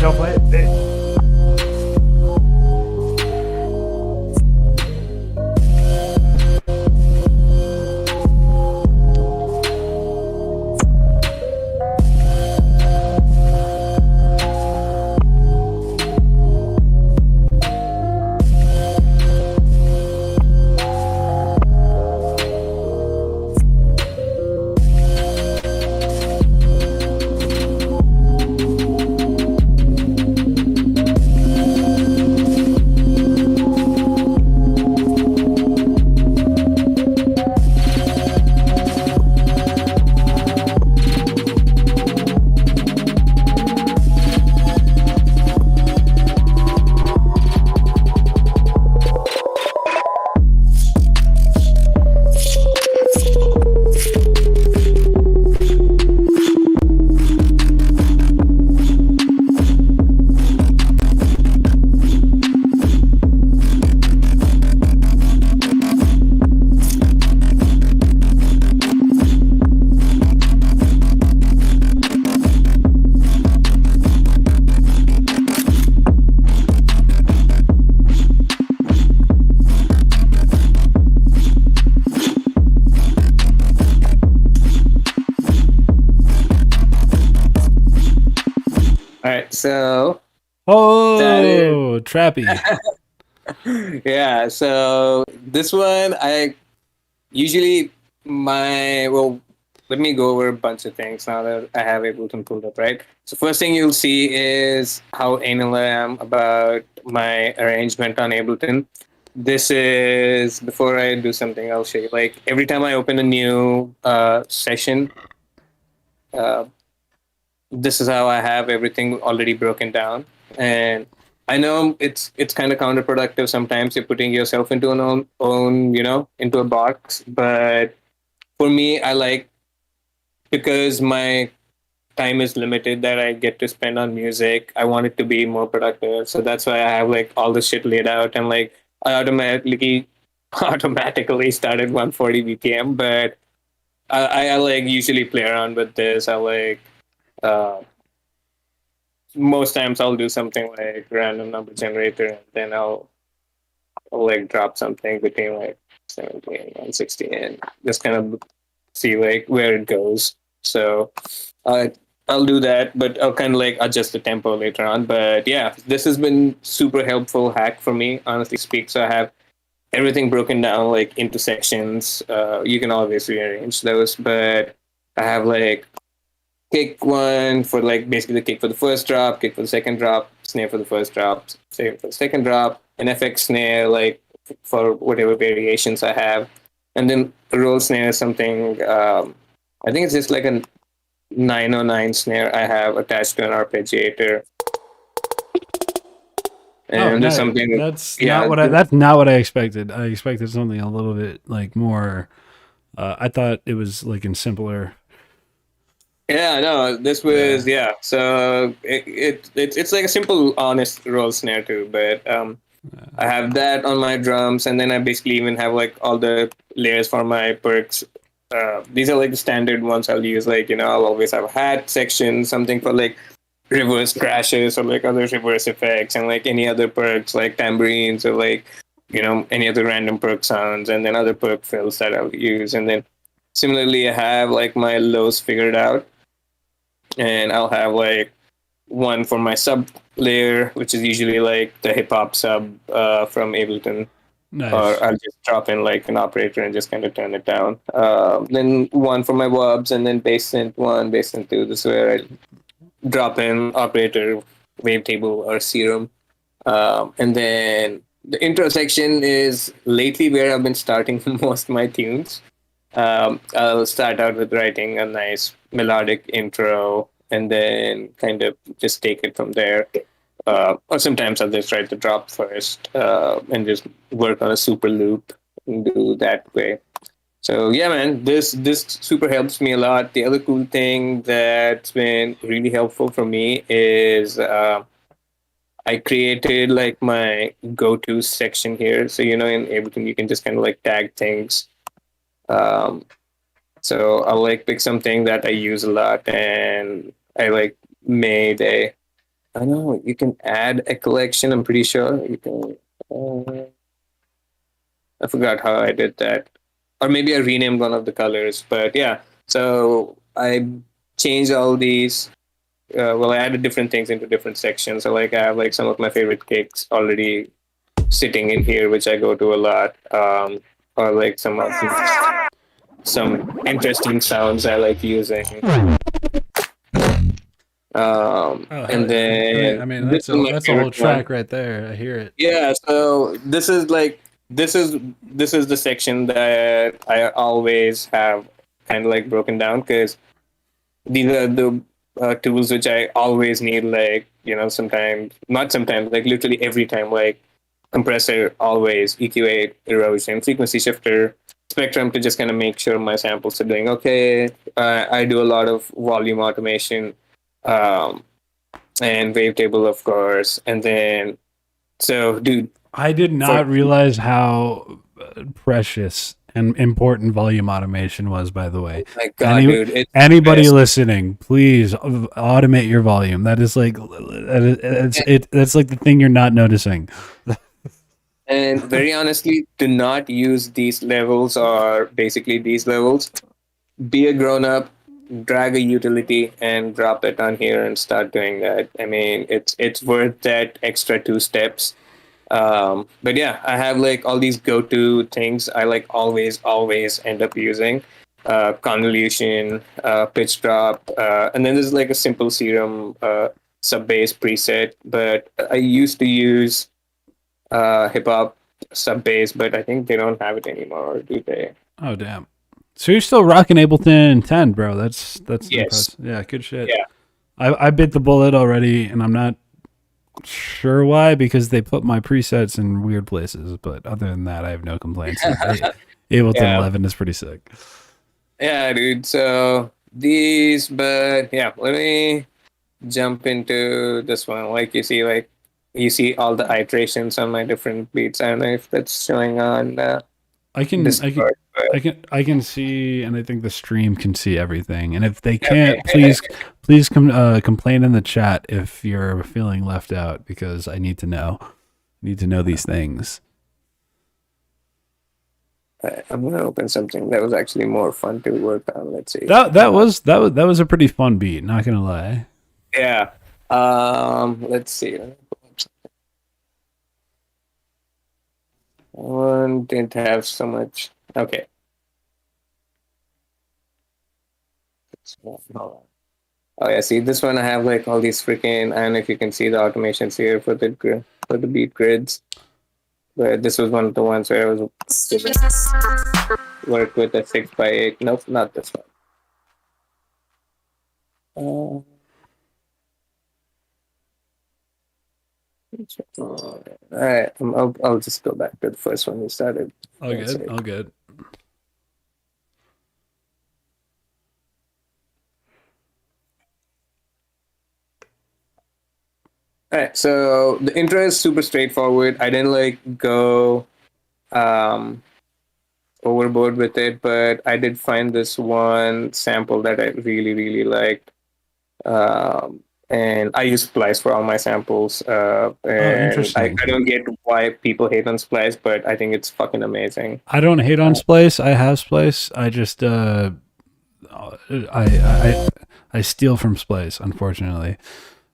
So that is Oh, trappy. yeah. So this one, I usually let me go over a bunch of things now that I have Ableton pulled up, right? So first thing you'll see is how anal I am about my arrangement on Ableton. This is before I do something, I'll show you. Like every time I open a new session, uh, this is how I have everything already broken down. And I know it's kind of counterproductive. Sometimes you're putting yourself into an own into a box. But for me, I like, because my time is limited that I get to spend on music, I want it to be more productive. So that's why I have like all the shit laid out, and like I automatically started 140 BPM, but I like usually play around with this. I like uh, most times I'll do something like random number generator, and then I'll like drop something between like 70 and 160 and just kind of see like where it goes. So I'll do that, but I'll kind of like adjust the tempo later on. But yeah, this has been super helpful hack for me, honestly speak. So I have everything broken down like into sections. You can always rearrange those, but I have like kick one for like basically the kick for the first drop, kick for the second drop, snare for the first drop, snare for the second drop, an FX snare like for whatever variations I have, and then a roll snare is something. I think it's just like a 909 snare I have attached to an arpeggiator, Oh, and there's no, something. that's not Yeah, what that's not what I expected. I expected something a little bit like more. I thought it was like in simpler. yeah, no, this was, Yeah. yeah. So it's like a simple, honest roll snare too, but I have that on my drums, and then I basically even have like all the layers for my perks. These are like the standard ones I'll use. Like I'll always have a hat section, something for like reverse crashes or like other reverse effects, and like any other perks like tambourines or like any other random perk sounds, and then other perk fills that I'll use. And then similarly, I have like my lows figured out, and I'll have like one for my sub layer, which is usually like the hip hop sub from Ableton, or Nice. I'll just drop in like an operator and just kind of turn it down. Then one for my wubs, and then bass synth one, bass synth two. This is where I drop in operator, wavetable, or Serum. And then the intro section is lately where I've been starting most of my tunes. I'll start out with writing a nice melodic intro, and then kind of just take it from there. Or sometimes I'll just write the drop first, and just work on a super loop and do that way. So yeah, man, this super helps me a lot. The other cool thing that's been really helpful for me is I created like my go-to section here. So in Ableton you can just kind of like tag things. Um, so I'll like pick something that I use a lot, and I like made a. I don't know. You can add a collection. I'm pretty sure you can. I forgot how I did that, or maybe I renamed one of the colors. But yeah, so I changed all these. I added different things into different sections. So like I have like some of my favorite kicks already sitting in here, which I go to a lot. Or like some interesting sounds I like using. Oh hell And yeah! then I mean this is my that's a whole favorite one. track right there. I hear it. Yeah, so this is the section that I always have kind of like broken down, because these are the tools which I always need. Like sometimes, not sometimes, like literally every time. Like compressor always, EQ8, erosion, frequency shifter, spectrum to just kind of make sure my samples are doing okay. I do a lot of volume automation, um, and wavetable, of course, and then dude, I did for not realize how precious and important volume automation was. By the way, my god, any dude, it's the anybody best. listening, please automate your volume. That is like That's like the thing you're not noticing. And very honestly, do not use these levels, or basically these levels. Be a grown up. drag a utility and drop it on here and start doing that. I mean, it's worth that extra 2 steps. But yeah, I have like all these go-to things I like always end up using. Convolution, pitch drop, and then there's like a simple Serum sub bass preset. But I used to use hip hop sub bass, but I think they don't have it anymore, do they? Oh damn. So you're still rocking Ableton 10, bro. That's Yes. impressive. Yeah, good shit. Yeah. I bit the bullet already, and I'm not sure why, because they put my presets in weird places. But other than that, I have no complaints. Ableton Yeah. 11 is pretty sick. Yeah, dude. So these, but yeah, let me jump into this one. Like you see all the iterations on my different beats. I don't know if that's showing on I can I can Discord. But I can see, and I think the stream can see everything. And if they okay. can't, please complain in the chat if you're feeling left out, because I need to know. Need to know these things. I'm gonna open something that was actually more fun to work on. Let's see. That was a pretty fun beat. Not gonna lie. Yeah. Let's see. One didn't have so much. Okay. Hold on. Oh yeah, see this one I have like all these freaking. I don't know if you can see the automations here for for the beat grids. But this was one of the ones where I was work with a 6x8. Nope, not this one. All right, I'll just go back to the first one we started. All good. All good. All right, so the intro is super straightforward. I didn't like go overboard with it, but I did find this one sample that I really liked. And I use Splice for all my samples. Oh, And interesting. I don't get why people hate on Splice, but I think it's fucking amazing. I don't hate on Splice. I have Splice. I just I steal from Splice, unfortunately.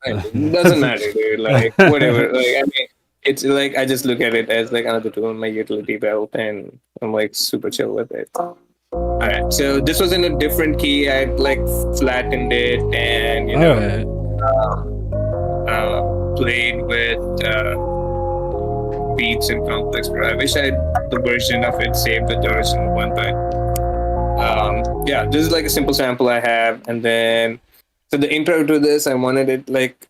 It doesn't matter, dude. Like whatever. Like I mean, it's like I just look at it as like another tool in my utility belt, and I'm like super chill with it. All right, so this was in a different key. I like flattened it, and you know, played with beats and complex. But I wish I had the version of it saved with the original one, but yeah, this is like a simple sample I have, and then so the intro to this, I wanted it like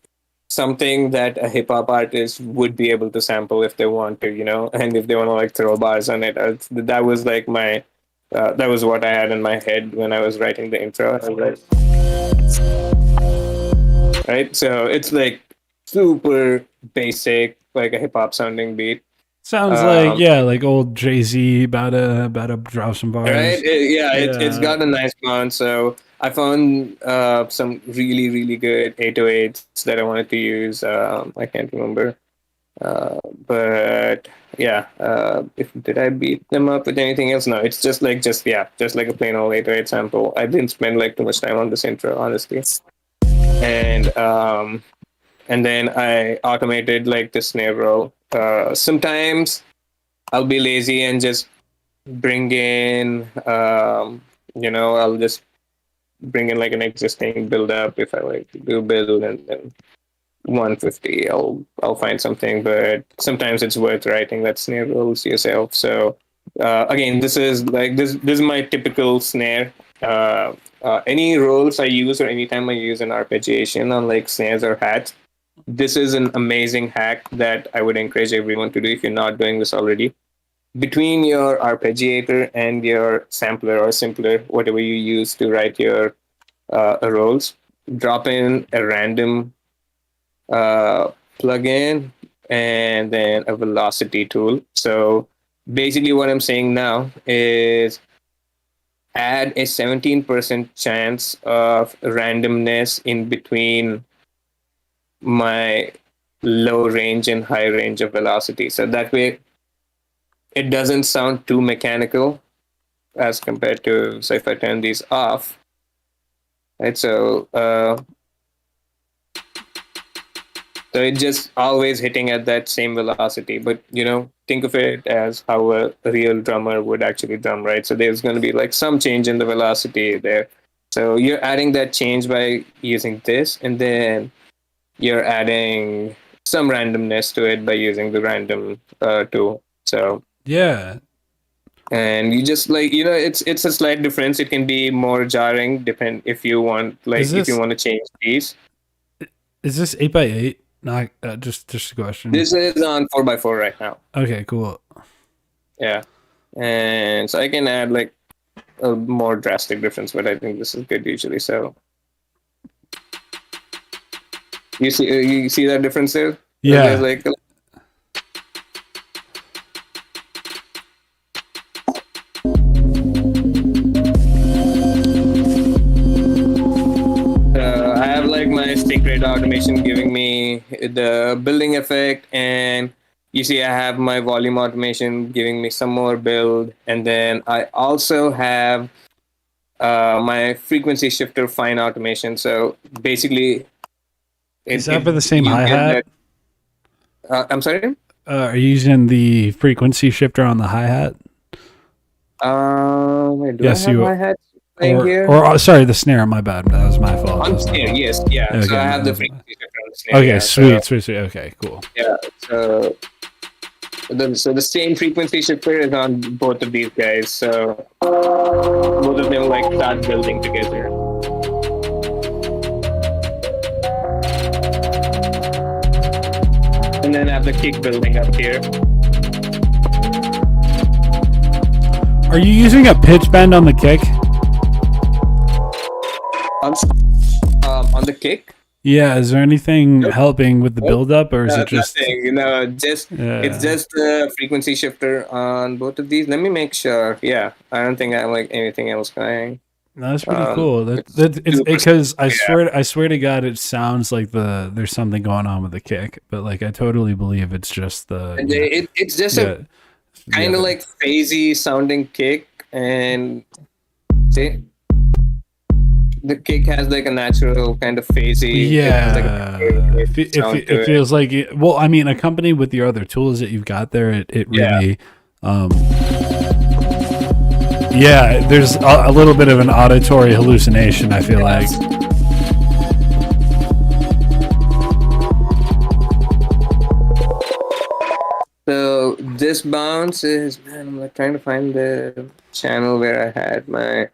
something that a hip hop artist would be able to sample if they want to, you know, and if they want to like throw bars on it. That was like my, that was what I had in my head when I was writing the intro. I was like, right, so it's like super basic, like a hip hop sounding beat. Sounds like like old Jay-Z about to drop some bars. Right? It's got a nice bounce. So I found some really good 808s that I wanted to use. I can't remember. But yeah, if did I beat them up with anything else? No, it's just like just like a plain old 808 sample. I didn't spend like too much time on this intro, honestly. And then I automated like the snare roll. Sometimes I'll be lazy and just bring in I'll just bring in like an existing build up. If I like do build and then 150, I'll find something, but sometimes it's worth writing that snare rolls yourself. So again, this is my typical snare. Any rolls I use or anytime I use an arpeggiation on like snares or hats, this is an amazing hack that I would encourage everyone to do if you're not doing this already. Between your arpeggiator and your sampler or simpler, whatever you use to write your rolls, drop in a random plugin and then a velocity tool. So basically, what I'm saying now is add a 17% chance of randomness in between my low range and high range of velocity. So that way, it doesn't sound too mechanical as compared to, so if I turn these off, right? So it's just always hitting at that same velocity. But think of it as how a real drummer would actually drum, right? So there's going to be like some change in the velocity there. So you're adding that change by using this, and then you're adding some randomness to it by using the random tool. So Yeah. and you just like it's a slight difference. It can be more jarring depend if you want if you want to change these. Is this 8x8? Not just a question. This is on 4x4 right now. Okay, cool. Yeah, and so I can add like a more drastic difference, but I think this is good usually. So you see that difference there? Yeah. There's like I have like my stick rate automation giving me the building effect, and you see I have my volume automation giving me some more build, and then I also have my frequency shifter fine automation. So basically, Is that for the same hi-hat? I'm sorry? Are you using the frequency shifter on the hi-hat? Do yes, I have hi-hat playing here? Or sorry, the snare. My bad. That was my fault. On snare, yes, yeah. Okay, so I have the frequency shifter on the snare. Okay, yeah, sweet. Okay, cool. Yeah, so the same frequency shifter is on both of these guys. So both of them like start building together. And then I have the kick building up here. Are you using a pitch bend on the kick? On the kick? Yeah, is there anything helping with the build-up, or is it just nothing? It's just the frequency shifter on both of these. Let me make sure. Yeah, I don't think I have like anything else going. No, that's pretty cool. It's because I swear to God, it sounds like there's something going on with the kick, but like I totally believe it's just it's just a kind of like phasey sounding kick, and see. The kick has like a natural kind of phasey. Yeah, it feels like it, well, I mean, accompanied with your other tools that you've got there, it really, there's a little bit of an auditory hallucination. I feel like. So this bounce is, man, I'm like trying to find the channel where I had my.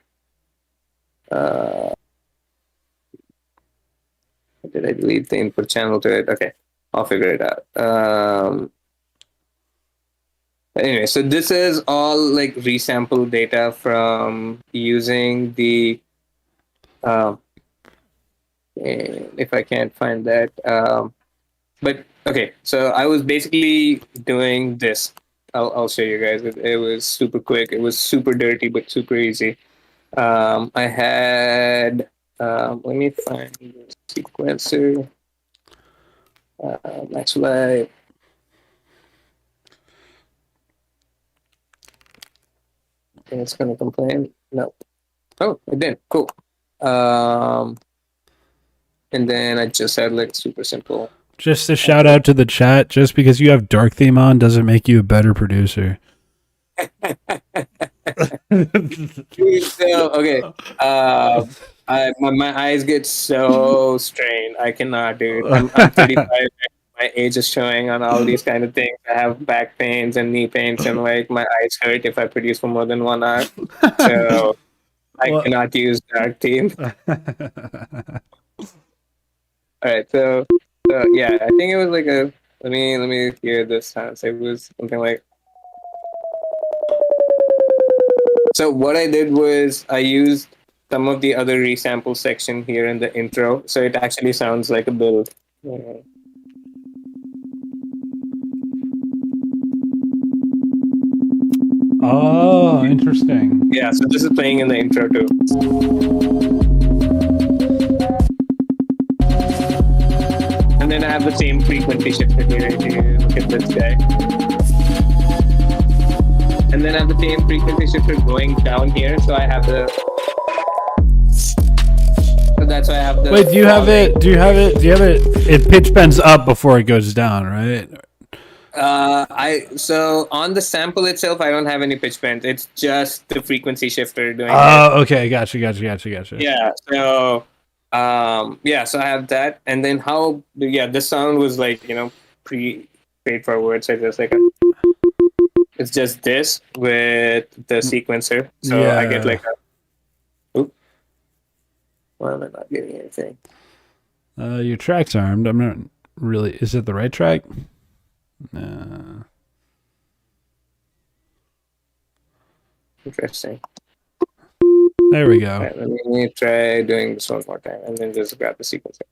Did I delete the input channel to it? Okay, I'll figure it out. Anyway, so this is all like resample data from using the. If I can't find that, but okay, so I was basically doing this. I'll show you guys. It was super quick. It was super dirty, but super easy. I had. Let me find the sequencer. Actually, it's gonna complain. No. Oh, it didn't. Cool. And then I just had like super simple. Just a shout out to the chat. Just because you have dark theme on doesn't make you a better producer. So, okay. My eyes get so strained. I cannot do it. I'm 35. My age is showing on all these kind of things. I have back pains and knee pains, and like my eyes hurt if I produce for more than 1 hour. So I cannot use dark theme. All right. So yeah, I think it was like a. Let me hear this sounds. It was something like. So what I did was I used some of the other resample section here in the intro, so it actually sounds like a build. Oh, interesting. Yeah, so this is playing in the intro too. And then I have the same frequency shifter here if you look at this guy. And then I have the same frequency shifter going down here, so I have the that's why I have the. Wait, do you have it? It pitch bends up before it goes down, right? So on the sample itself, I don't have any pitch bends. It's just the frequency shifter doing it. Oh, okay, gotcha. Yeah. So, yeah. So I have that, and then this sound was like pretty straightforward. So just like it's just this with the sequencer. So I get like a. Oop. Why am I not getting anything? Your track's armed. I'm not really. Is it the right track? Interesting. There we go. Right, let me try doing this one more time and then just grab the sequencer.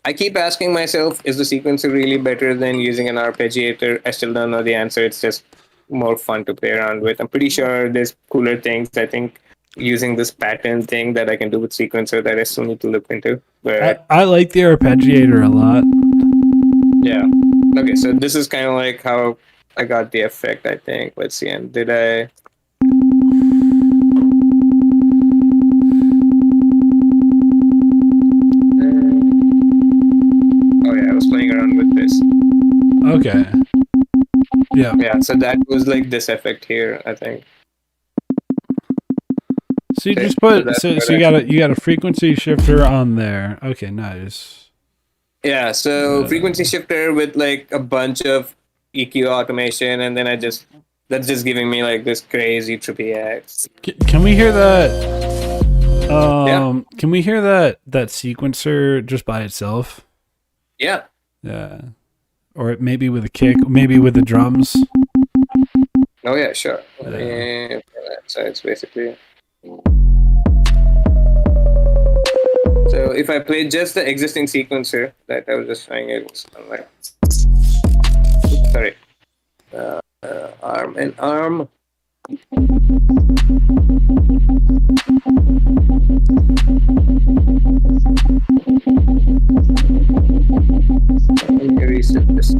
I keep asking myself, is the sequencer really better than using an arpeggiator? I still don't know the answer. It's just more fun to play around with. I'm pretty sure there's cooler things. I think using this pattern thing that I can do with sequencer that I still need to look into. But I like the arpeggiator a lot. Yeah. Okay, so this is kind of like how I got the effect, I think. Let's see. And did I... Oh, yeah, I was playing around with this. Okay. Yeah. Yeah, so that was like this effect here, I think. So you just put... So you got a frequency shifter on there. Okay, nice. Yeah, so frequency shifter with like a bunch of EQ automation, and then that's just giving me like this crazy trippy X. Can we hear that? Can we hear that sequencer just by itself? Yeah. Yeah. Or maybe with a kick, maybe with the drums. Oh yeah, sure. So it's basically. So if I play just the existing sequencer that I was just showing, it was like, sorry, arm and arm. Let me reset this.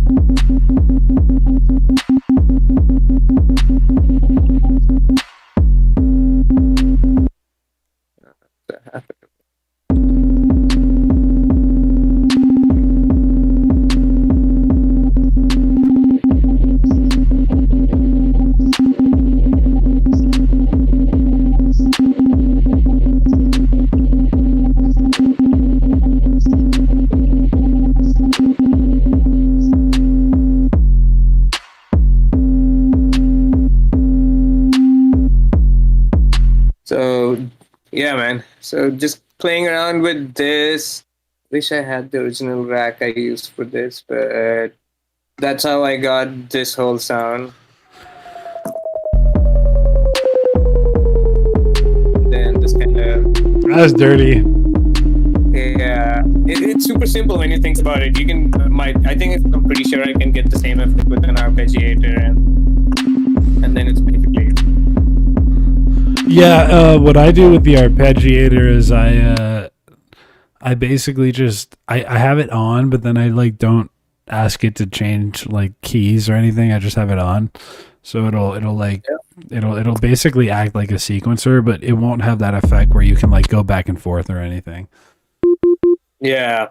So yeah, man. So just playing around with this. Wish I had the original rack I used for this, but that's how I got this whole sound. Then this kind of. That's dirty. Yeah, it's super simple when you think about it. You can, I'm pretty sure I can get the same effect with an arpeggiator, and then it's basically. Yeah, what I do with the arpeggiator is I basically just I have it on, but then I like don't ask it to change like keys or anything. I just have it on, so it'll basically act like a sequencer, but it won't have that effect where you can like go back and forth or anything. Yeah,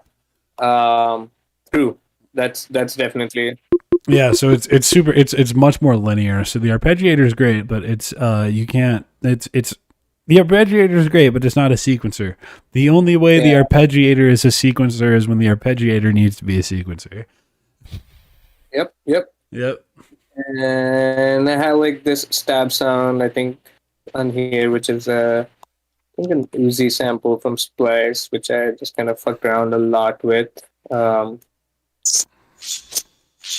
true. That's definitely. Yeah, so it's much more linear. So the arpeggiator is great, but it's the arpeggiator is great, but it's not a sequencer. The only way the arpeggiator is a sequencer is when the arpeggiator needs to be a sequencer. Yep. And I have like this stab sound, I think, on here, which is I think an Uzi sample from Splice, which I just kind of fucked around a lot with.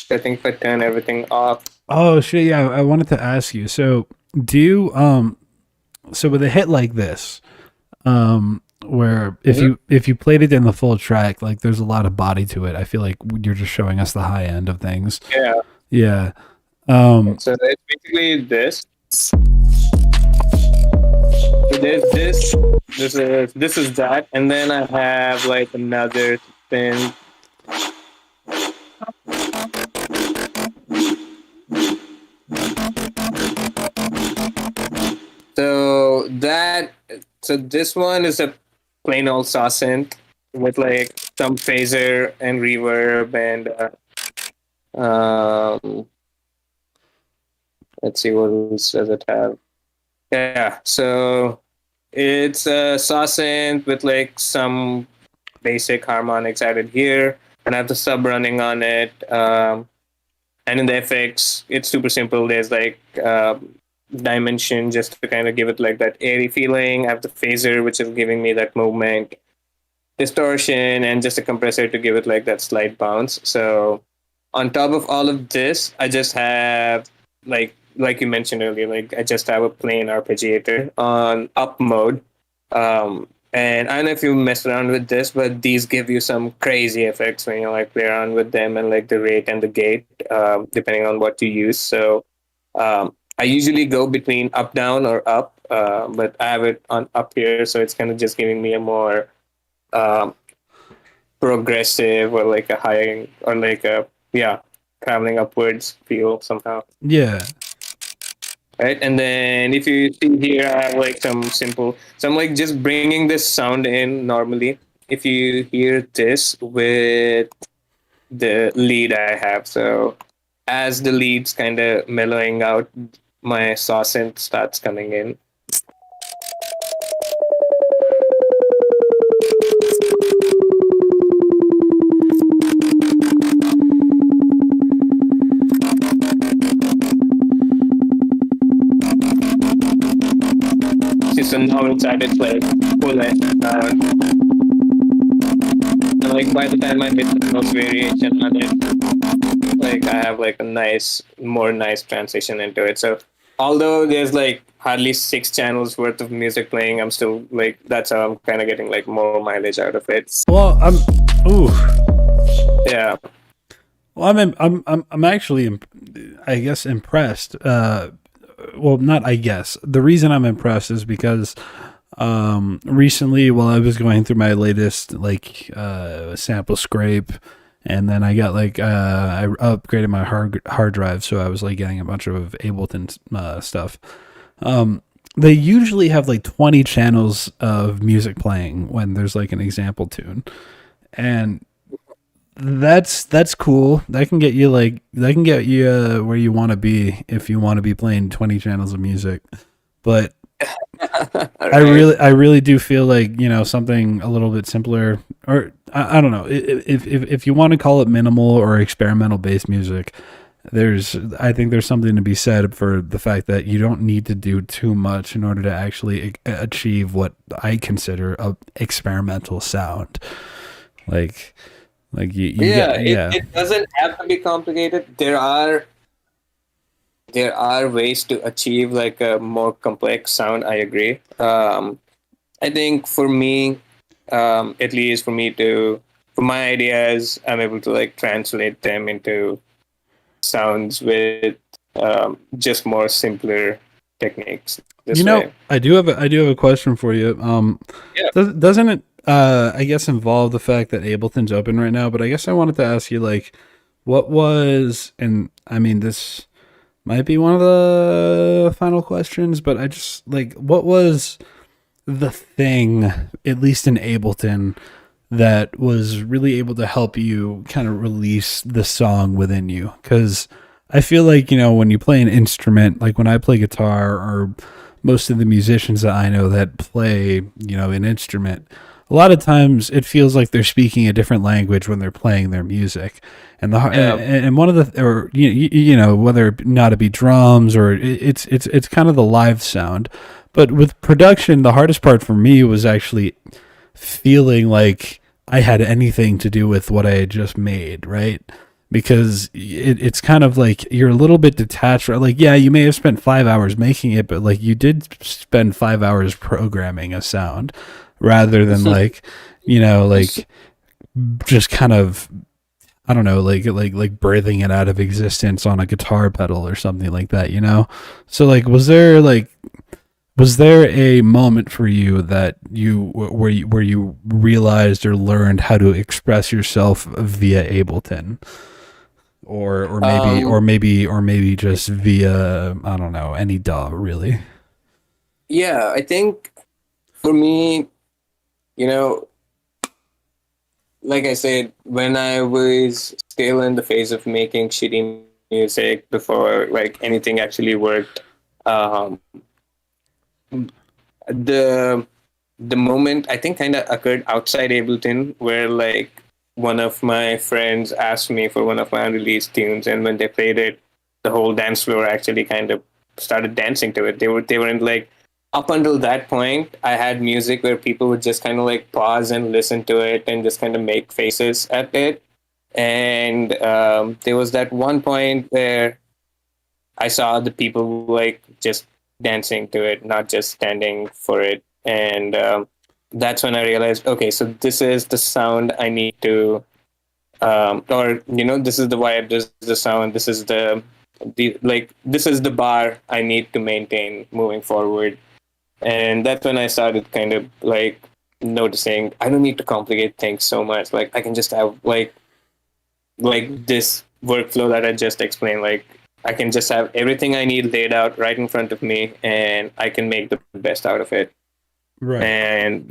I think if I turn everything off. Oh shit! Yeah, I wanted to ask you. So, do you so with a hit like this, where if you played it in the full track, like there's a lot of body to it. I feel like you're just showing us the high end of things. Yeah. So it's basically this. So there's this. This is that, and then I have like another spin. So this one is a plain old saw synth with like some phaser and reverb and let's see what else does it have. Yeah, so it's a saw synth with like some basic harmonics added here, and I have the sub running on it. And in the effects, it's super simple. There's like dimension just to kind of give it like that airy feeling. I have the phaser, which is giving me that movement, distortion, and just a compressor to give it like that slight bounce. So on top of all of this, I just have like you mentioned earlier, like I just have a plain arpeggiator on up mode. And I don't know if you messed around with this, but these give you some crazy effects when you like play around with them and like the rate and the gate, depending on what you use. So I usually go between up down or up, but I have it on up here, so it's kind of just giving me a more um, progressive or like a high or like a traveling upwards feel somehow. Yeah. Right, and then if you see here, I have like some simple. So I'm like just bringing this sound in normally. If you hear this with the lead I have, so as the lead's kind of mellowing out, my saw synth starts coming in. So now it's added like full sound. And like by the time I hit the notes variation on it, like I have like a more nice transition into it. So although there's like hardly 6 channels worth of music playing, I'm still like that's how I'm kind of getting like more mileage out of it. Well, Yeah. Well, I'm actually, I guess, impressed. Well, not I guess. The reason I'm impressed is because recently, while I was going through my latest like sample scrape, and then I got like I upgraded my hard drive, so I was like getting a bunch of Ableton stuff. They usually have like 20 channels of music playing when there's like an example tune, and that's cool. That can get you where you want to be if you want to be playing 20 channels of music. But I really do feel like, something a little bit simpler, or I don't know, if you want to call it minimal or experimental based music, I think there's something to be said for the fact that you don't need to do too much in order to actually achieve what I consider a experimental sound. It doesn't have to be complicated. There are ways to achieve like a more complex sound. I agree. I think for me, at least for my ideas, I'm able to like translate them into sounds with just more simpler techniques. I do have a question for you. Doesn't it I guess involve the fact that Ableton's open right now, but I guess I wanted to ask you like what was, and I mean this might be one of the final questions, but I just like what was the thing, at least in Ableton, that was really able to help you kind of release the song within you? Because I feel like, when you play an instrument, like when I play guitar, or most of the musicians that I know that play, an instrument, a lot of times it feels like they're speaking a different language when they're playing their music. And and one of the, or whether or not it be drums, or it's kind of the live sound. But with production, the hardest part for me was actually feeling like I had anything to do with what I had just made, right? Because it's kind of like you're a little bit detached. Like, yeah, you may have spent 5 hours making it, but like you did spend 5 hours programming a sound, rather than like, like just kind of, I don't know, like breathing it out of existence on a guitar pedal or something like that, So like, was there a moment for you that where you realized or learned how to express yourself via Ableton, or maybe just via, I don't know, any DAW really? Yeah, I think for me, you know, like I said, when I was still in the phase of making shitty music before like anything actually worked, um, the the moment I think kind of occurred outside Ableton, where like one of my friends asked me for one of my unreleased tunes, and when they played it, the whole dance floor actually kind of started dancing to it. They weren't like up until that point. I had music where people would just kind of like pause and listen to it and just kind of make faces at it. And there was that one point where I saw the people like just dancing to it, not just standing for it. And that's when I realized, okay, so this is the sound I need to, or this is the vibe, this is the sound, this is the like, this is the bar I need to maintain moving forward. And that's when I started kind of like noticing I don't need to complicate things so much. Like I can just have like this workflow that I just explained. Like I can just have everything I need laid out right in front of me, and I can make the best out of it. Right. And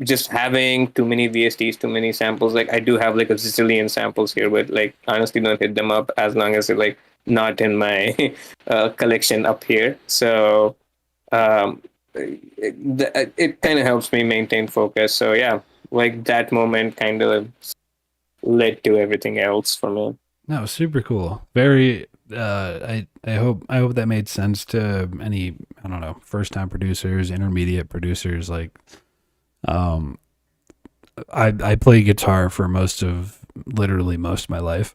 just having too many VSTs, too many samples. Like I do have like a zillion samples here, but like honestly, don't hit them up as long as they're like not in my collection up here. So um, it kind of helps me maintain focus. So yeah, like that moment kind of led to everything else for me. No, super cool. Very. I hope that made sense to any, I don't know, first time producers, intermediate producers. Like, um, I play guitar for literally most of my life,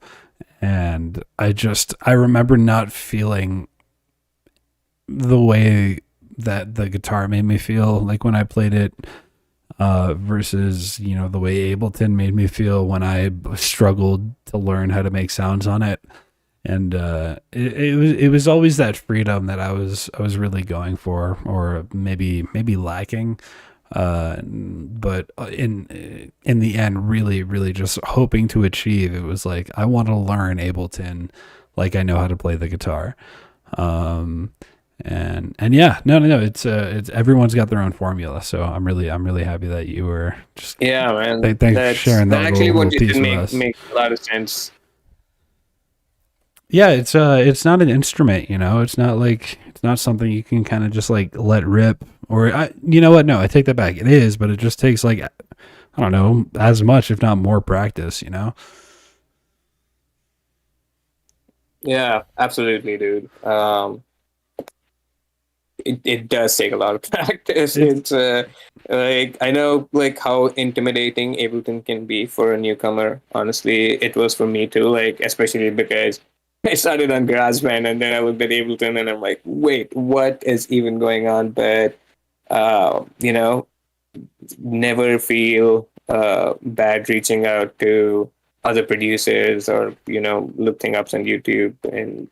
and I remember not feeling the way that the guitar made me feel like when I played it, versus the way Ableton made me feel when I struggled to learn how to make sounds on it. And it was always that freedom that I was really going for, or maybe lacking, but in the end, really just hoping to achieve. It was like I want to learn Ableton like I know how to play the guitar. um and yeah, no, it's everyone's got their own formula, so I'm really happy that you were just, Yeah, man. thanks for sharing That that actually little what you piece said with us. makes a lot of sense. Yeah, it's not an instrument, it's not like, it's not something you can kind of just like let rip. Or you know what, no, I take that back, it is, but it just takes like, I don't know, as much if not more practice. Yeah, absolutely, dude. It does take a lot of practice. It's It's like I know like how intimidating Ableton can be for a newcomer. Honestly, it was for me too. Like especially because I started on GarageBand and then I looked at Ableton and I'm like, wait, what is even going on? But you know, never feel bad reaching out to other producers or looking up on YouTube, and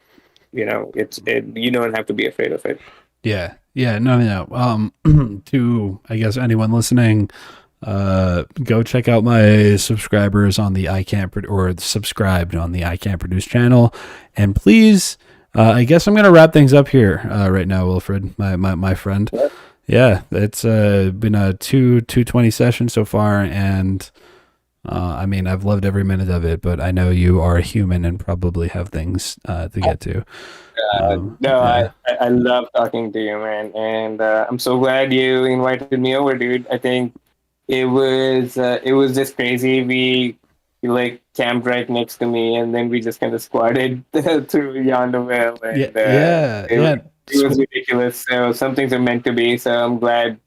you don't have to be afraid of it. yeah, no. To, I guess, anyone listening, go check out my subscribers on the or subscribed on the I Can't Produce channel, and please, I guess I'm gonna wrap things up here, right now, Wilfred, my friend. Yeah, it's been a 220 session so far, and I mean, I've loved every minute of it, but I know you are a human and probably have things to get to. No, Yeah. I love talking to you, man, and I'm so glad you invited me over, dude. I think it was just crazy. We like camped right next to me, and then we just kind of squatted through Yonderville, Yeah, and yeah, it, yeah. it was ridiculous. So some things are meant to be. So I'm glad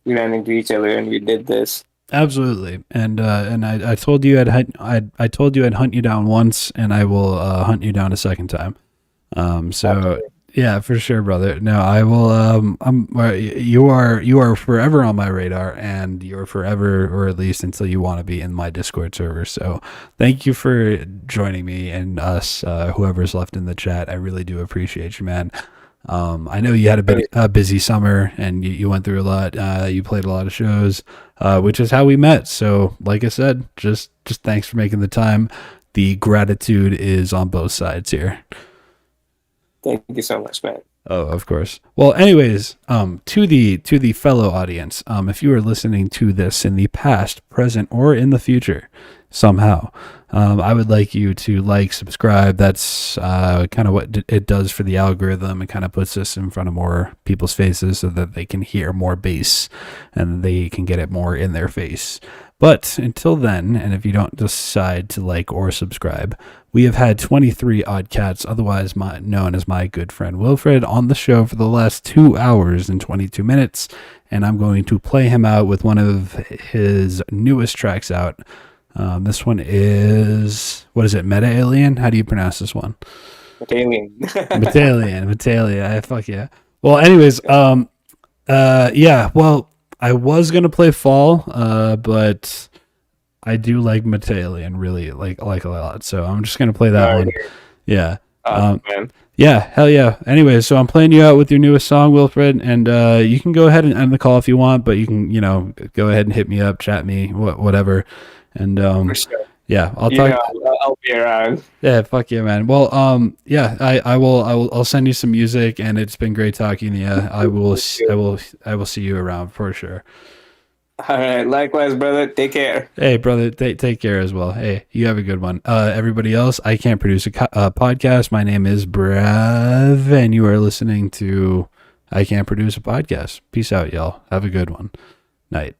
we ran into each other and we did this. Absolutely. And I told you I told you I'd hunt you down once, and I will hunt you down a second time. So Absolutely. yeah, for sure, brother. No, I will. You are forever on my radar, and you're forever, or at least until you want to be, in my Discord server. So thank you for joining me and us, whoever's left in the chat. I really do appreciate you, man. I know you had a busy summer, and you went through a lot. You played a lot of shows, which is how we met. So, like I said, just thanks for making the time. The gratitude is on both sides here. Thank you so much, man. Oh, of course. Well, anyways, to the fellow audience, if you are listening to this in the past, present, or in the future, somehow, I would like you to like, subscribe. That's kind of what it does for the algorithm. It kind of puts us in front of more people's faces so that they can hear more bass and they can get it more in their face. But until then, and if you don't decide to like or subscribe, we have had 23 odd cats, otherwise known as my good friend Wilfred, on the show for the last 2 hours and 22 minutes, and I'm going to play him out with one of his newest tracks out. This one is, what is it, Meta Alien? How do you pronounce this one? Alien. Metalia. Fuck yeah. Well, anyways, yeah. Well, I was gonna play Fall, but I do like Metalian, really like a lot. So I'm just gonna play that one. Yeah. Man. Yeah, hell yeah. Anyway, so I'm playing you out with your newest song, Wilfred, and you can go ahead and end the call if you want, but you can, go ahead and hit me up, chat me, whatever. And For sure. yeah, I'll You talk. know, I'll be around. Yeah, fuck yeah, man. Well, yeah, I'll send you some music, and it's been great talking to you. I will see you around for sure. All right. Likewise, brother. Take care. Hey, brother, take care as well. Hey, you have a good one. Everybody else, I Can't Produce a podcast. My name is braV, and you are listening to I Can't Produce a Podcast. Peace out, y'all. Have a good one. Night.